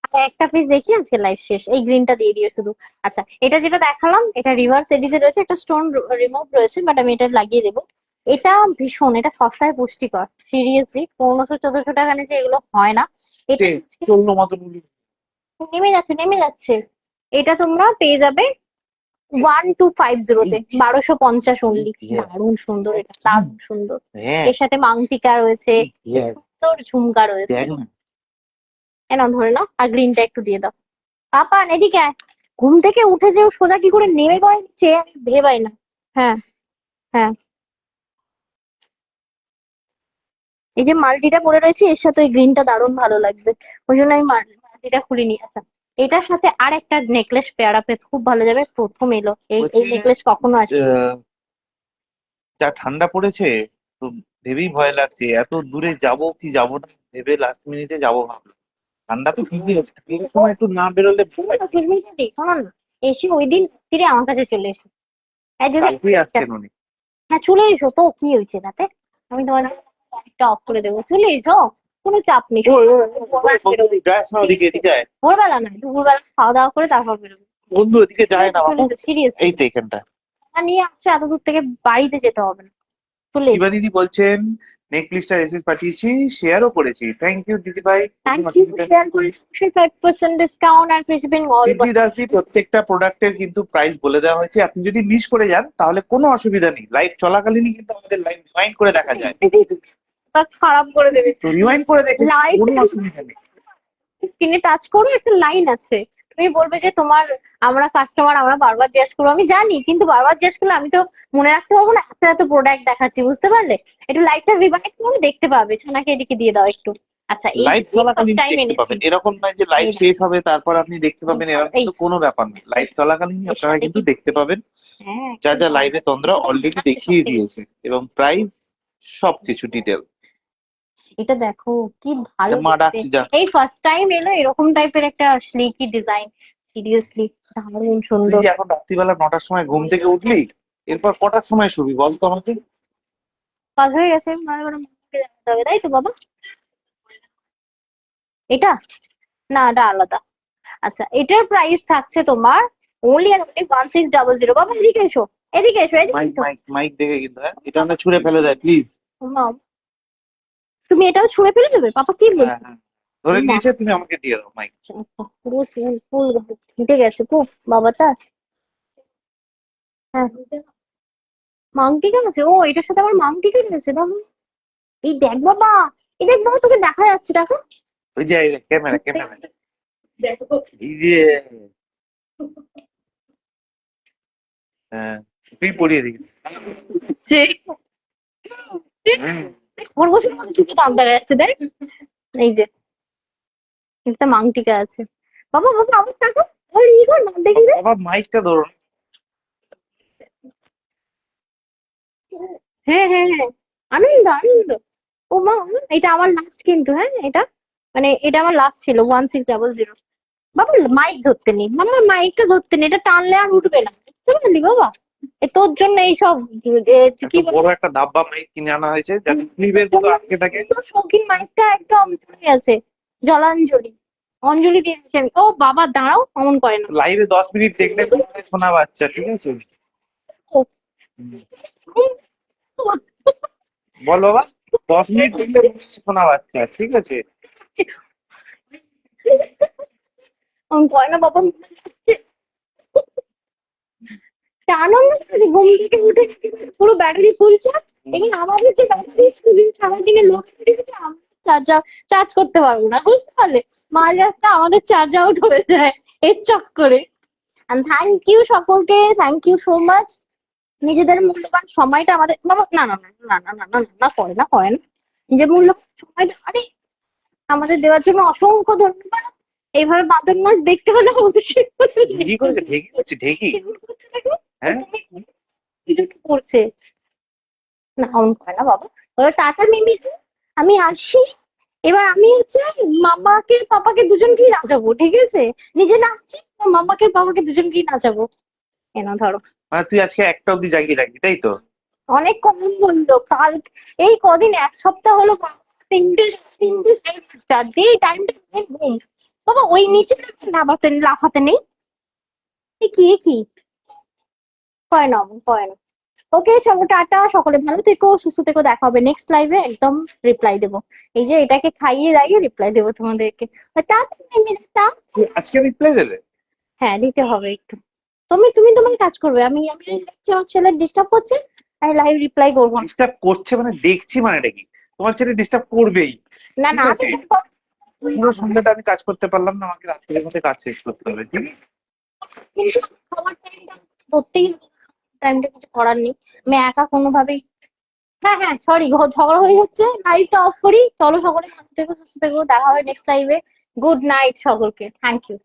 আর একটা পিস দেখি, আজকে লাইভ শেষ, এই গ্রিনটা দিয়ে দিও শুধু। আচ্ছা, এটা যেটা দেখালাম, এটা রিভার্স এডিতে রয়েছে, একটা স্টোন রিমুভ রয়েছে, বাট আমি এটা লাগিয়ে দেবো। এটা ভীষণ, এটা সস্তায় পুষ্টিকর, সিরিয়াসলি 1500-1400 টাকা নিচে এগুলো হয় না। এটা আজকে চললো মতন। নেমে যাচ্ছে, নেমে যাচ্ছে। এটা তোমরা পেয়ে যাবে 1250-তে, 1250 অনলি। দারুণ সুন্দর, এটা দারুণ সুন্দর। হ্যাঁ, এর সাথে মাংটিকা রয়েছে, সুন্দর ঝুমকা রয়েছে। দেখ না। এনা ধরে নাও, আর গ্রিনটা একটু দিয়ে দাও। পাপা এদিকে আয়। ঘুম থেকে উঠে যে ও সোজা কি করে নেমে পড়ে নিচে, আমি ভেবে পাই না। হ্যাঁ, হ্যাঁ, এই যে মাল্টিটা পরে রয়েছে, এর সাথে ওই গ্রিনটা দারুণ ভালো লাগবে, ওই জন্য আমি মাল্টিটা খুলিনি। আচ্ছা, এটার সাথে আর একটা নেকলেস পেয়ার আপে খুব ভালো যাবে, প্রথম এলো এই বলছি এই নেকলেস কখনো আসে। যা ঠান্ডা পড়েছে, তো ভেবেই ভয় লাগছে, এত দূরে যাব কি যাব না ভেবে লাস্ট মিনিটে যাবো ভাবলাম। ঠান্ডা তো ঠিকই আছে, এই সময় একটু না বেরোলে ভয়। শোনো না, এসে ওই দিন রাত্রিরে আমার কাছে চলে এসো। হ্যাঁ, যদি কালকেই আসছেন উনি। হ্যাঁ চলে এসো তো, কি হয়েছে তাতে, আমি তোমার লাইটটা অফ করে দেবো, চলে এসো, কোনো চাপ নেই। ওই, বন্ধু যাস না ওদিকে, এদিকে আয়। ভোরবেলা না, দুপুরবেলা খাওয়া দাওয়া করে তারপর বেরোবো। বন্ধু ওদিকে যায় না বাবু। সিরিয়াসলি, এই তো এখানটা। নিয়ে আসছে এত দূর থেকে, বাড়িতে যেতে হবে না, চলে এসো। শিবা দিদি বলছেন নেকলেসটা এসে পাঠিয়েছি, শেয়ারও করেছি, থ্যাংক ইউ দিদি ভাই। থ্যাংক ইউ, শেয়ার করে 5% ডিসকাউন্ট আর free shipping all. Prithvi Das ji প্রত্যেকটা প্রোডাক্টের কিন্তু প্রাইস বলে দেওয়া হয়েছে, আপনি যদি মিস করে যান তাহলে কোনো অসুবিধা নেই, লাইভ চলাকালীনই কিন্তু আমাদের লাইভ রিমাইন্ড করে দেখা যায়, খারাপ করে দেবে তো রিমাইন্ড করে দেখে লাইভ। কোনো অসুবিধা নেই। স্ক্রিনে টাচ করো, একটা লাইন আছে, তুমি বলবে যে তোমার, আমরা কাস্টমার, আমরা বারবার জিজ্ঞেস করবো, আমি জানি, কিন্তু বারবার জিজ্ঞেস করলে আমি তো মনে রাখতে পারবো না, এত এত প্রোডাক্ট দেখাচ্ছি, বুঝতে পারলে? একটু লাইটটা রিভাইড করে দেখতে পাবে, ছানাকে এদিকে দিয়ে দাও একটু। আচ্ছা, এই লাইভ ফার্স্ট চলাকালীন টাইম দেখতে এনেছি। পাবেন, এরকম নয় যে লাইভ এই শেষ হবে তারপর আপনি দেখতে খুব পাবেন, ভালো, এরকম এই কিন্তু কোনো ব্যাপার নেই। লাইভ চলাকালীন এর আপনারা সাথে কিন্তু কি, দেখতে পাবেন হ্যাঁ যা খুব যা ভালো লাইভে লাগছে, তন্দ্রা সুন্দর অলরেডি দেখাচ্ছে দেখিয়ে সবকিছু। দিয়েছে, এবং প্রাইস সবকিছু ডিটেল। এটা দেখো কি ভালো মা দেখতে, ডাকছি, যা। এই ফার্স্ট টাইম এলো এরকম টাইপের একটা স্লিকি ডিজাইন, সিরিয়াসলি দারুণ তুই সুন্দর। যে এখন রাত্রিবেলা 9টার সময় ঘুম থেকে উঠলি, এরপর কটার সময় শুবি বলতো আমাকে? কাজ হয়ে গেছে, মানে ওরা মাকে জানাতে হবে, তাই তো বাবা? এটা, না এটা আলাদা। আচ্ছা, এটার প্রাইস থাকছে তোমার ওনলি আর অনলি 1600। বাবা এদিকে এসো, এদিকে এসো, এদিকে মাইক এসো। মাইক মাইক দেখে কিন্তু, হ্যাঁ, এটা না ছুঁড়ে ফেলে দেয় প্লিজ। মা, তুমি এটাও ছুঁড়ে ফেলে দেবে? পাপা কি হ্যাঁ বলছো? হ্যাঁ, ধরে মা, নিয়েছে, তুমি আমাকে দিয়ে দাও মাইক। আচ্ছা, আচ্ছা, পুরো ফুল হেঁটে গেছে খুব বাবাটা। হ্যাঁ, মাংটি কেন আছে? ও, এটার সাথে আমার মাংটি কেন আছে বাবা? এই দেখ বাবা, এই দেখ বাবা, তোকে দেখা যাচ্ছে, দেখো। ওই যে ক্যামেরা ক্যামেরা, দেখো এই যে, হ্যাঁ, তুই পড়িয়ে দিবি। যে হুম। খরগোশের মধ্যে দুটো দাম দেখা যাচ্ছে, দেখ। এই যে একটা মাংটিকা আছে। বাবা বাবা, আবার দেখো, আর ই কর না, দেখি দে। বাবা মাইকটা ধরুন। হ্যাঁ হ্যাঁ হ্যাঁ, আনন্দ আনন্দ। ও মা, এটা আমার লাস্ট কিন্তু, হ্যাঁ এটা, মানে এটা আমার লাস্ট ছিল 1600। বাবা মাইক ধরতে নেই, মামা মাইকটা ধরতে নেই, এটা টানলে আর উঠবে না, বুঝতে পারলি বাবা? তোর জন্য এইসব, কি একটা বলে, বড় একটা ডাব্বা মাইক কিনে আনা হয়েছে যাতে ক্লিপের গুলো আটকে থাকে। তোর শৌখিন মাইকটা একদম ঠিক আছে। জলাঞ্জলি, অঞ্জলি দিয়ে দিচ্ছি আমি। ও বাবা দাঁড়াও, অমন করে না। লাইভে 10 মিনিট দেখলে তোমার শোনা বাচ্চা, ঠিক আছে? ও, হুম। বল বাবা, 10 মিনিট দেখলে শোনা বাচ্চা, ঠিক আছে? অমন করে না বাবা, আনন্দ করে ঘুম থেকে উঠে একেবারে পুরো ব্যাটারি ফুল চার্জ। এবং আমাদের যে ব্যাটারি ফুল সারাদিনে লোড হয়ে গেছে, আমরা চার্জ করতে পারবো না, বুঝতে পারলে? মাঝ রাস্তা আমাদের চার্জ আউট হয়ে যায় এর চক্করে। এন্ড থ্যাংক ইউ সকলকে, থ্যাংক ইউ সো মাচ। নিজেদের মূল্যবান সময়টা আমাদের, বাবা না না না না না না না না না, করে না করে না, নিজের মূল্যবান সময়টা আরে আমাদের দেওয়ার জন্য অসংখ্য ধন্যবাদ। এইভাবে বাদল মাস দেখতে হলে অবশ্যই ঢেকি করেছে, ঢেকি করছে, ঢেকি। হ্যাঁ, কিছু করছে না, অন করে না বাবা। বলো টাটা মিমি, আমি আসি। এবার আমি হচ্ছে মামাকে পাপাকে দুজনকেই নাচাবো, ঠিক আছে? নিজে নাচছি, মামাকে পাপাকে দুজনকেই নাচাবো। কেন ধরো, মানে তুই আজকে একটা অব্দি জাগিয়ে রাখবি, তাই তো? অনেক কম বললো কাল, এই কদিন এক সপ্তাহ হলো তিনটে তিনটে স্টার্ট, যে টাইমটা ঘুম। বাবা ওই নিচে লাফাতে লাফাতে নেই, এ কি এ কি, হয় না অমন, হয় না। ওকে চলো, টাটা, সকলে ভালো থেকো, সুস্থ থেকো, দেখা হবে নেক্সট লাইভে, একদম রিপ্লাই দেবো। এই যে এটাকে খাইয়ে দাইয়ে রিপ্লাই দেবো তোমাদেরকে। টাটা মিমি, টাটা। তুই আজকে রিপ্লাই দেবে? হ্যাঁ দিতে হবে একটু। তুমি তুমি তোমার কাজ করবে, আমি আমি দেখছি আমার ছেলে ডিস্টার্ব করছে, আমি লাইভ রিপ্লাই করবো না। ডিস্টার্ব করছে মানে দেখছি মানেটা কি? তোমার ছেলে ডিস্টার্ব করবেই, না ঠিক না, আছে? পুরো সন্ধ্যাটা আমি কাজ করতে পারলাম না, আমাকে রাত্রের মধ্যে কাজ শেষ করতে হবে, ঠিক আছে? কিন্তু খাবার টাইমটা ধরতেই হবে, টাইমটা কিছু করার নেই, আমি একা কোনোভাবেই। হ্যাঁ হ্যাঁ সরি, ঝগড়া হয়ে যাচ্ছে, লাইভটা অফ করি, চলো সকলে ভালো থেকো, সুস্থ থেকো, দেখা হবে নেক্সট লাইভে। গুড নাইট সকলকে, থ্যাংক ইউ।